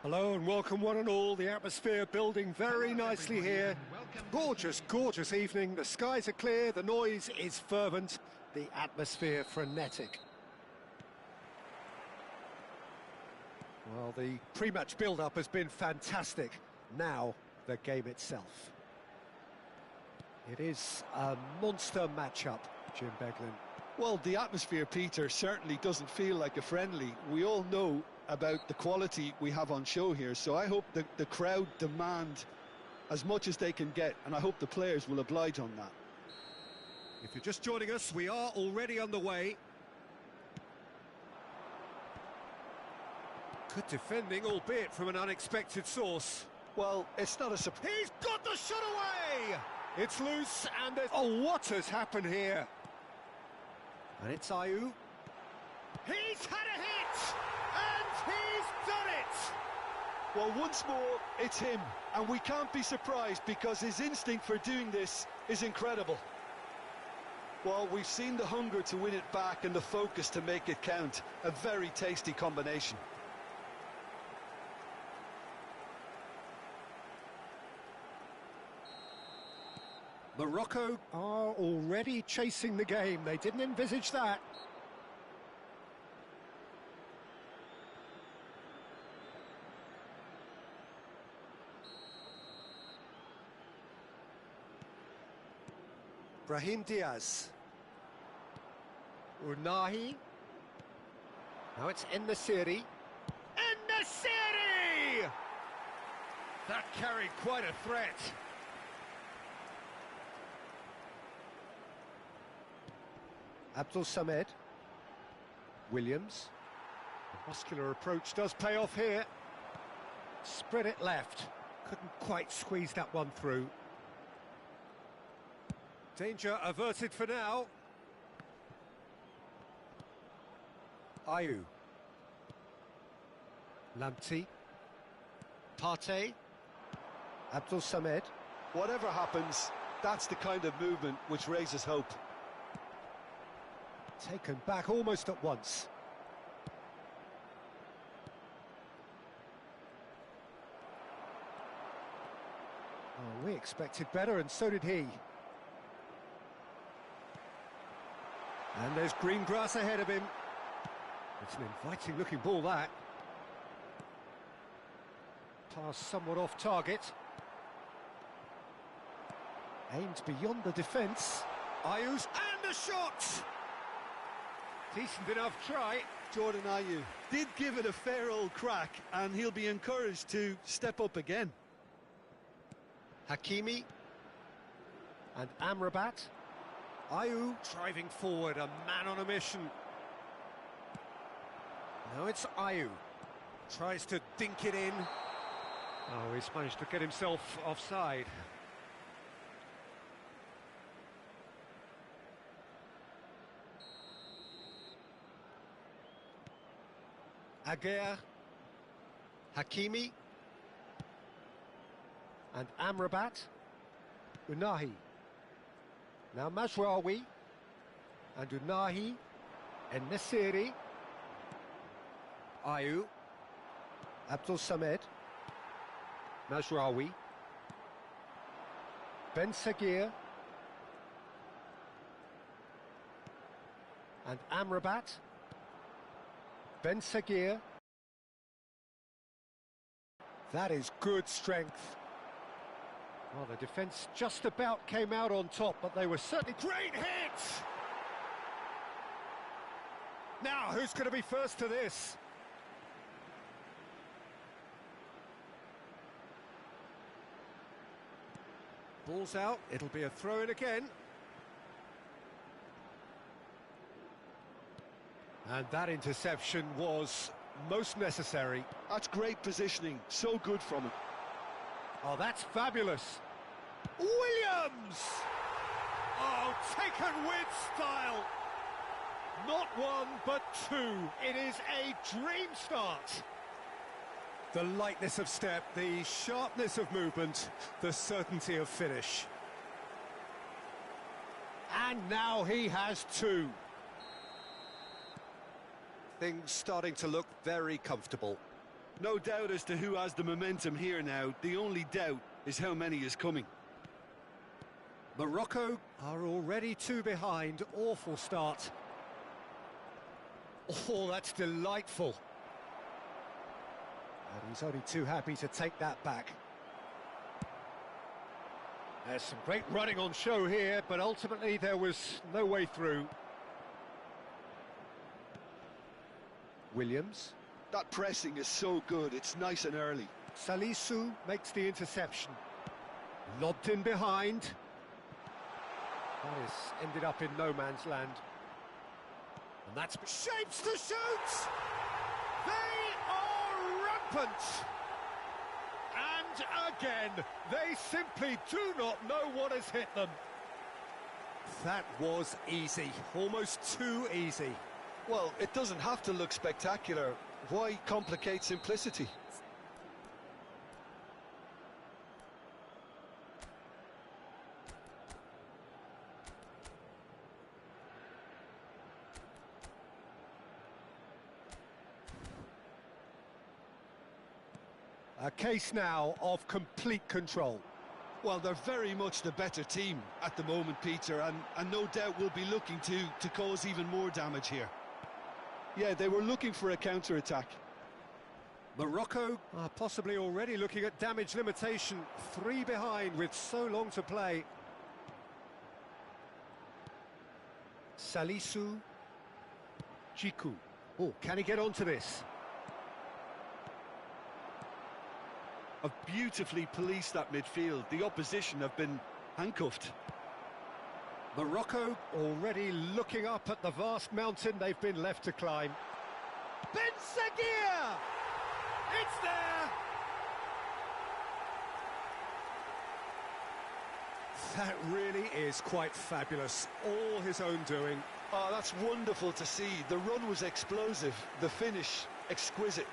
Hello and welcome one and all. The atmosphere building very nicely here. Gorgeous, gorgeous evening. The skies are clear, the noise is fervent, the atmosphere frenetic. Well, the pre-match build-up has been fantastic. Now, the game itself. It is a monster matchup, Jim Beglin. Well, the atmosphere, Peter, certainly doesn't feel like a friendly. We all know about the quality we have on show here, so I hope the crowd demand as much as they can get, and I hope the players will oblige on that. If you're just joining us, we are already underway. Good defending, albeit from an unexpected source. Well, it's not a surprise. He's got the shot away! It's loose, and there's... Oh, what has happened here? And it's Ayew. He's had a hit! And he's done it! Well, once more, it's him, and we can't be surprised because his instinct for doing this is incredible. Well, we've seen the hunger to win it back and the focus to make it count. A very tasty combination. Morocco are already chasing the game. They didn't envisage that. Brahim Diaz. Unahi. Now it's En-Nesyri. En-Nesyri! That carried quite a threat. Abdul Samed. Williams. The muscular approach does pay off here. Spread it left. Couldn't quite squeeze that one through. Danger averted for now. Ayew. Lamptey. Partey. Abdul Samed. Whatever happens, that's the kind of movement which raises hope. Taken back almost at once. Oh, we expected better, and so did he. And there's green grass ahead of him. It's an inviting looking ball, that. Pass somewhat off target. Aimed beyond the defence. Ayew's and the shot! Decent enough try. Jordan Ayew did give it a fair old crack, and he'll be encouraged to step up again. Hakimi and Amrabat. Ayew driving forward, a man on a mission. Now it's Ayew. Tries to dink it in. Oh, he's managed to get himself offside. Aguerd, Hakimi and Amrabat. Unahi. Now Mazraoui and Unahi. En-Nesyri. Ayew. Abdul Samed. Mazraoui. Ben Seguir. And Amrabat. Ben Seguir. That is good strength. Well, the defence just about came out on top, but they were certainly... Great hit! Now, who's going to be first to this? Ball's out, it'll be a throw-in again. And that interception was most necessary. That's great positioning, so good from him. Oh, that's fabulous. Williams! Oh, taken with style. Not one, but two. It is a dream start. The lightness of step, the sharpness of movement, the certainty of finish. And now he has two. Things starting to look very comfortable. No doubt as to who has the momentum here now. The only doubt is how many is coming. Morocco are already 2 behind. Awful start. Oh, that's delightful. And he's only too happy to take that back. There's some great running on show here, but ultimately there was no way through. Williams. That pressing is so good, it's nice and early. Salisu makes the interception. Lobbed in behind. That has ended up in no man's land. And that's... Shapes to shoot! They are rampant! And again, they simply do not know what has hit them. That was easy, almost too easy. Well, it doesn't have to look spectacular. Why complicate simplicity? A case now of complete control. Well, they're very much the better team at the moment, Peter, and no doubt will be looking to cause even more damage here. Yeah, they were looking for a counter-attack. Morocco are possibly already looking at damage limitation. 3 behind with so long to play. Salisu. Chiku. Oh, can he get onto this? Have beautifully policed that midfield. The opposition have been handcuffed. Morocco already looking up at the vast mountain they've been left to climb. Ben Seguir! It's there! That really is quite fabulous. All his own doing. Oh, that's wonderful to see. The run was explosive, the finish exquisite.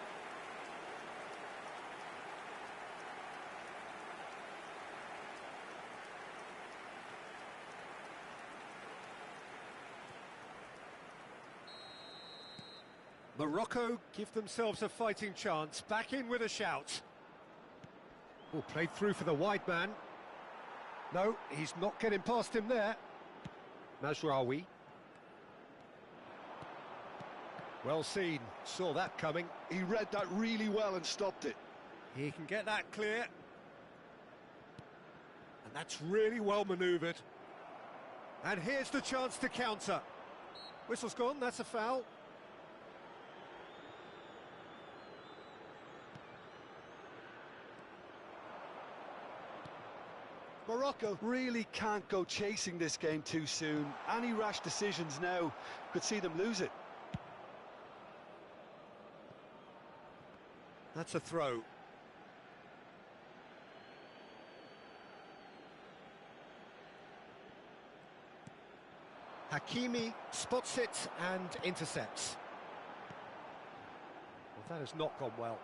Morocco give themselves a fighting chance. Back in with a shout. Oh, played through for the wide man. No, he's not getting past him there. Mazraoui. Well seen. Saw that coming. He read that really well and stopped it. He can get that clear. And that's really well manoeuvred. And here's the chance to counter. Whistle's gone, that's a foul. Morocco really can't go chasing this game too soon. Any rash decisions now could see them lose it. That's a throw. Hakimi spots it and intercepts. Well, that has not gone well.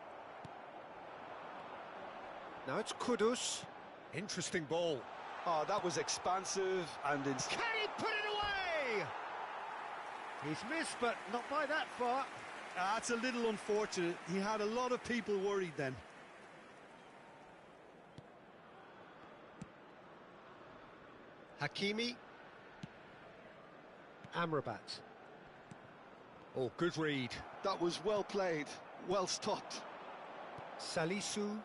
Now it's Kudus. Interesting ball. Oh, that was expansive and... Can he put it away? He's missed, but not by that far. That's a little unfortunate. He had a lot of people worried then. Hakimi. Amrabat. Oh, good read. That was well played, well stopped. Salisu.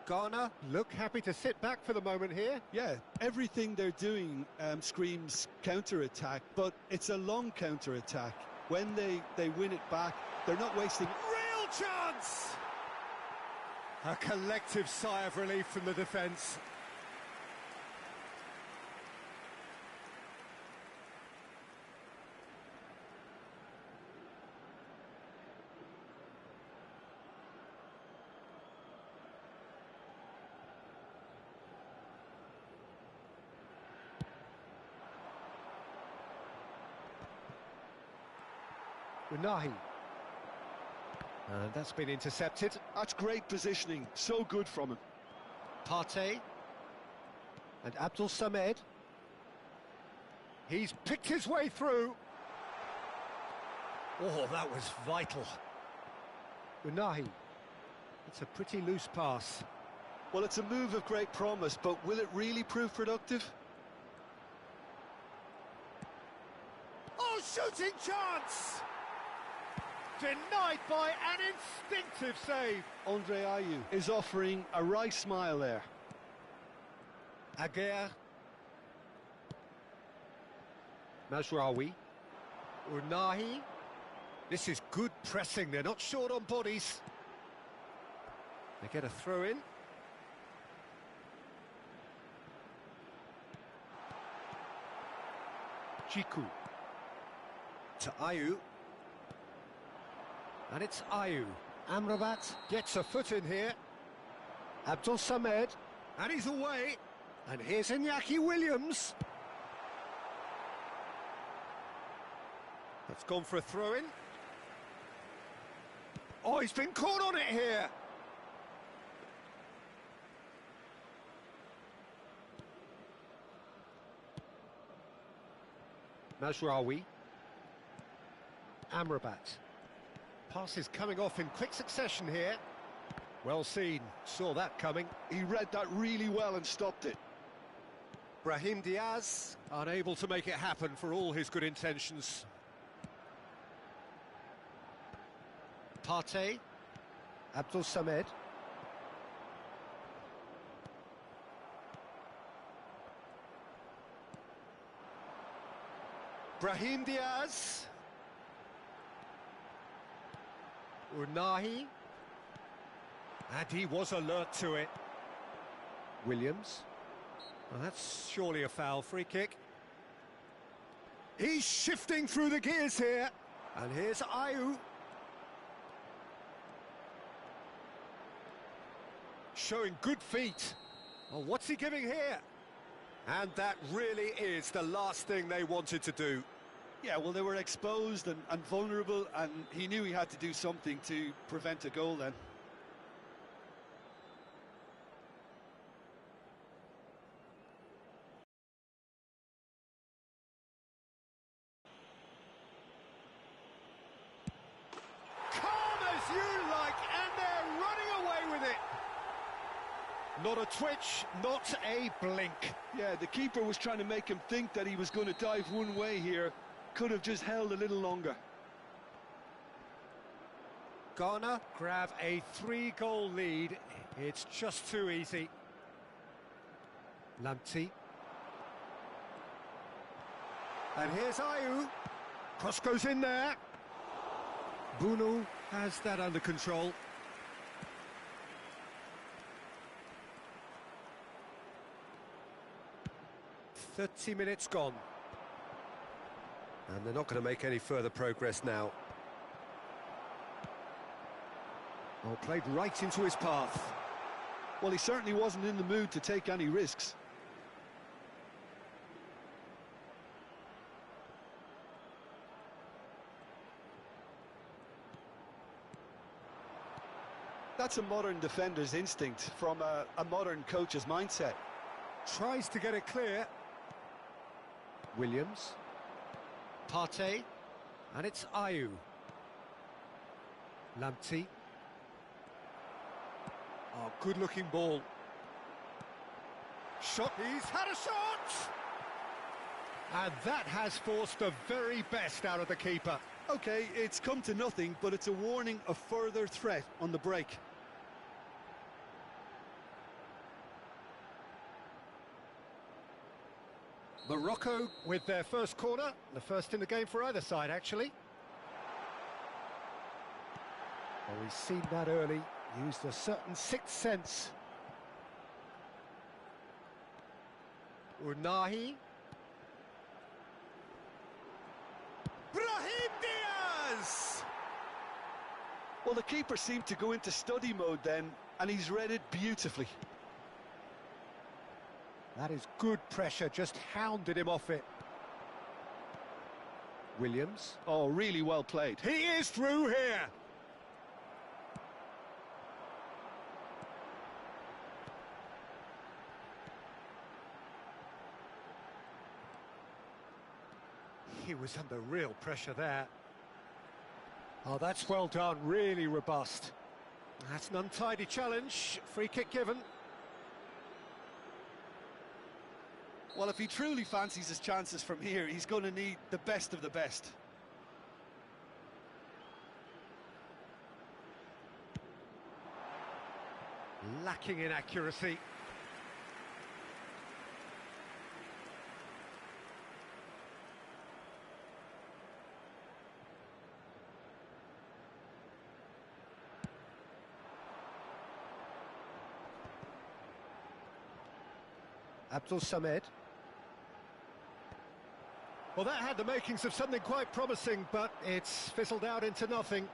Ghana look happy to sit back for the moment here. Yeah, everything they're doing screams counter-attack, but it's a long counter-attack. When they win it back, they're not wasting... Real chance! A collective sigh of relief from the defence. Unahi. And that's been intercepted. That's great positioning, so good from him. Partey. And Abdul Samed. He's picked his way through. Oh, that was vital. Unahi. It's a pretty loose pass. Well, it's a move of great promise, but will it really prove productive? Oh, shooting chance! Denied by an instinctive save. Andre Ayew is offering a right smile there. Aguirre. Mazraoui. Unahi. This is good pressing, they're not short on bodies. They get a throw in. Chiku. To Ayew. And it's Ayew. Amrabat gets a foot in here. Abdul Samed. And he's away. And here's Iñaki Williams. That's gone for a throw-in. Oh, he's been caught on it here. Mazraoui. Amrabat. Passes coming off in quick succession here. Well seen, saw that coming. He read that really well and stopped it. Brahim Diaz, unable to make it happen for all his good intentions. Partey. Abdul Samed. Brahim Diaz. Unahi. And he was alert to it. Williams. Well, that's surely a foul. Free kick. He's shifting through the gears here. And here's Ayew. Showing good feet. Well, what's he giving here? And that really is the last thing they wanted to do. Yeah, well, they were exposed and vulnerable, and he knew he had to do something to prevent a goal then. Calm as you like, and they're running away with it. Not a twitch, not a blink. Yeah, the keeper was trying to make him think that he was going to dive one way here. Could have just held a little longer. Ghana grab a 3-goal lead. It's just too easy. Lamptey. And here's Ayew. Cross goes in there. Bunu has that under control. "30 minutes gone. And they're not going to make any further progress now. Oh, played right into his path. Well, he certainly wasn't in the mood to take any risks. That's a modern defender's instinct from a modern coach's mindset. Tries to get it clear. Williams. Partey. And it's Ayew. Lamptey. Oh, good-looking ball. Shot. He's had a shot! And that has forced the very best out of the keeper. Okay, it's come to nothing, but it's a warning of further threat on the break. Morocco with their first corner, the first in the game for either side, actually. Well, we've seen that early, used a certain sixth sense. Unahi. Brahim Diaz! Well, the keeper seemed to go into study mode then, and he's read it beautifully. That is good pressure, just hounded him off it. Williams. Oh, really well played. He is through here. He was under real pressure there. Oh, that's well done, really robust. That's an untidy challenge. Free kick given. Well, if he truly fancies his chances from here, he's going to need the best of the best. Lacking in accuracy. Abdul Samed. Well, that had the makings of something quite promising, but it's fizzled out into nothing.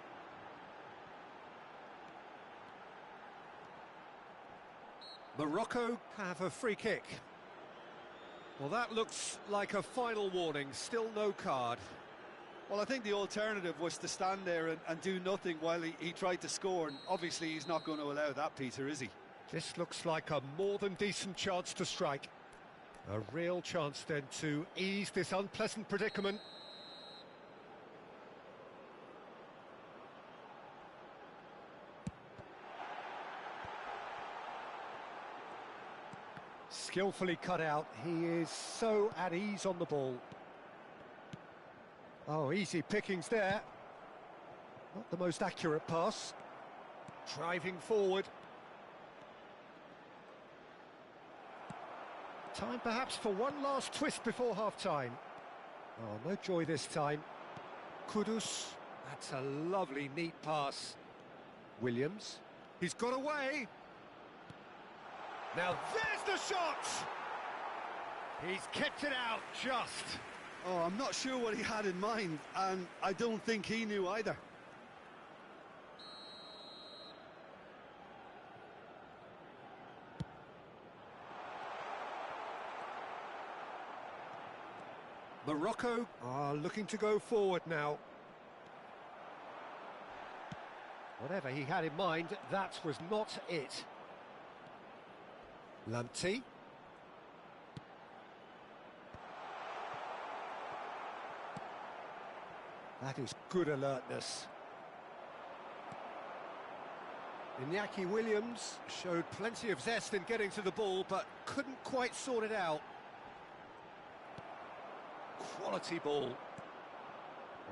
Morocco have a free kick. Well, that looks like a final warning, still no card. Well, I think the alternative was to stand there and do nothing while he tried to score, and obviously he's not going to allow that, Peter, is he? This looks like a more than decent chance to strike. A real chance then to ease this unpleasant predicament. Skillfully cut out. He is so at ease on the ball. Oh, easy pickings there. Not the most accurate pass. Driving forward. Time perhaps for one last twist before half-time. Oh, no joy this time. Kudus. That's a lovely, neat pass. Williams. He's got away. Now there's the shot! He's kept it out just. Oh, I'm not sure what he had in mind, and I don't think he knew either. Morocco are looking to go forward now. Whatever he had in mind, that was not it. Lamptey. That is good alertness. Iñaki Williams showed plenty of zest in getting to the ball, but couldn't quite sort it out. Quality ball.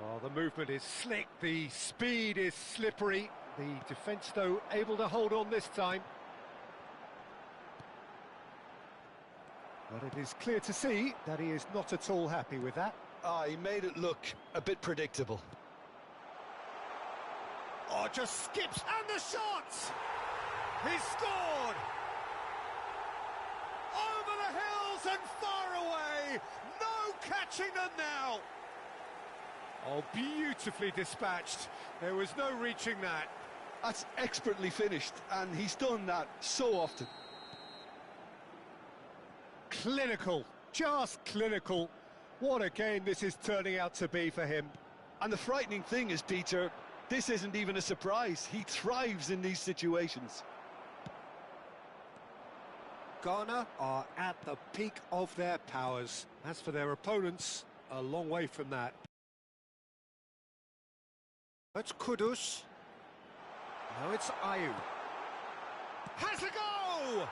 Well, the movement is slick, the speed is slippery. The defence, though, able to hold on this time. But it is clear to see that he is not at all happy with that. He made it look a bit predictable. Oh, just skips, and the shot! He's scored! Over the hills and far away! No catching them now! Oh, beautifully dispatched. There was no reaching that. That's expertly finished, and he's done that so often. Clinical, just clinical. What a game this is turning out to be for him. And the frightening thing is, Peter, this isn't even a surprise. He thrives in these situations. Ghana are at the peak of their powers. As for their opponents, a long way from that. It's Kudus. No, it's Ayew. Has a go!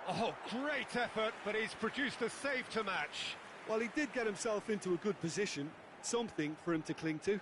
Oh, great effort, but he's produced a save to match. Well, he did get himself into a good position, something for him to cling to.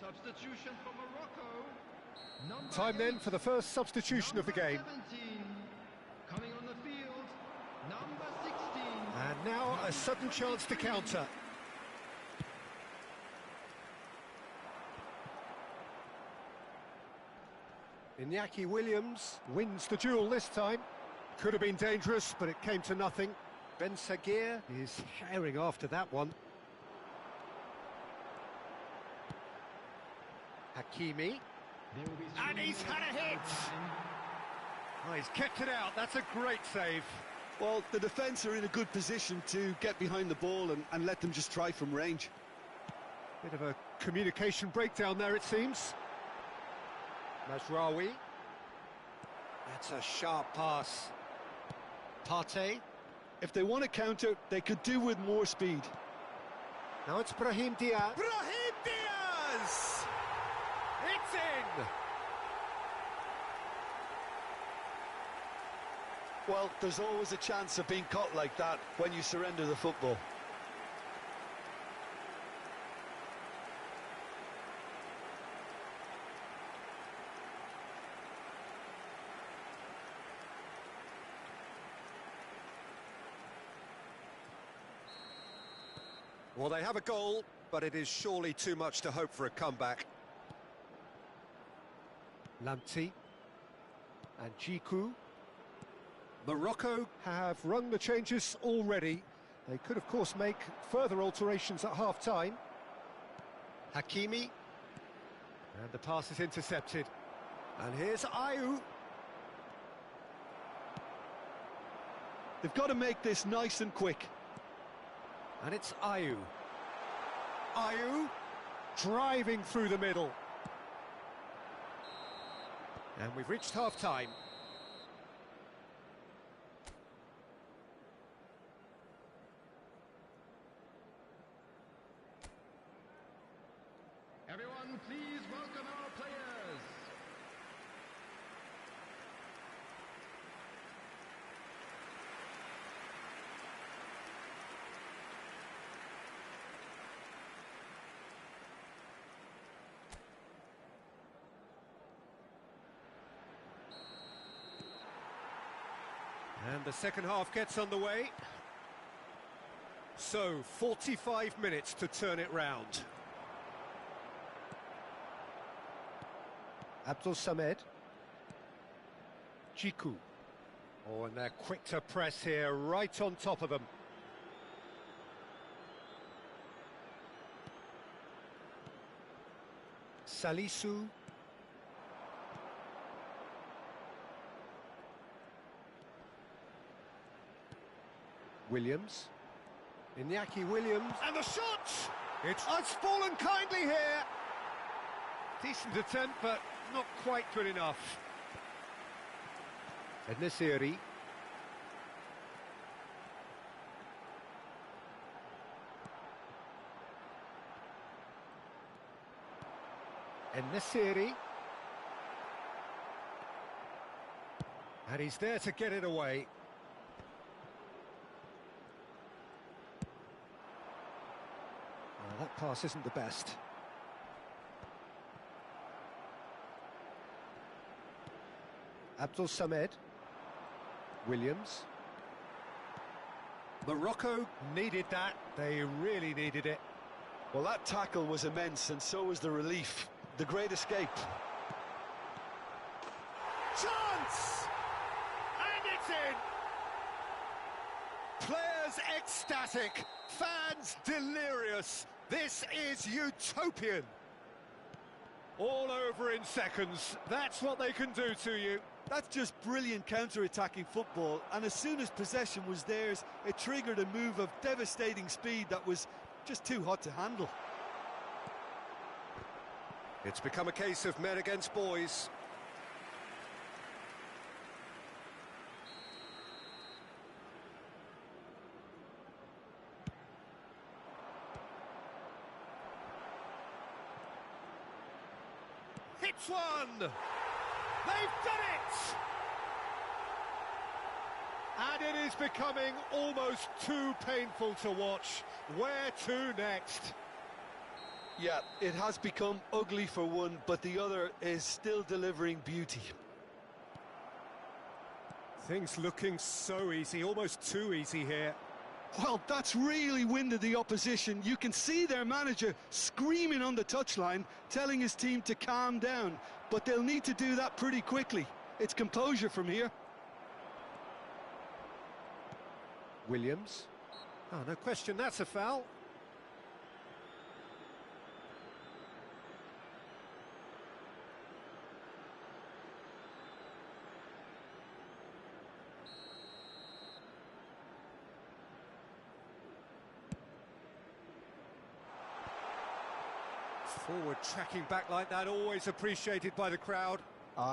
Substitution for Morocco. Number Time then 8, for the first substitution of the game. 17. Coming on the field, number 16. And now a sudden chance to counter. Iñaki Williams wins the duel this time. Could have been dangerous, but it came to nothing. Ben Sagir is herring after that one. Hakimi. And he's had a hit! Oh, he's kicked it out. That's a great save. Well, the defence are in a good position to get behind the ball and let them just try from range. Bit of a communication breakdown there, it seems. Mazraoui. That's a sharp pass. Partey. If they want to counter, they could do with more speed. Now it's Brahim Diaz. Brahim Diaz! It's in! Well, there's always a chance of being caught like that when you surrender the football. Well, they have a goal, but it is surely too much to hope for a comeback. Lamptey and Djikou. Morocco have rung the changes already. They could, of course, make further alterations at half-time. Hakimi. And the pass is intercepted. And here's Ayew. They've got to make this nice and quick. And it's Ayew. Ayew driving through the middle. And we've reached half-time. Everyone, please welcome our players. And the second half gets underway. So, 45 minutes to turn it round. Abdul Samed. Djikou. Oh, and they're quick to press here, right on top of them. Salisu. Williams. Iñaki Williams. And the shot! It's fallen kindly here. Decent attempt, but not quite good enough. Enesiri. Enesiri. And he's there to get it away. That pass isn't the best. Abdul Samed. Williams. Morocco needed that. They really needed it. Well, that tackle was immense, and so was the relief. The great escape. Chance! And it's in! Players ecstatic. Fans delirious. This is utopian. All over in seconds. That's what they can do to you. That's just brilliant counter-attacking football, and as soon as possession was theirs, it triggered a move of devastating speed that was just too hot to handle. It's become a case of men against boys. Hits one! They've done it! And it is becoming almost too painful to watch. Where to next? Yeah, it has become ugly for one, but the other is still delivering beauty. Things looking so easy, almost too easy here. Well, that's really winded the opposition. You can see their manager screaming on the touchline, telling his team to calm down, but they'll need to do that pretty quickly. It's composure from here. Williams. Oh, no question, that's a foul. Forward tracking back like that, always appreciated by the crowd.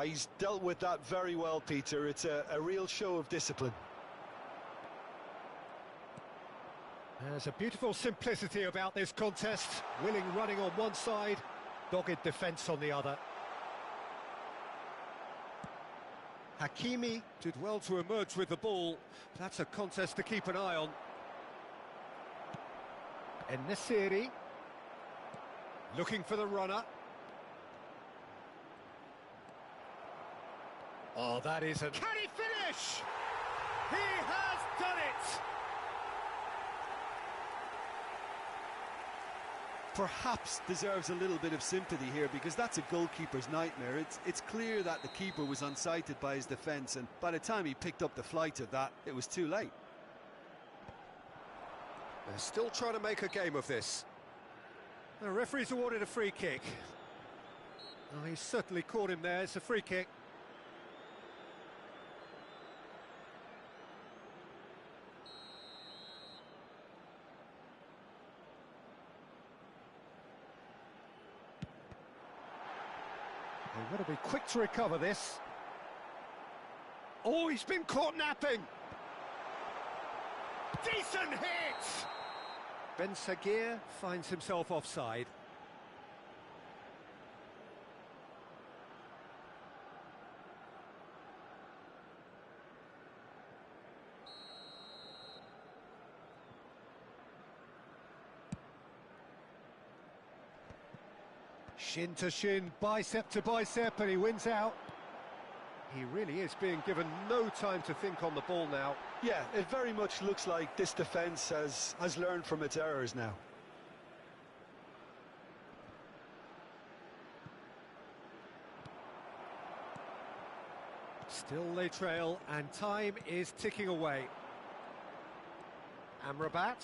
He's dealt with that very well, Peter. It's a real show of discipline. There's a beautiful simplicity about this contest. Willing running on one side, dogged defence on the other. Hakimi did well to emerge with the ball. That's a contest to keep an eye on. En-Nesyri. Looking for the runner. Oh, that is a... Can he finish? He has done it! Perhaps deserves a little bit of sympathy here, because that's a goalkeeper's nightmare. It's clear that the keeper was unsighted by his defence, and by the time he picked up the flight of that, it was too late. They're still trying to make a game of this. The referee's awarded a free kick. Oh, he's certainly caught him there. It's a free kick. They've got to be quick to recover this. Oh, he's been caught napping. Decent hit! Ben Sagir finds himself offside. Shin to shin, bicep to bicep, and he wins out. He really is being given no time to think on the ball now. Yeah, it very much looks like this defence has learned from its errors now. Still they trail, and time is ticking away. Amrabat.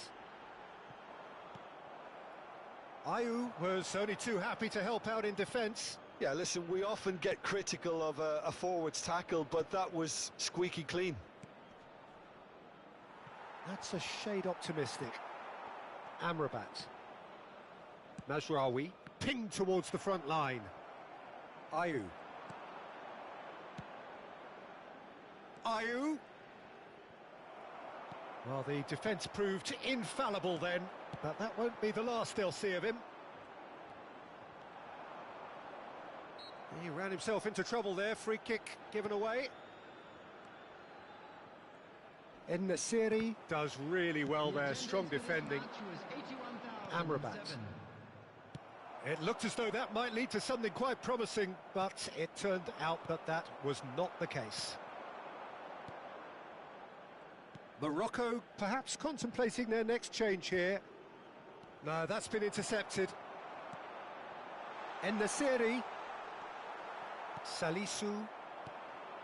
Ayew was only too happy to help out in defence. Yeah, listen, we often get critical of a forward's tackle, but that was squeaky clean. That's a shade optimistic. Amrabat. Mazraoui pinged towards the front line. Ayew. Ayew. Well, the defence proved infallible then, but that won't be the last they'll see of him. He ran himself into trouble there, free kick given away. En-Nesyri does really well there, strong defending. Amrabat. It looked as though that might lead to something quite promising, but it turned out that that was not the case. Morocco perhaps contemplating their next change here. No, that's been intercepted. En-Nesyri. Salisu.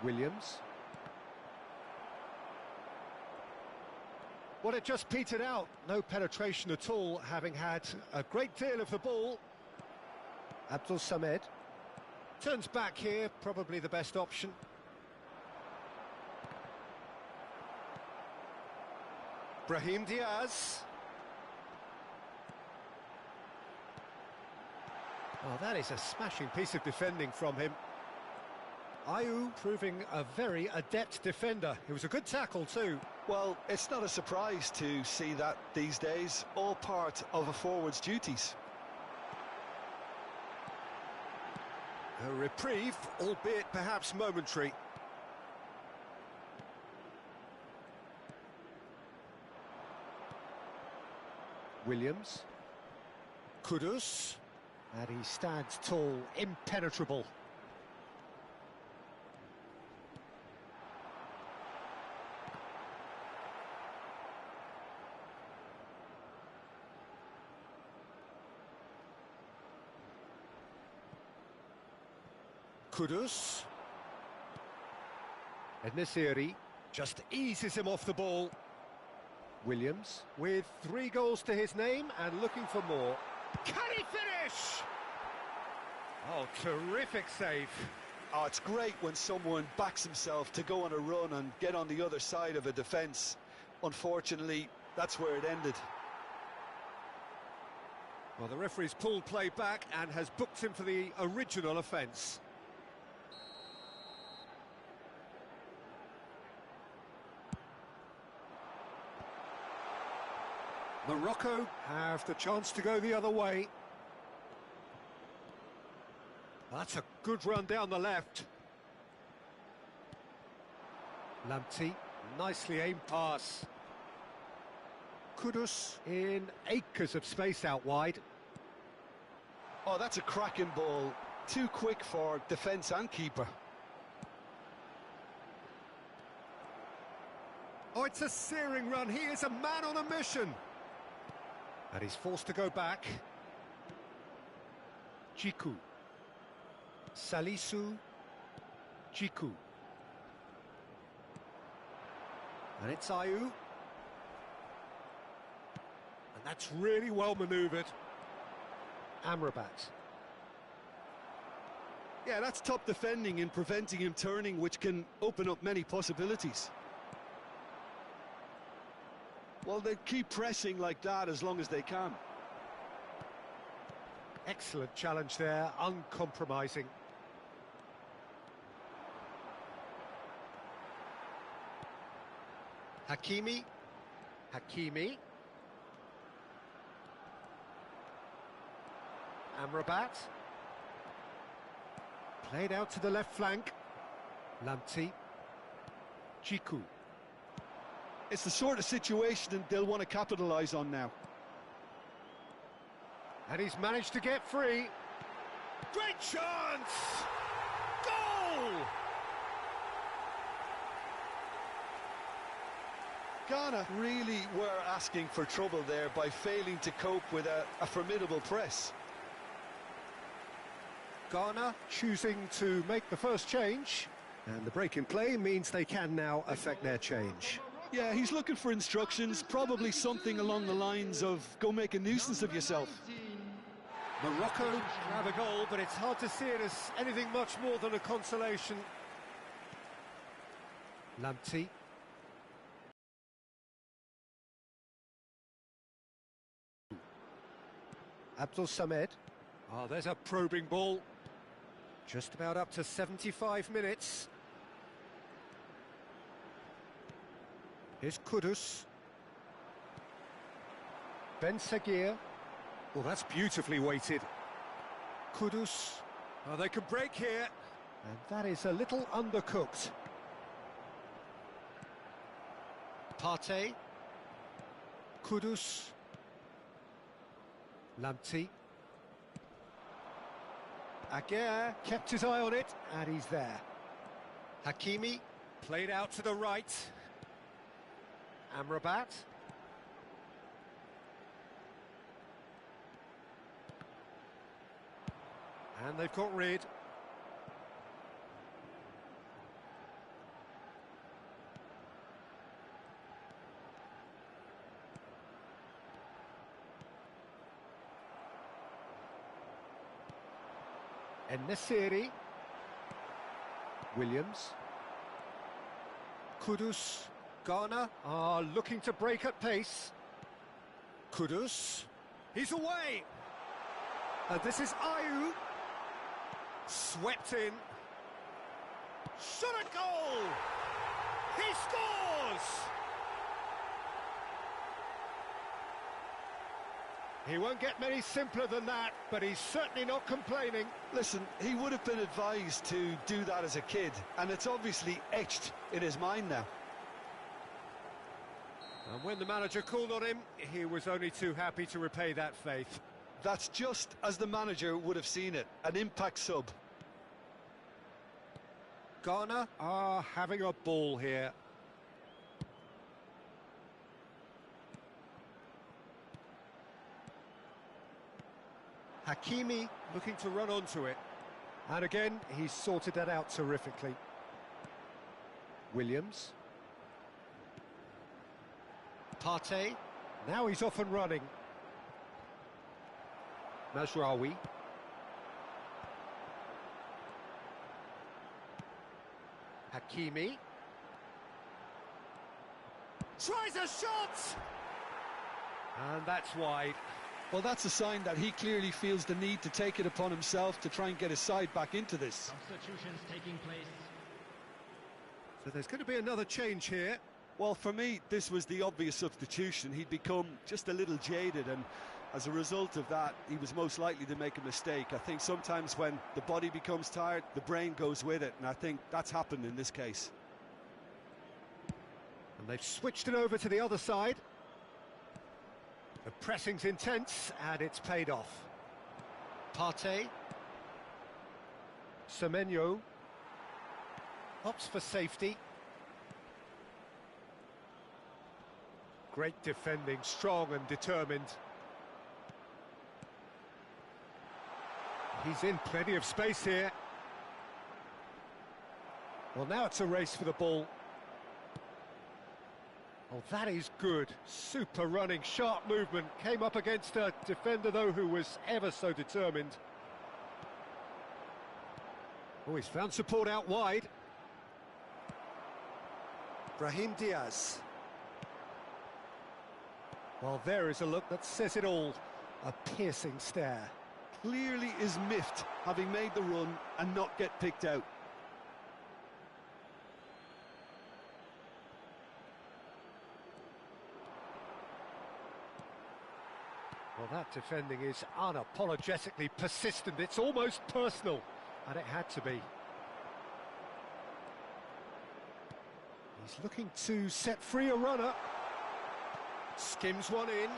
Williams. Well, it just petered out. No penetration at all, having had a great deal of the ball. Abdul Samed. Turns back here, probably the best option. Brahim Diaz. Oh, that is a smashing piece of defending from him. Ayew proving a very adept defender. It was a good tackle too. Well, it's not a surprise to see that these days, all part of a forward's duties. A reprieve, albeit perhaps momentary. Williams. Kudus. And he stands tall, impenetrable. Kudus. Enesiri just eases him off the ball. Williams with 3 goals to his name and looking for more. Can he finish? Oh, terrific save. Oh, it's great when someone backs himself to go on a run and get on the other side of a defence. Unfortunately, that's where it ended. Well, the referee's pulled play back and has booked him for the original offence. Morocco have the chance to go the other way. That's a good run down the left. Lamptey, nicely aimed pass. Kudus in acres of space out wide. Oh, that's a cracking ball. Too quick for defence and keeper. Oh, it's a searing run. He is a man on a mission. And he's forced to go back. Jiku. Salisu. Jiku. And it's Ayu. And that's really well manoeuvred. Amrabat. Yeah, that's top defending in preventing him turning, which can open up many possibilities. Well, they keep pressing like that as long as they can. Excellent challenge there, uncompromising. Hakimi. Hakimi. Amrabat. Played out to the left flank. Lamptey. Jiku. It's the sort of situation they'll want to capitalise on now. And he's managed to get free. Great chance! Goal! Ghana really were asking for trouble there by failing to cope with a formidable press. Ghana choosing to make the first change. And the break in play means they can now affect their change. Yeah, he's looking for instructions, probably something along the lines of, go make a nuisance of yourself. Morocco grab a goal, but it's hard to see it as anything much more than a consolation. Lamptey. Abdul Samed. Oh, there's a probing ball. Just about up to 75 minutes. Here's Kudus. Ben Seguir. Well, that's beautifully weighted. Kudus. Oh, they could break here. And that is a little undercooked. Partey. Kudus. Lamptey. Aguirre kept his eye on it, and he's there. Hakimi played out to the right. Amrabat. And they've got rid. Enesiri. Williams. Kudus. Ghana are looking to break at pace. Kudus. He's away. This is Ayu. Swept in. Shot a goal. He scores. He won't get many simpler than that, but he's certainly not complaining. Listen, he would have been advised to do that as a kid, and it's obviously etched in his mind now. And when the manager called on him, he was only too happy to repay that faith. That's just as the manager would have seen it, an impact sub. Ghana are having a ball here. Hakimi looking to run onto it. And again, he's sorted that out terrifically. Williams. Partey. Now he's off and running. Mazraoui. Hakimi. Tries a shot! And that's wide. Well, that's a sign that he clearly feels the need to take it upon himself to try and get his side back into this. Substitutions taking place. So there's going to be another change here. Well, for me, this was the obvious substitution. He'd become just a little jaded, and as a result of that, he was most likely to make a mistake. I think sometimes when the body becomes tired, the brain goes with it, and I think that's happened in this case. And they've switched it over to the other side. The pressing's intense, and it's paid off. Partey. Semenyo. Opts for safety. Great defending, strong and determined. He's in plenty of space here. Well, now it's a race for the ball. Oh, that is good. Super running, sharp movement. Came up against a defender, though, who was ever so determined. Oh, he's found support out wide. Brahim Diaz. Well, there is a look that says it all. A piercing stare. Clearly is miffed, having made the run and not get picked out. Well, that defending is unapologetically persistent. It's almost personal, and it had to be. He's looking to set free a runner. Skims one in.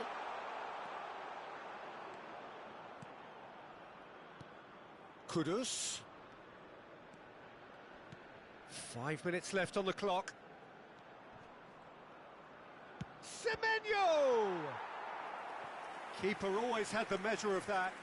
Kudus. 5 minutes left on the clock. Semenyo! Keeper always had the measure of that.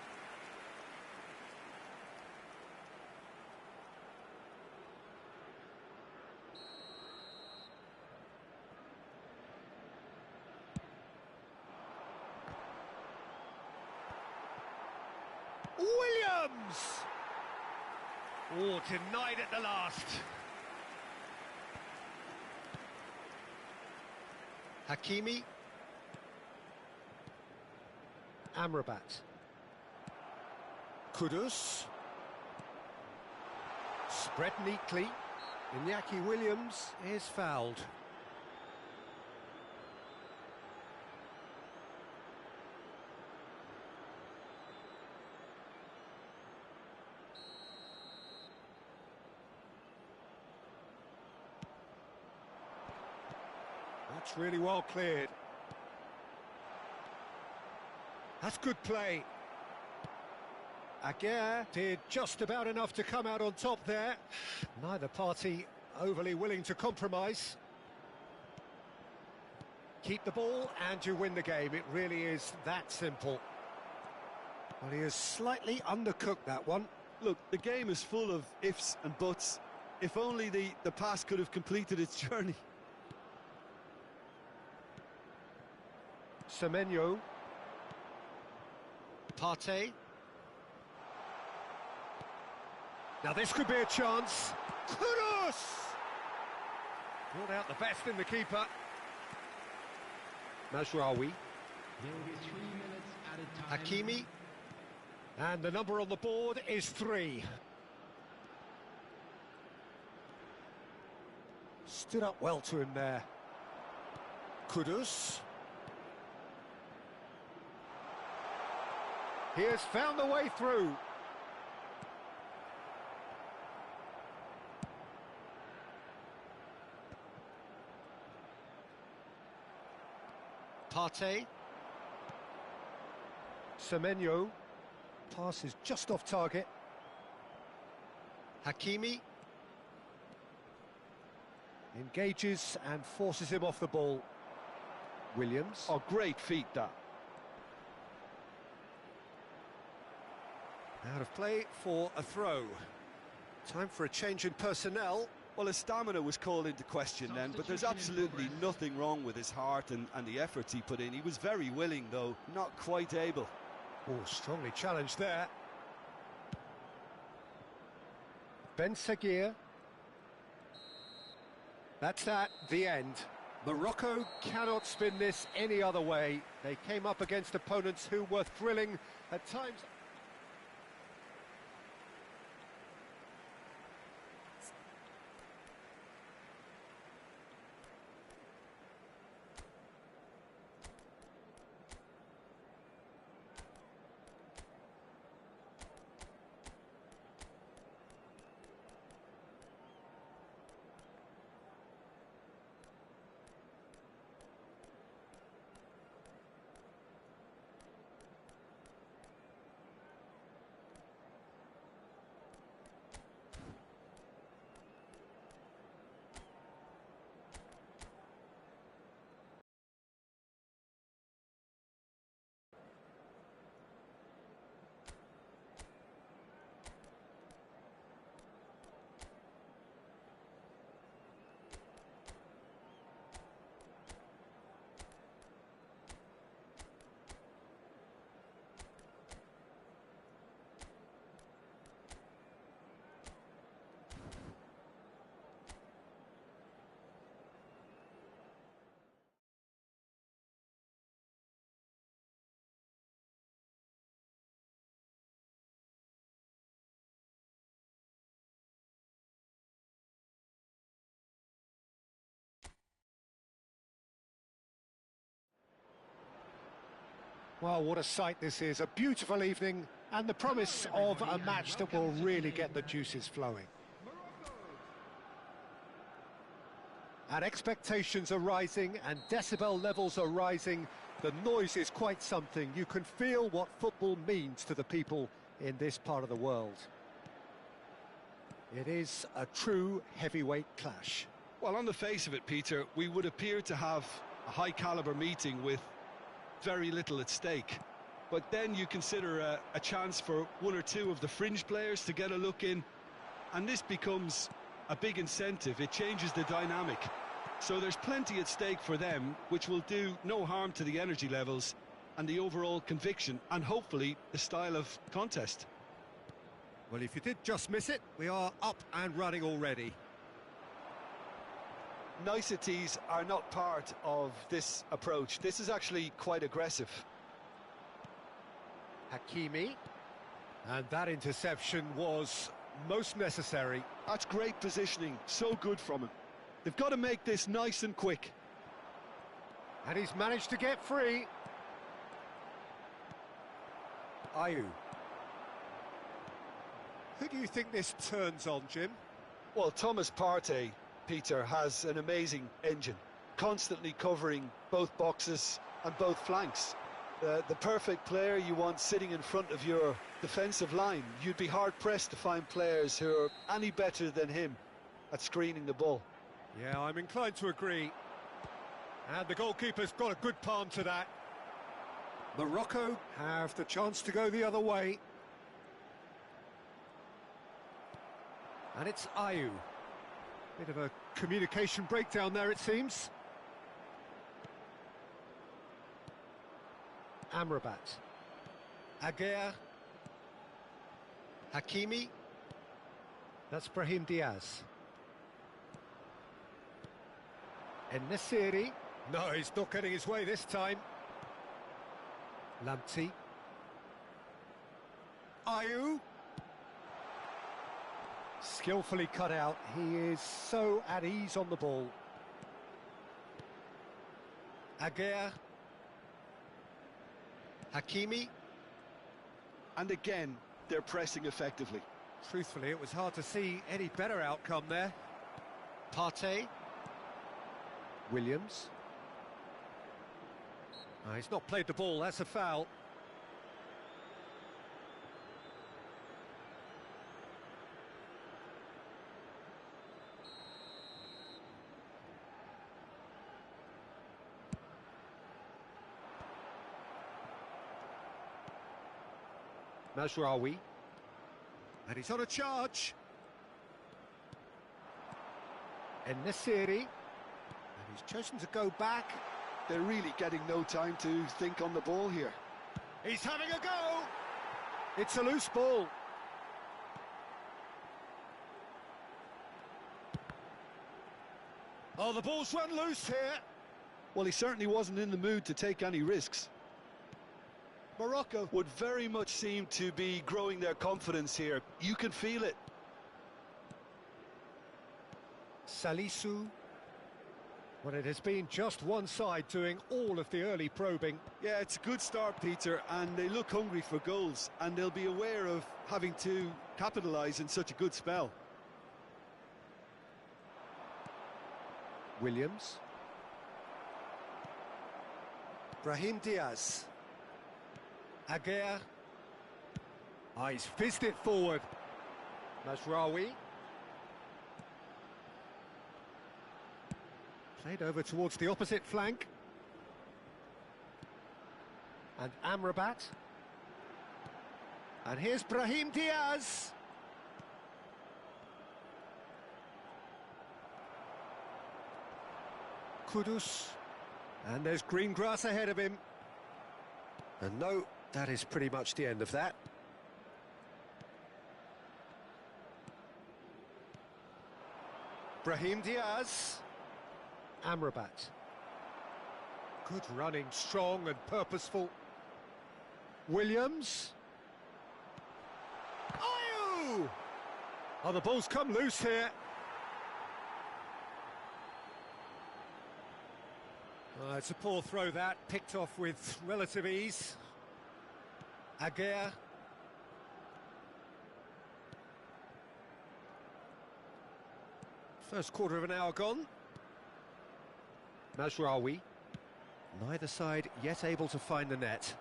Williams! Oh, denied at the last. Hakimi. Amrabat. Kudus. Spread neatly. Iñaki Williams is fouled. That's really well cleared. That's good play. Aguirre did just about enough to come out on top there. Neither party overly willing to compromise. Keep the ball and you win the game. It really is that simple. Well, he has slightly undercooked that one. Look, the game is full of ifs and buts. If only the pass could have completed its journey. Semenyo. Partey. Now this could be a chance. Kudus! Brought out the best in the keeper. Mazraoui. There will be 3 minutes added time. Hakimi. And the number on the board is 3. Stood up well to him there. Kudus. He has found the way through. Partey. Semenyo. Pass is just off target. Hakimi. Engages and forces him off the ball. Williams. Oh, great feat, that. Out of play for a throw. Time for a change in personnel. Well, his stamina was called into question then, but there's absolutely nothing wrong with his heart and the efforts he put in. He was very willing, though, not quite able. Oh, strongly challenged there. Ben Seguir. That's that, the end. Morocco cannot spin this any other way. They came up against opponents who were thrilling at times. Well, what a sight this is. A beautiful evening and the promise of a match that will really get the juices flowing. And expectations are rising and decibel levels are rising. The noise is quite something. You can feel what football means to the people in this part of the world. It is a true heavyweight clash. Well, on the face of it, Peter, we would appear to have a high-caliber meeting with very little at stake. But then you consider a chance for one or two of the fringe players to get a look in, and this becomes a big incentive. It changes the dynamic. So there's plenty at stake for them, which will do no harm to the energy levels and the overall conviction, and hopefully the style of contest. Well, if you did just miss it, we are up and running already. Niceties are not part of this approach. This is actually quite aggressive. Hakimi. And that interception was most necessary. That's great positioning, so good from him. They've got to make this nice and quick. And he's managed to get free. Ayew. Who do you think this turns on, Jim? Well, Thomas Partey, Peter, has an amazing engine, constantly covering both boxes and both flanks. The perfect player you want sitting in front of your defensive line. You'd be hard-pressed to find players who are any better than him at screening the ball. Yeah, I'm inclined to agree. And the goalkeeper's got a good palm to that. Morocco have the chance to go the other way. And it's Ayew. Bit of a communication breakdown there, it seems. Amrabat. Aguerd. Hakimi. That's Brahim Diaz. En-Nesyri. No, he's not getting his way this time. Lamptey. Ayew. Skillfully cut out. He is so at ease on the ball. Aguerd. Hakimi. And again, they're pressing effectively. Truthfully, it was hard to see any better outcome there. Partey. Williams. He's not played the ball, that's a foul. Mazraoui. And he's on a charge. En-Nesyri. And he's chosen to go back. They're really getting no time to think on the ball here. He's having a go. It's a loose ball. Oh, the ball's run loose here. Well, he certainly wasn't in the mood to take any risks. Morocco would very much seem to be growing their confidence here. You can feel it. Salisu. Well, it has been just one side doing all of the early probing. Yeah, it's a good start, Peter, and they look hungry for goals, and they'll be aware of having to capitalise in such a good spell. Williams. Brahim Diaz. Aguirre. Ah, he's fizzed it forward. Mazraoui. Played over towards the opposite flank. And Amrabat. And here's Brahim Diaz. Kudus. And there's green grass ahead of him. And no, that is pretty much the end of that. Brahim Diaz. Amrabat. Good running, strong and purposeful. Williams. Ayew! Oh, the ball's come loose here. It's a poor throw that, picked off with relative ease. Aguirre. First quarter of an hour gone. Mazraoui. Neither side yet able to find the net.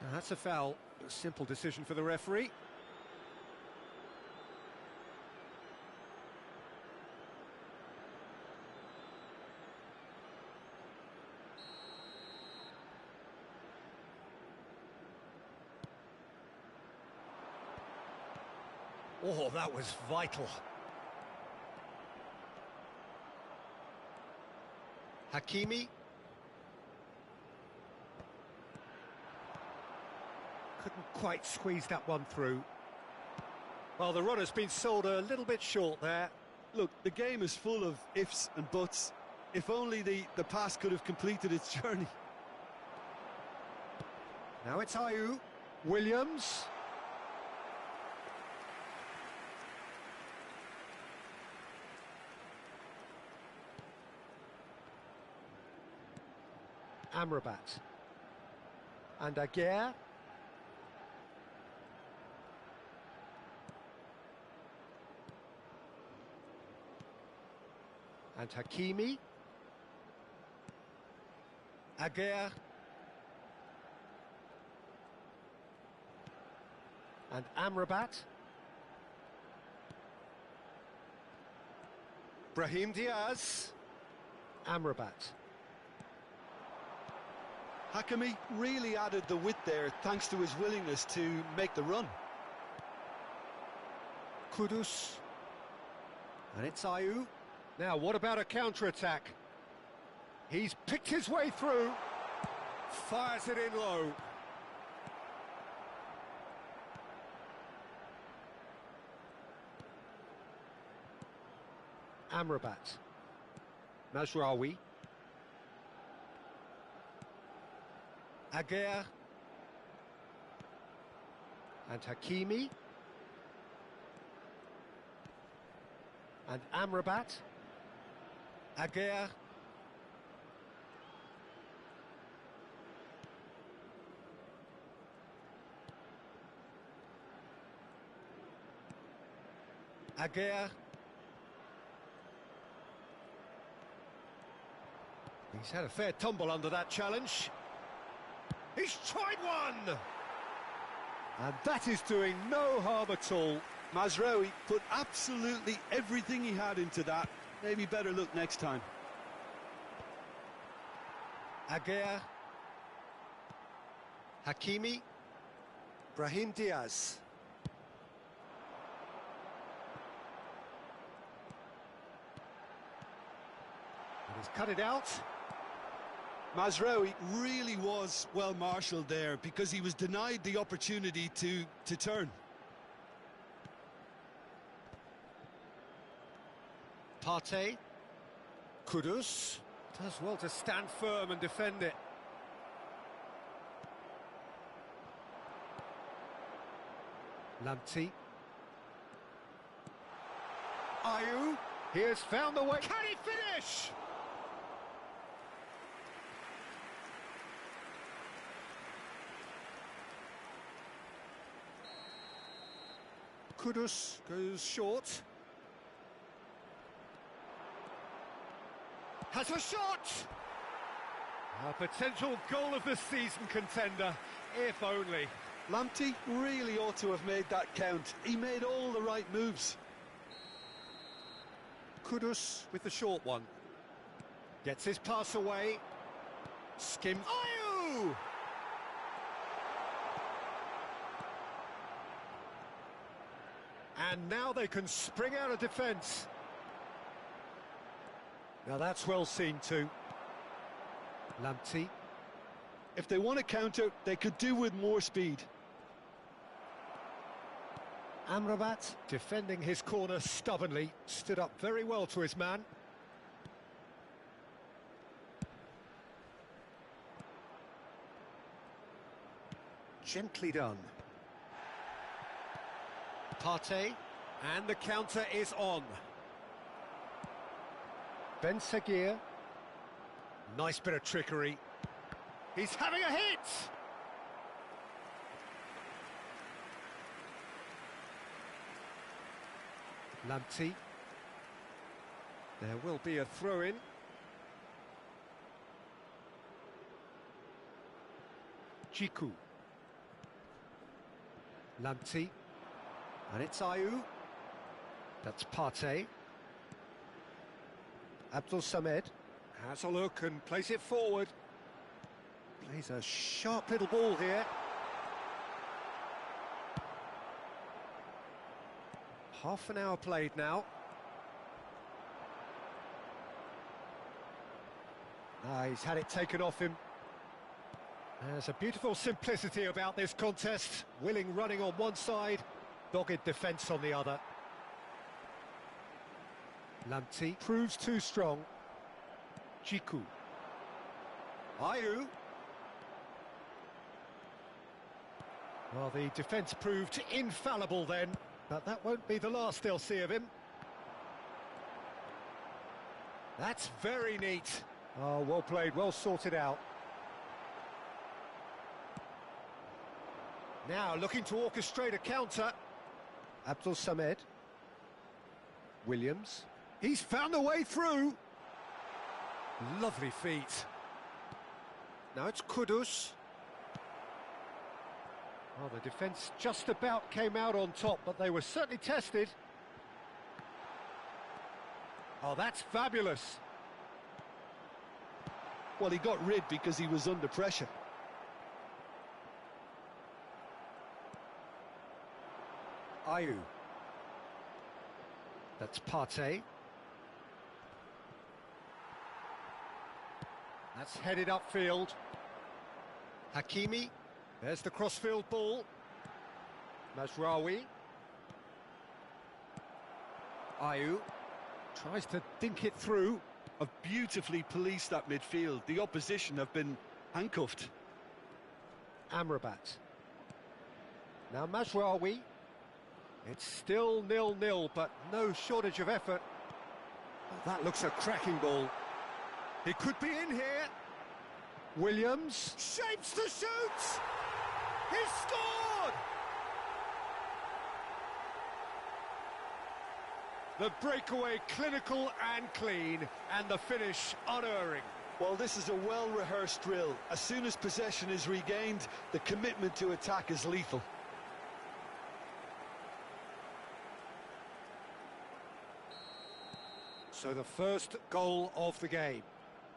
Now, that's a foul. A simple decision for the referee. Oh, that was vital. Hakimi. Couldn't quite squeeze that one through. Well, the runner's been sold a little bit short there. Look, the game is full of ifs and buts. If only the pass could have completed its journey. Now it's Ayew. Williams. Amrabat. And Aguirre. And Hakimi. Aguirre. And Amrabat. Brahim Diaz. Amrabat. Hakimi really added the width there thanks to his willingness to make the run. Kudus. And it's Ayew. Now, what about a counter-attack? He's picked his way through. Fires it in low. Amrabat. Mazraoui. Aguirre. And Hakimi. And Amrabat. Aguirre. Aguirre. He's had a fair tumble under that challenge. He's tried one! And that is doing no harm at all. Mazraoui put absolutely everything he had into that. Maybe better look next time. Aguirre. Hakimi. Brahim Diaz. And he's cut it out. Mazraoui really was well marshalled there because he was denied the opportunity to turn. Partey. Kudus. Does well to stand firm and defend it. Lamptey. Ayew. He has found the way. Can he finish? Kudus goes short. Has a shot! A potential goal of the season contender, if only. Lamptey really ought to have made that count. He made all the right moves. Kudus with the short one. Gets his pass away. Skims. Ayew! And now they can spring out of defence. Now that's well seen too. Lamptey. If they want to counter, they could do with more speed. Amrabat defending his corner stubbornly, stood up very well to his man. Gently done. Partey, and the counter is on. Ben Seguir. Nice bit of trickery. He's having a hit! Lamptey. There will be a throw-in. Chiku. Lamptey. And it's Ayew. That's Partey. Abdul Samed has a look and plays it forward. Plays a sharp little ball here. Half an hour played now. He's had it taken off him. There's a beautiful simplicity about this contest. Willing running on one side, dogged defence on the other. Lamptey proves too strong. Chiku. Ayew. Well, the defence proved infallible then, but that won't be the last they'll see of him. That's very neat. Oh, well played, well sorted out. Now looking to orchestrate a counter. Abdul Samed. Williams. He's found a way through. Lovely feet. Now it's Kudus. Well, the defence just about came out on top, but they were certainly tested. Oh, that's fabulous. Well, he got rid because he was under pressure. Ayew. That's Partey. That's headed upfield. Hakimi. There's the crossfield ball. Mazraoui. Ayew tries to dink it through. Have beautifully policed that midfield. The opposition have been handcuffed. Amrabat. Now Mazraoui. It's still 0-0, but no shortage of effort. Oh, that looks a cracking ball. He could be in here. Williams shapes to shoot. He scored! The breakaway clinical and clean, and the finish unerring. Well, this is a well-rehearsed drill. As soon as possession is regained, the commitment to attack is lethal. So the first goal of the game.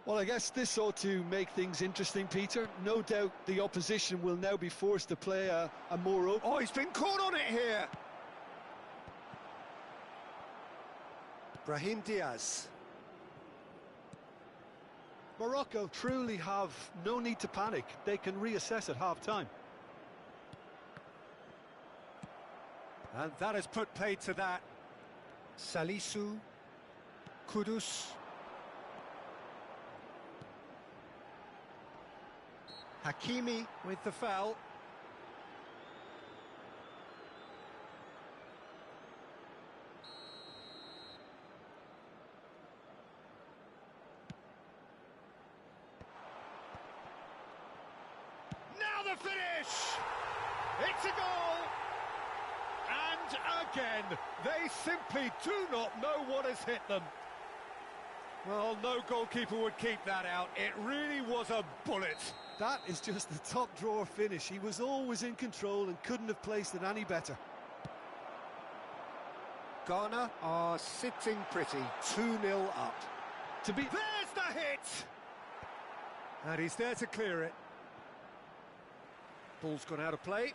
Well, I guess this ought to make things interesting, Peter. No doubt the opposition will now be forced to play a more open... Oh, he's been caught on it here. Brahim Diaz. Morocco truly have no need to panic. They can reassess at half-time. And that has put paid to that. Salisu. Kudus. Hakimi with the foul. Now the finish! It's a goal! And again, they simply do not know what has hit them. Well, no goalkeeper would keep that out. It really was a bullet. That is just the top drawer finish. He was always in control and couldn't have placed it any better. Ghana are sitting pretty, 2-0 up. To be... There's the hit! And he's there to clear it. Ball's gone out of play.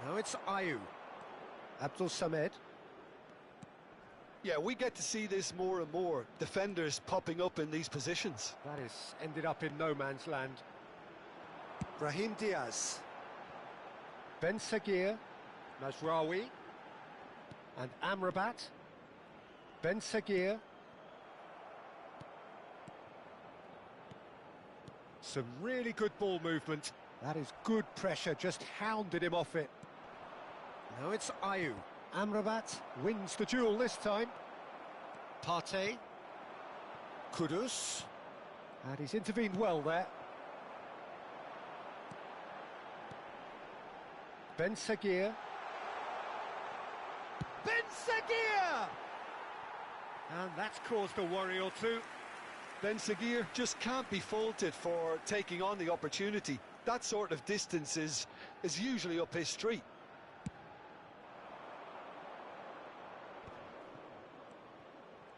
Now it's Ayew. Abdul Samed. Yeah, we get to see this more and more. Defenders popping up in these positions. That is ended up in no man's land. Brahim Diaz. Ben Sagir. Mazraoui. And Amrabat. Ben Sagir. Some really good ball movement. That is good pressure, just hounded him off it. Now it's Ayew. Amrabat wins the duel this time. Partey. Kudus. And he's intervened well there. Ben Sagir. Ben Sagir! And that's caused a worry or two. Ben Sagir just can't be faulted for taking on the opportunity. That sort of distance is usually up his street.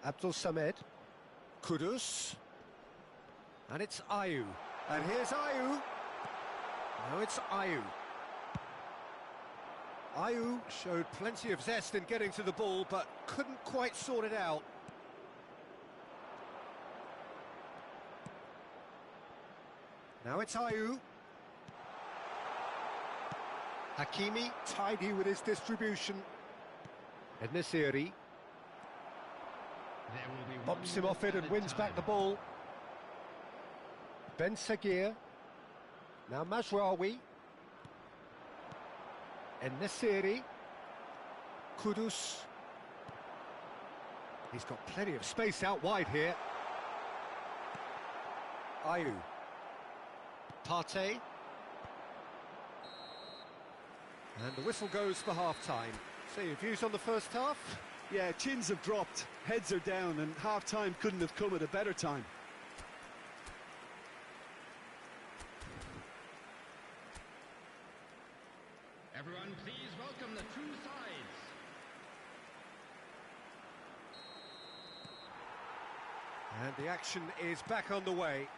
Abdul Samed. Kudus. And it's Ayew. And here's Ayew. Now it's Ayew. Ayew showed plenty of zest in getting to the ball, but couldn't quite sort it out. Now it's Ayew. Hakimi, tidy with his distribution. Ednesiri. Bumps him off it and wins back the ball. Ben Sagir. Now Mazraoui. Ednesiri. Kudus. He's got plenty of space out wide here. Ayew. Partey. And the whistle goes for half-time. So your views on the first half? Yeah, chins have dropped, heads are down, and half-time couldn't have come at a better time. Everyone, please welcome the two sides. And the action is back on the way.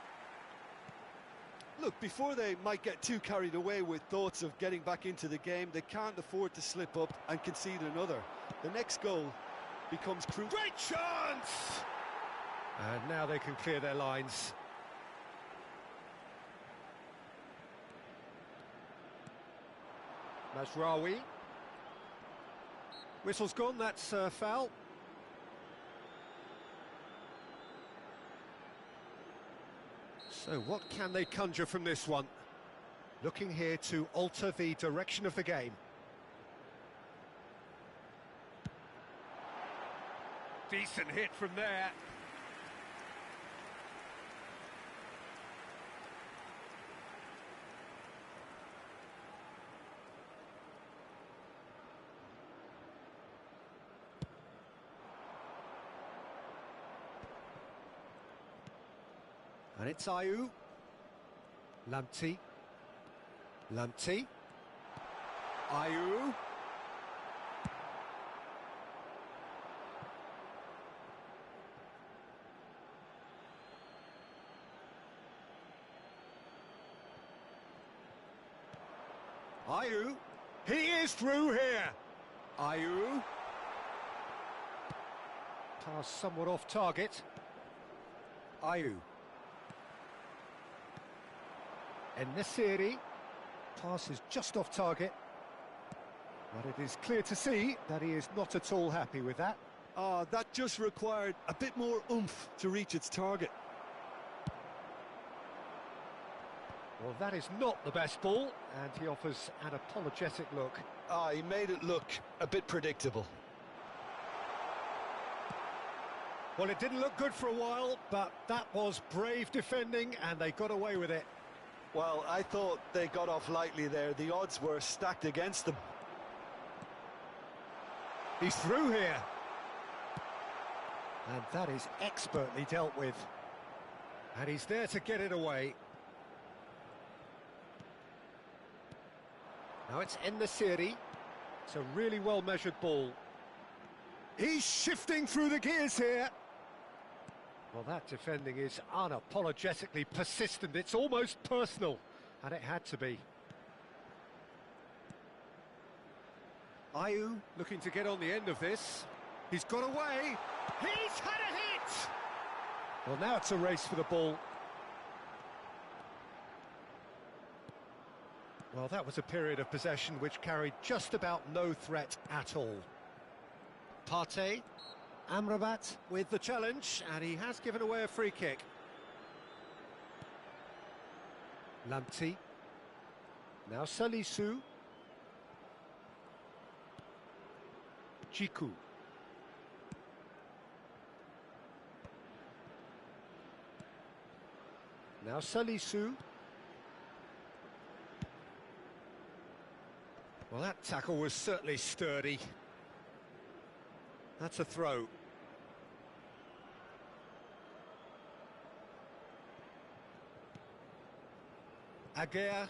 Look, before they might get too carried away with thoughts of getting back into the game, they can't afford to slip up and concede another. The next goal becomes crucial. Great chance! And now they can clear their lines. Mazraoui. Whistle's gone, that's a foul. So what can they conjure from this one? Looking here to alter the direction of the game. Decent hit from there. And it's Ayew. Lamptey. Lamptey. Ayew. Ayew. He is through here. Ayew. Pass somewhat off target. Ayew. En-Nesyri. Pass is just off target. But it is clear to see that he is not at all happy with that. That just required a bit more oomph to reach its target. Well, that is not the best ball, and he offers an apologetic look. He made it look a bit predictable. Well, it didn't look good for a while, but that was brave defending, and they got away with it. Well, I thought they got off lightly there. The odds were stacked against them. He's through here. And that is expertly dealt with. And he's there to get it away. Now it's En-Nesyri. It's a really well-measured ball. He's shifting through the gears here. Well, that defending is unapologetically persistent. It's almost personal, and it had to be. Ayew looking to get on the end of this. He's got away. He's had a hit! Well, now it's a race for the ball. Well, that was a period of possession which carried just about no threat at all. Partey, Amrabat with the challenge, and he has given away a free kick. Lamptey. Now Salisu. Chiku. Now Salisu. Well, that tackle was certainly sturdy. That's a throw. Aguirre.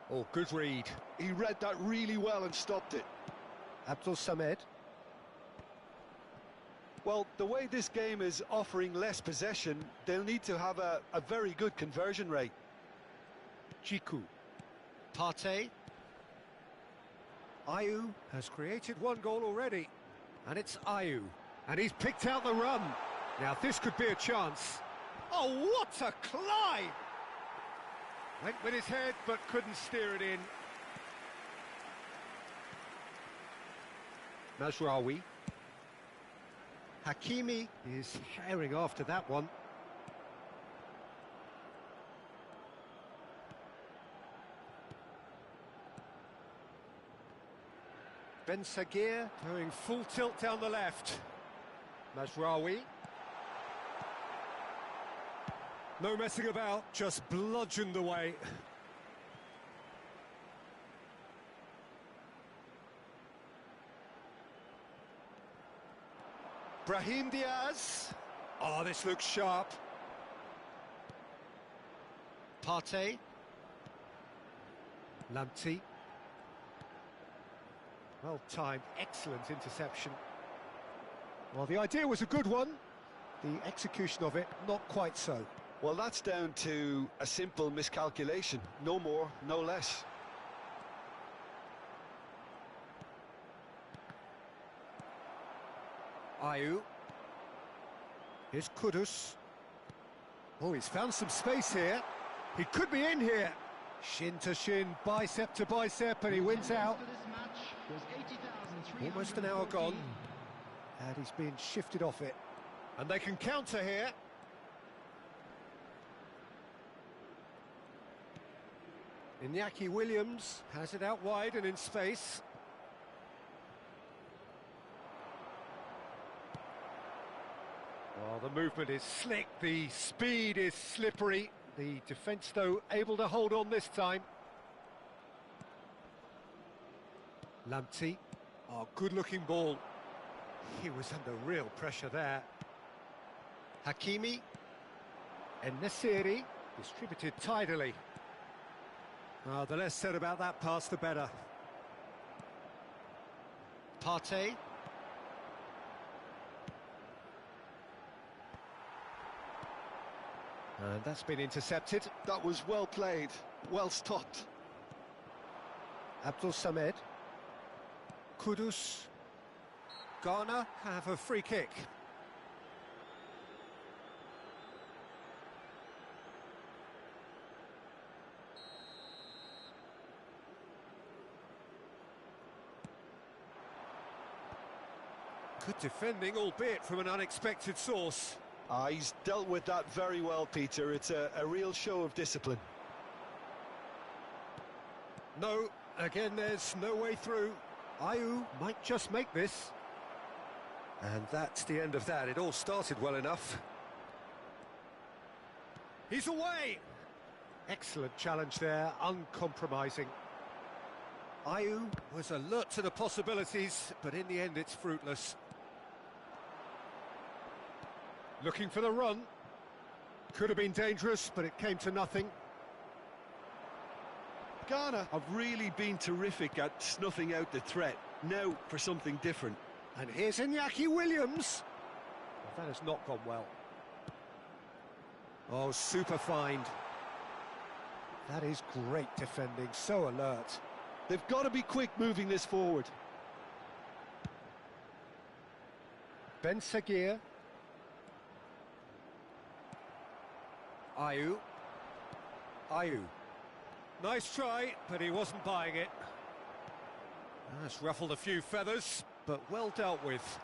Oh, good read. He read that really well and stopped it. Abdul Samed. Well, the way this game is offering less possession, they'll need to have a very good conversion rate. Chiku. Partey. Ayew has created one goal already. And it's Ayew. And he's picked out the run. Now, this could be a chance. Oh, what a climb! Went with his head, but couldn't steer it in. Mazraoui. Hakimi is herring after that one. Ben Sagir going full tilt down the left. Mazraoui. No messing about, just bludgeoned away. Brahim Diaz. Oh, this looks sharp. Partey. Lamptey. Well timed, excellent interception. Well, the idea was a good one. The execution of it, not quite so. Well, that's down to a simple miscalculation. No more, no less. Ayew. Here's Kudus. Oh, he's found some space here. He could be in here. Shin to shin, bicep to bicep, and he wins out. Almost an hour gone. And he's been shifted off it. And they can counter here. Iñaki Williams has it out wide and in space. Well, the movement is slick, the speed is slippery. The defence, though, able to hold on this time. Lamptey. Oh, good-looking ball. He was under real pressure there. Hakimi. En-Nesyri distributed tidily. Oh, the less said about that pass, the better. Partey. And that's been intercepted. That was well played, well stopped. Abdul Samed. Kudus. Ghana have a free kick. Good defending, albeit from an unexpected source. He's dealt with that very well, Peter. It's a real show of discipline. No, again there's no way through. Ayew might just make this. And that's the end of that. It all started well enough. He's away! Excellent challenge there, uncompromising. Ayew was alert to the possibilities, but in the end it's fruitless. Looking for the run. Could have been dangerous, but it came to nothing. Ghana have really been terrific at snuffing out the threat. Now for something different. And here's Iñaki Williams. Well, that has not gone well. Oh, super find. That is great defending, so alert. They've got to be quick moving this forward. Ben Sagir. Ayew. Ayew. Nice try, but he wasn't buying it. That's ruffled a few feathers, but well dealt with.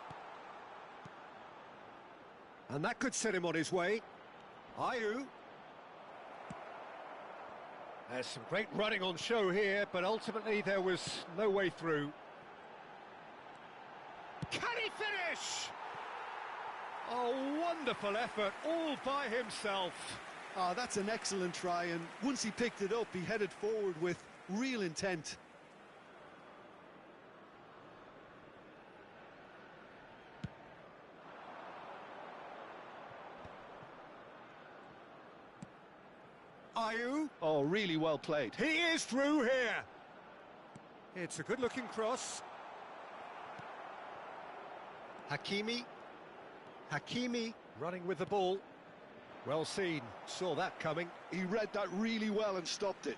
And that could set him on his way. Ayew. There's some great running on show here, but ultimately there was no way through. Can he finish? Oh, wonderful effort, all by himself. Oh, that's an excellent try, and once he picked it up, he headed forward with real intent. Ayew. Oh, really well played. He is through here. It's a good-looking cross. Hakimi. Hakimi running with the ball. Well seen, saw that coming. He read that really well and stopped it.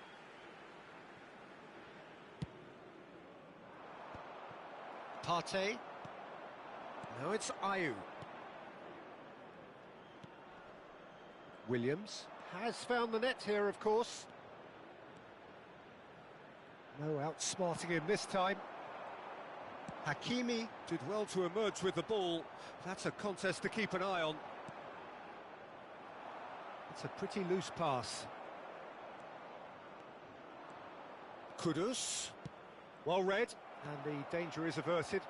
Partey. Now it's Ayew. Williams has found the net here, of course. No outsmarting him this time. Hakimi did well to emerge with the ball. That's a contest to keep an eye on. It's a pretty loose pass. Kudus. Well read, and the danger is averted.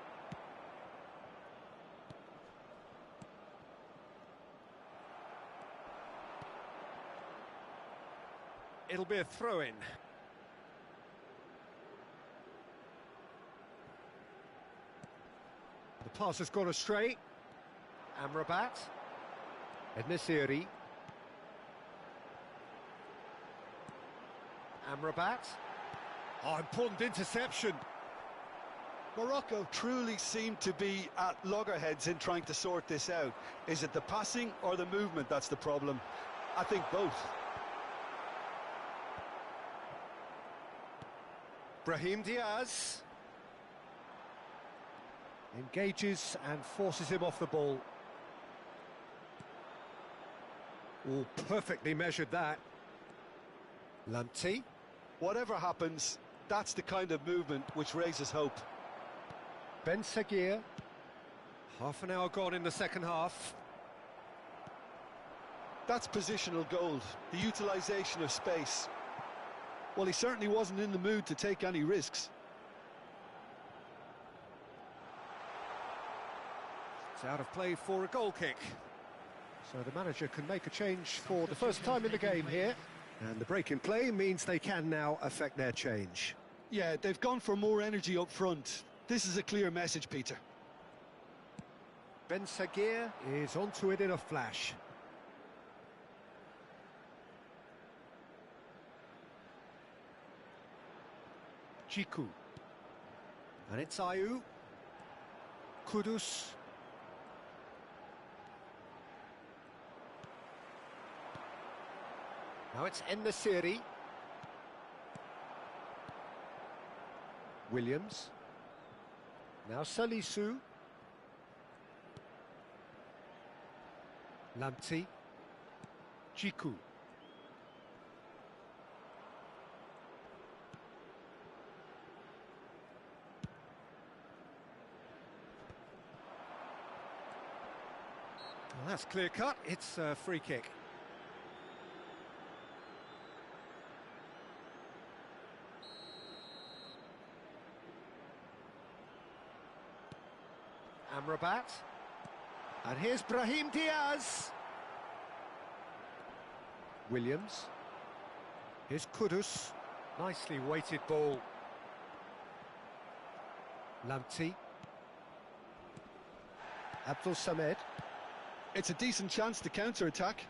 It'll be a throw-in. The pass has gone astray. Amrabat. Ednesiri. Amrabat. Oh, important interception. Morocco truly seem to be at loggerheads in trying to sort this out. Is it the passing or the movement that's the problem? I think both. Brahim Diaz engages and forces him off the ball. Oh, perfectly measured that. Lamptey. Whatever happens, that's the kind of movement which raises hope. Ben Sagir. Half an hour gone in the second half. That's positional gold, the utilisation of space. Well, he certainly wasn't in the mood to take any risks. It's out of play for a goal kick. So the manager can make a change for the first time in the game here. And the break in play means they can now affect their change. Yeah, they've gone for more energy up front. This is a clear message, Peter. Ben Sagir is onto it in a flash. Jiku. And it's Ayew. Kudus. Now it's En-Nesyri. Williams. Now Salisu. Lamptey. Djikou. Well, that's clear cut. It's a free kick. Amrabat. And here's Brahim Diaz. Williams. Here's Kudus. Nicely weighted ball. Lamptey. Abdul Samed. It's a decent chance to counter-attack.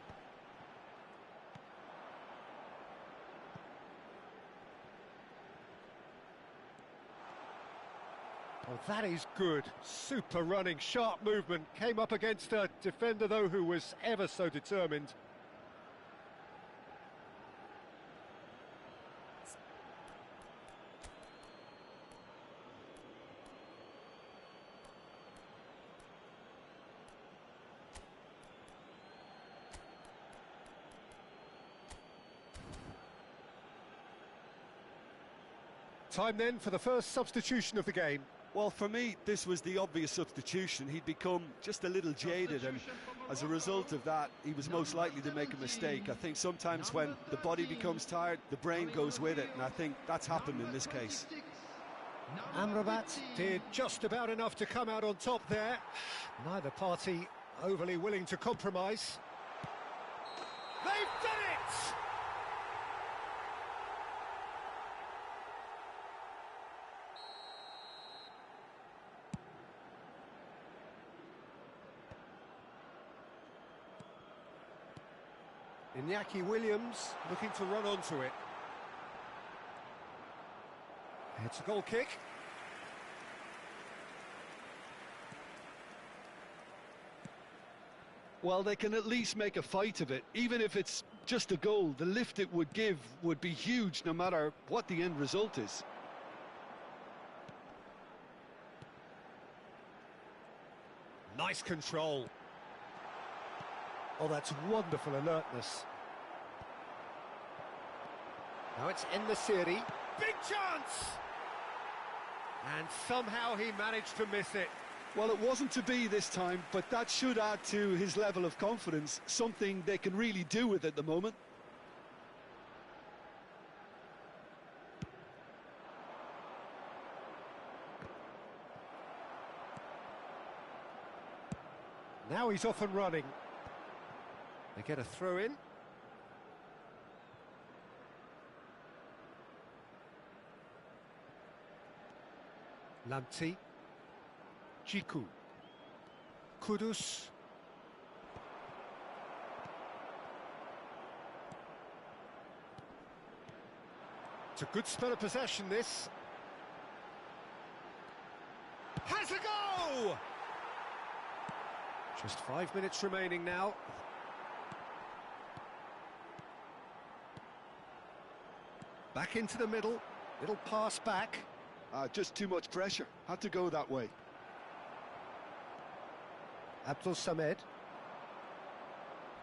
Oh, that is good. Super running, sharp movement. Came up against a defender, though, who was ever so determined. Time then for the first substitution of the game. Well, for me, this was the obvious substitution. He'd become just a little jaded, and as a result of that, he was most likely to make a mistake. I think sometimes when the body becomes tired, the brain goes with it, and I think that's happened in this case. Amrabat did just about enough to come out on top there. Neither party overly willing to compromise. They've done it! Iñaki Williams looking to run onto it. It's a goal kick. Well, they can at least make a fight of it. Even if it's just a goal, the lift it would give would be huge no matter what the end result is. Nice control. Oh, that's wonderful alertness. Now it's En-Nesyri. Big chance! And somehow he managed to miss it. Well, it wasn't to be this time, but that should add to his level of confidence, something they can really do with at the moment. Now he's off and running. They get a throw in. Lamptey. Djikou. Kudus. It's a good spell of possession, this. Has a go! Just 5 minutes remaining now. Back into the middle. Little pass back. Just too much pressure. Had to go that way. Abdul Samed.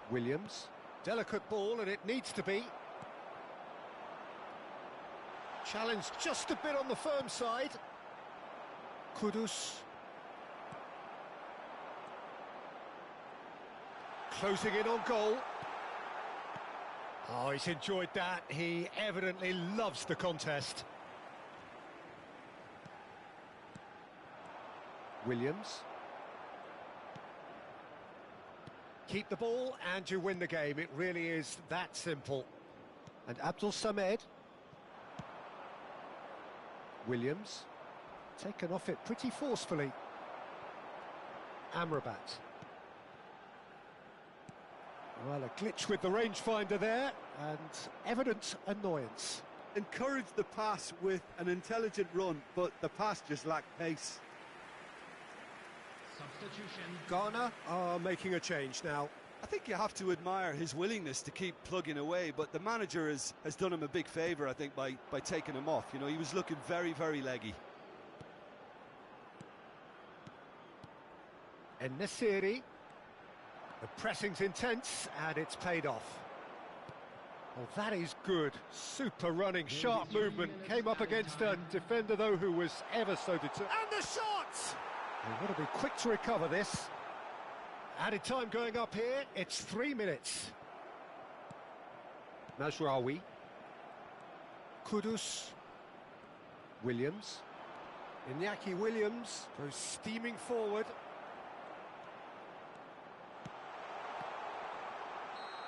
Williams. Delicate ball, and it needs to be. Challenged just a bit on the firm side. Kudus. Closing in on goal. Oh, he's enjoyed that. He evidently loves the contest. Williams. Keep the ball and you win the game. It really is that simple. And Abdul Samed. Williams. Taken off it pretty forcefully. Amrabat. Well, a glitch with the rangefinder there, and evident annoyance. Encouraged the pass with an intelligent run, but the pass just lacked pace. Substitution. Ghana are making a change now. I think you have to admire his willingness to keep plugging away, but the manager has done him a big favour, I think, by taking him off. You know, he was looking very, very leggy. En-Nesyri. The pressing's intense, and it's paid off. Well, that is good. Super running, sharp movement. Came up against a defender, though, who was ever so determined. And the shot! They've got to be quick to recover this. Added time going up here, it's 3 minutes. Mazraoui. Kudus. Williams. Iñaki Williams goes steaming forward.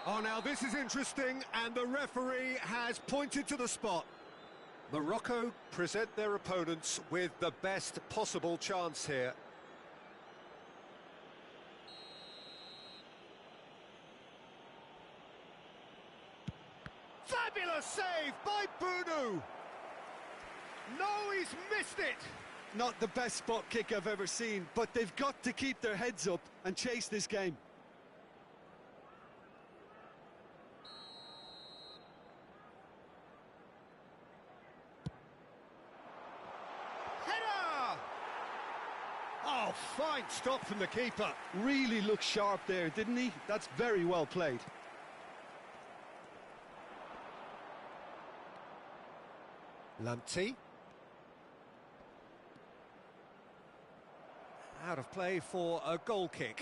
Oh, now this is interesting, and the referee has pointed to the spot. Morocco present their opponents with the best possible chance here. Fabulous save by Bunu! No, he's missed it! Not the best spot kick I've ever seen, but they've got to keep their heads up and chase this game. Oh, fine stop from the keeper. Really looked sharp there, didn't he? That's very well played. Lamptey. Out of play for a goal kick.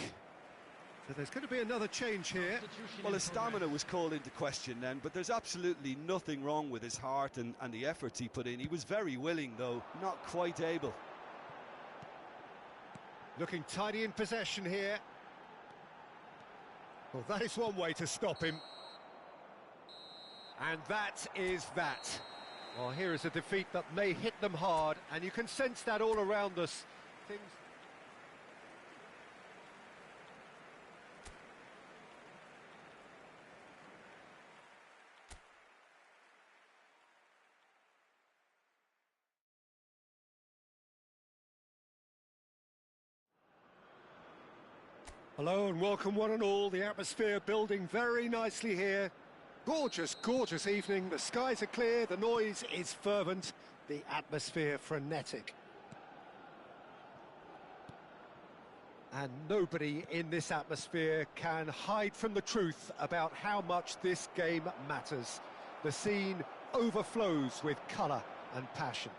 So there's going to be another change here. Well, his stamina was called into question then, but there's absolutely nothing wrong with his heart and the efforts he put in. He was very willing, though, not quite able. Looking tidy in possession here. Well, that is one way to stop him. And that is that. Well, here is a defeat that may hit them hard, and you can sense that all around us. Things... Hello and welcome one and all. The atmosphere building very nicely here. Gorgeous, gorgeous evening. The skies are clear, the noise is fervent, the atmosphere frenetic. And nobody in this atmosphere can hide from the truth about how much this game matters. The scene overflows with colour and passion.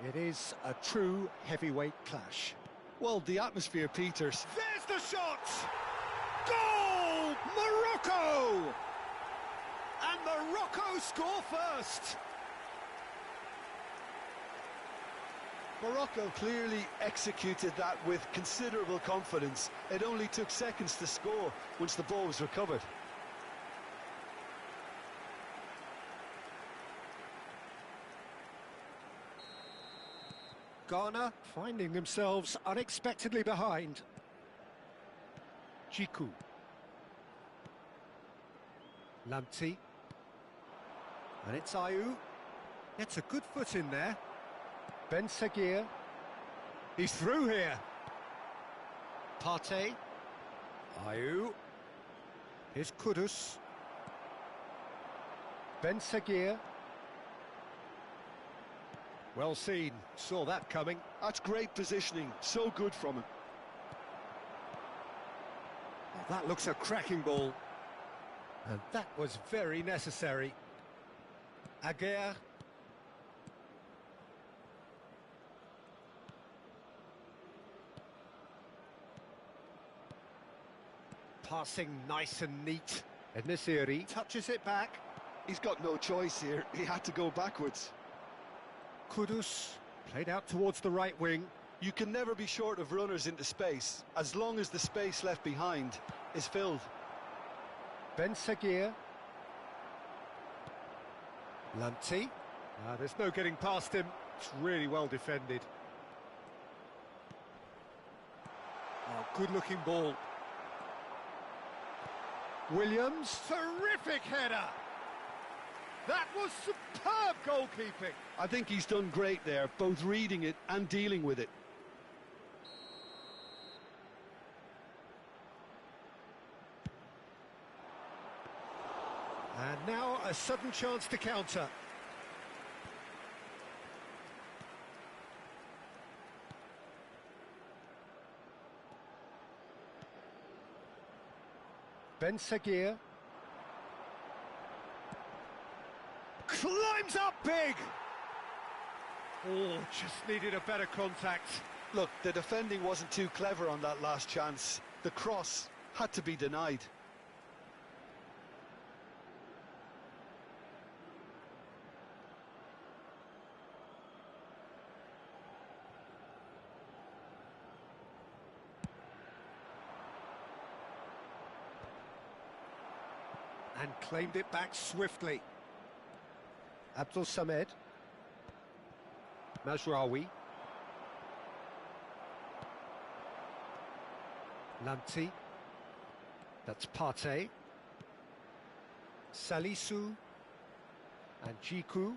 It is a true heavyweight clash. Well, the atmosphere, Peters. There's the shot! Goal! Morocco! And Morocco score first! Morocco clearly executed that with considerable confidence. It only took seconds to score once the ball was recovered. Ghana finding themselves unexpectedly behind. Jiku. Lamptey. And it's Ayew. Gets a good foot in there. Ben Seguir. He's through here. Partey. Ayew. Here's Kudus. Ben Seguir. Well seen, saw that coming. That's great positioning, so good from him. Oh, that looks a cracking ball. And that was very necessary. Aguerd. Passing nice and neat. En-Nesyri touches it back. He's got no choice here, he had to go backwards. Kudus played out towards the right wing. You can never be short of runners into space, as long as the space left behind is filled. Ben Seguir. Lamptey. There's no getting past him. It's really well defended. Oh, good-looking ball. Williams. Terrific header! That was superb goalkeeping. I think he's done great there, both reading it and dealing with it. Now a sudden chance to counter. Ben Seguir. Climbs up big! Oh, just needed a better contact. Look, the defending wasn't too clever on that last chance. The cross had to be denied. And claimed it back swiftly. Abdul Samed. Mazraoui. Lanti. That's Partey. Salisu. And Jiku.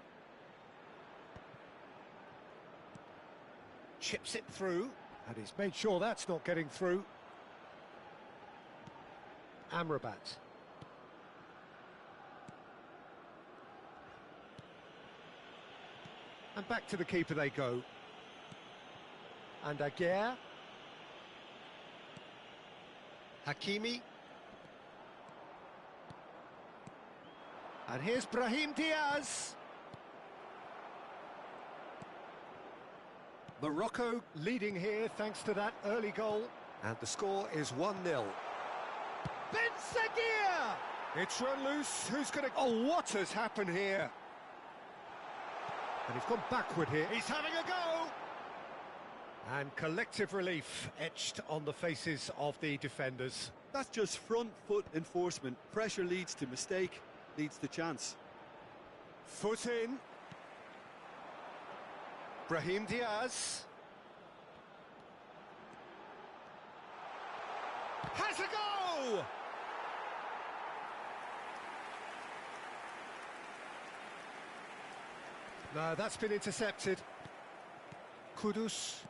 Chips it through. And he's made sure that's not getting through. Amrabat. And back to the keeper they go. And Aguirre. Hakimi. And here's Brahim Diaz. Morocco leading here thanks to that early goal. And the score is 1-0. Ben Seguir! It's run loose. Who's going to... Oh, what has happened here? And he's gone backward here. He's having a go! And collective relief etched on the faces of the defenders. That's just front foot enforcement. Pressure leads to mistake, leads to chance. Foot in. Brahim Diaz. Has a go! No, that's been intercepted. Kudus.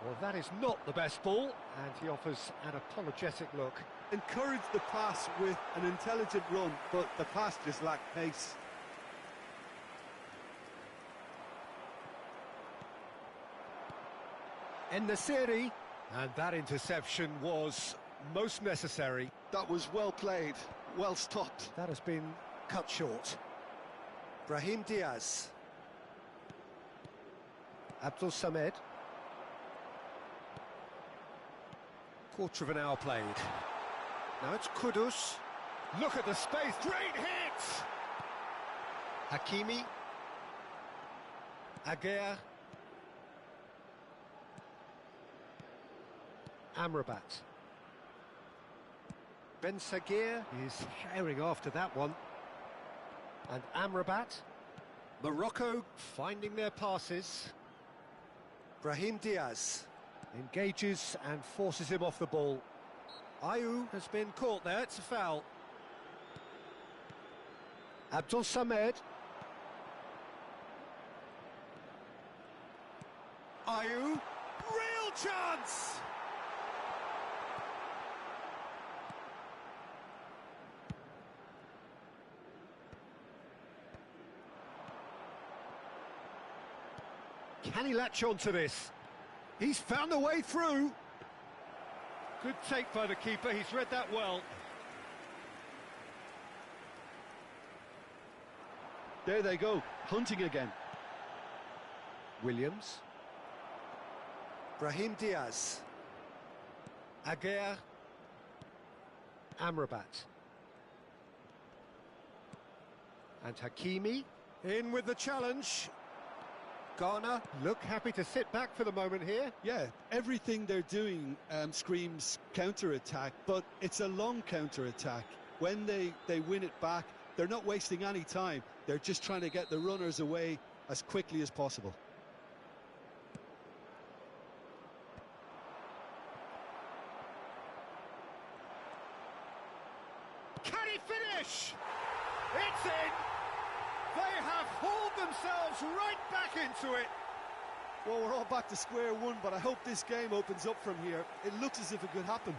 Well, that is not the best ball, and he offers an apologetic look. Encourage the pass with an intelligent run, but the pass just lacked pace. En-Nesyri, and that interception was most necessary. That was well played, well stopped. That has been cut short. Brahim Diaz. Abdul Samed. Quarter of an hour played. Now it's Kudus. Look at the space. Great hit! Hakimi. Aguirre. Amrabat. Ben Seguir is sharing after that one. And Amrabat. Morocco finding their passes. Brahim Diaz engages and forces him off the ball. Ayew has been caught there, it's a foul. Abdul Samed. Ayew, real chance! Can he latch on to this? He's found a way through. Good take by the keeper, he's read that well. There they go, hunting again. Williams. Brahim Diaz. Aguirre. Amrabat. And Hakimi in with the challenge. Ghana look happy to sit back for the moment here. Yeah, everything they're doing screams counter-attack, but it's a long counter-attack. When they win it back, they're not wasting any time. They're just trying to get the runners away as quickly as possible. Can he finish? It's in! They have hauled themselves right back into it. Well, we're all back to square one, but I hope this game opens up from here. It looks as if it could happen.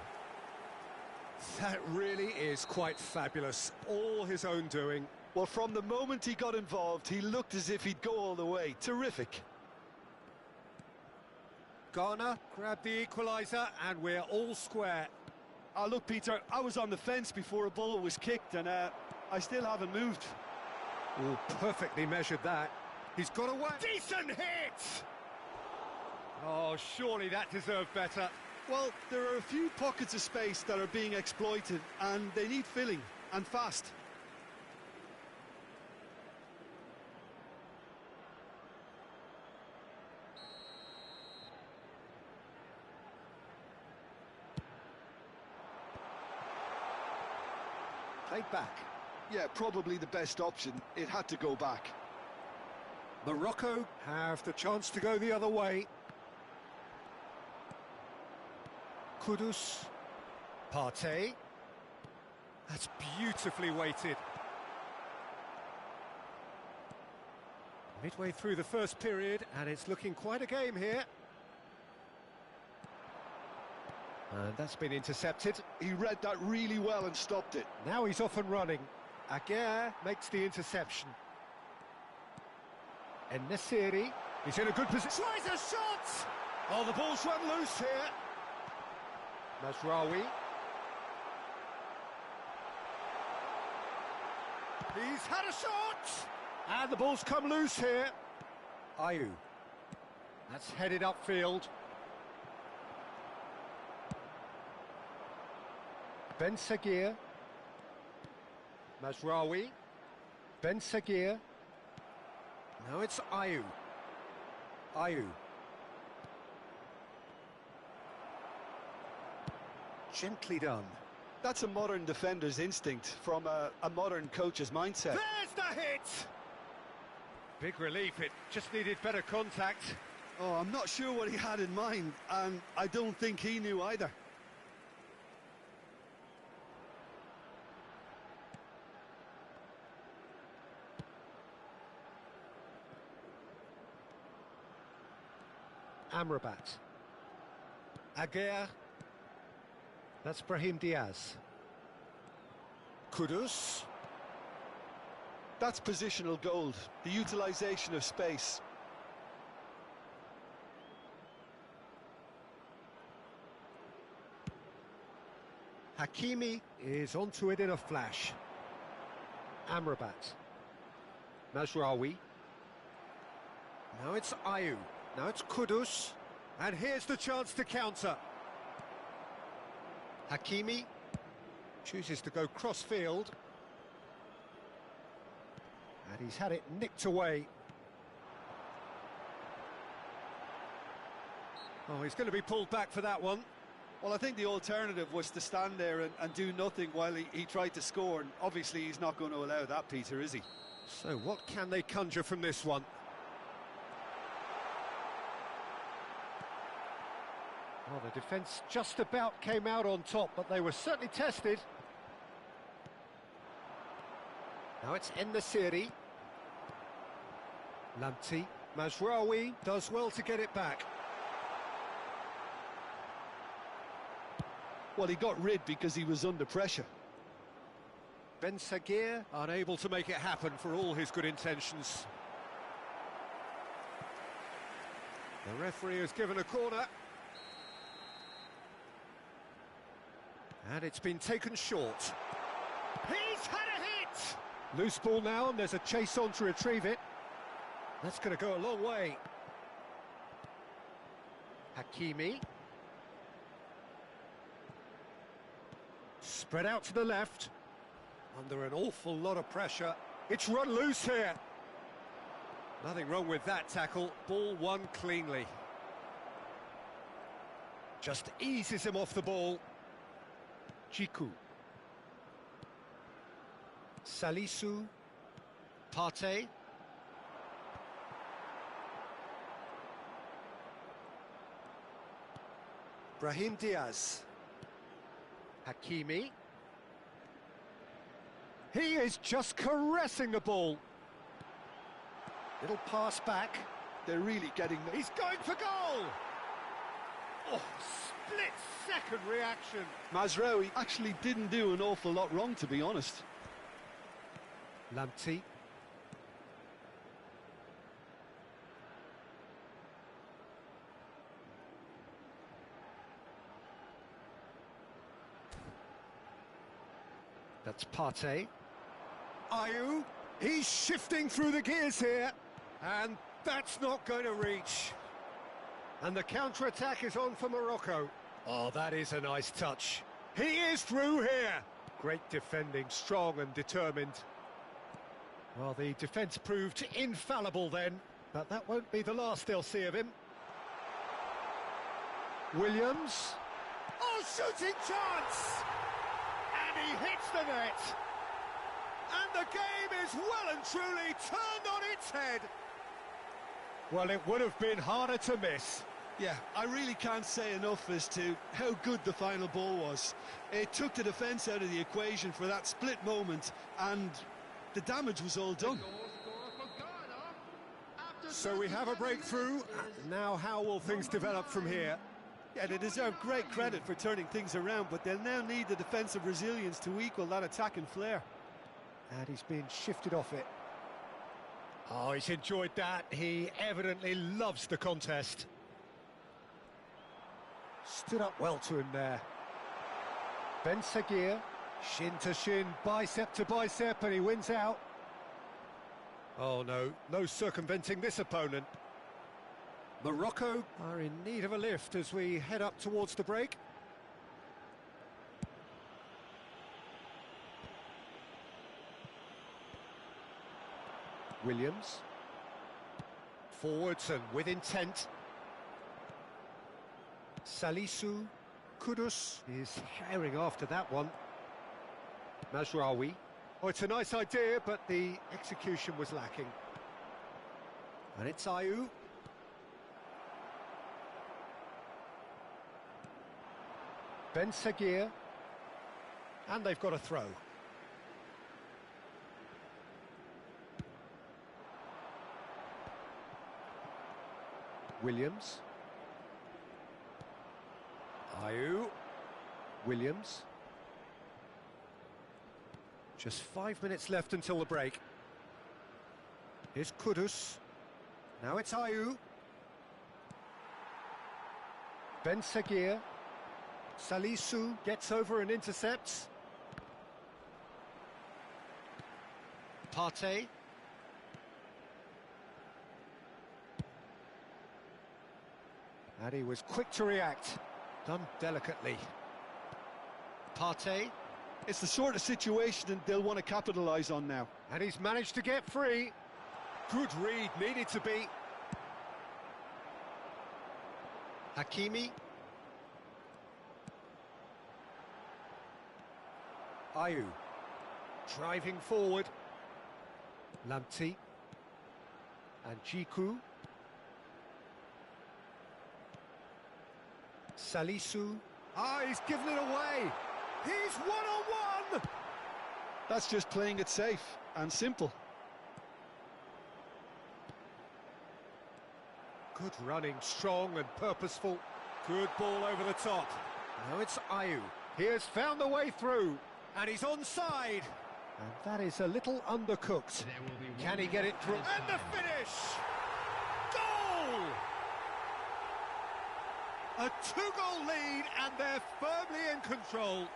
That really is quite fabulous. All his own doing. Well, from the moment he got involved, he looked as if he'd go all the way. Terrific. Ghana grabbed the equaliser, and we're all square. Oh, look, Peter, I was on the fence before a ball was kicked, and I still haven't moved. Oh, perfectly measured that. He's got away. Decent hit! Oh, surely that deserved better. Well, there are a few pockets of space that are being exploited, and they need filling, and fast. Played back. Yeah, probably the best option. It had to go back. Morocco have the chance to go the other way. Kudus. Partey. That's beautifully weighted. Midway through the first period, and it's looking quite a game here. And that's been intercepted. He read that really well and stopped it. Now he's off and running. Aguirre makes the interception. And Nasiri, he's in a good position. Tries a shot! Oh, the ball's run loose here. Mazraoui. He's had a shot! And the ball's come loose here. Ayew. That's headed upfield. Ben Sagir. Mazraoui. Ben Sagir. Now it's Ayew. Ayew. Gently done. That's a modern defender's instinct from a modern coach's mindset. There's the hit! Big relief, it just needed better contact. Oh, I'm not sure what he had in mind, and I don't think he knew either. Amrabat. Aguirre. That's Brahim Diaz. Kudus. That's positional gold, the utilisation of space. Hakimi is onto it in a flash. Amrabat. Mazraoui. Now it's Ayew. Now it's Kudus. And here's the chance to counter. Hakimi chooses to go cross-field. And he's had it nicked away. Oh, he's going to be pulled back for that one. Well, I think the alternative was to stand there and do nothing while he tried to score. And obviously, he's not going to allow that, Peter, is he? So what can they conjure from this one? Well, the defence just about came out on top, but they were certainly tested. Now it's En-Nesyri. Lamptey. Mazraoui does well to get it back. Well, he got rid because he was under pressure. Ben Sagir unable to make it happen for all his good intentions. The referee has given a corner. And it's been taken short. He's had a hit! Loose ball now, and there's a chase on to retrieve it. That's going to go a long way. Hakimi. Spread out to the left. Under an awful lot of pressure. It's run loose here. Nothing wrong with that tackle. Ball won cleanly. Just eases him off the ball. Chiku. Salisu. Partey. Brahim Diaz. Hakimi. He is just caressing the ball. Little pass back. They're really getting... He's going for goal! Oh, split-second reaction. Mazraoui actually didn't do an awful lot wrong, to be honest. Lamptey. That's Partey. Ayew, he's shifting through the gears here, and that's not going to reach. And the counter-attack is on for Morocco. Oh, that is a nice touch. He is through here. Great defending, strong and determined. Well, the defence proved infallible then, but that won't be the last they'll see of him. Williams. Oh, shooting chance! And he hits the net. And the game is well and truly turned on its head. Well, it would have been harder to miss. Yeah, I really can't say enough as to how good the final ball was. It took the defence out of the equation for that split moment, and the damage was all done. So we have a breakthrough. Now how will things develop from here? Yeah, they deserve great credit for turning things around, but they'll now need the defensive resilience to equal that attacking flair. And he's been shifted off it. Oh, he's enjoyed that. He evidently loves the contest. Stood up well to him there. Ben Seguir, shin to shin, bicep to bicep, and he wins out. Oh no, no circumventing this opponent. Morocco are in need of a lift as we head up towards the break. Williams. Forwards and with intent. Salisu. Kudus is herring after that one. Mazraoui. Oh, it's a nice idea, but the execution was lacking. And it's Ayew. Ben Seguir. And they've got a throw. Williams. Ayew. Williams. Just 5 minutes left until the break. Here's Kudus. Now it's Ayew. Ben Seguir. Salisu gets over and intercepts. Partey. And he was quick to react. Done delicately. Partey. It's the sort of situation that they'll want to capitalise on now. And he's managed to get free. Good read, needed to be. Hakimi. Ayew. Driving forward. Lamptey. And Jiku. Salisu. Ah, he's given it away. He's one-on-one. That's just playing it safe and simple. Good running, strong and purposeful. Good ball over the top. Now it's Ayew. He has found the way through, and he's onside. And that is a little undercooked. Can he get it through? And the finish! Goal! A 2-goal lead, and they're firmly in control.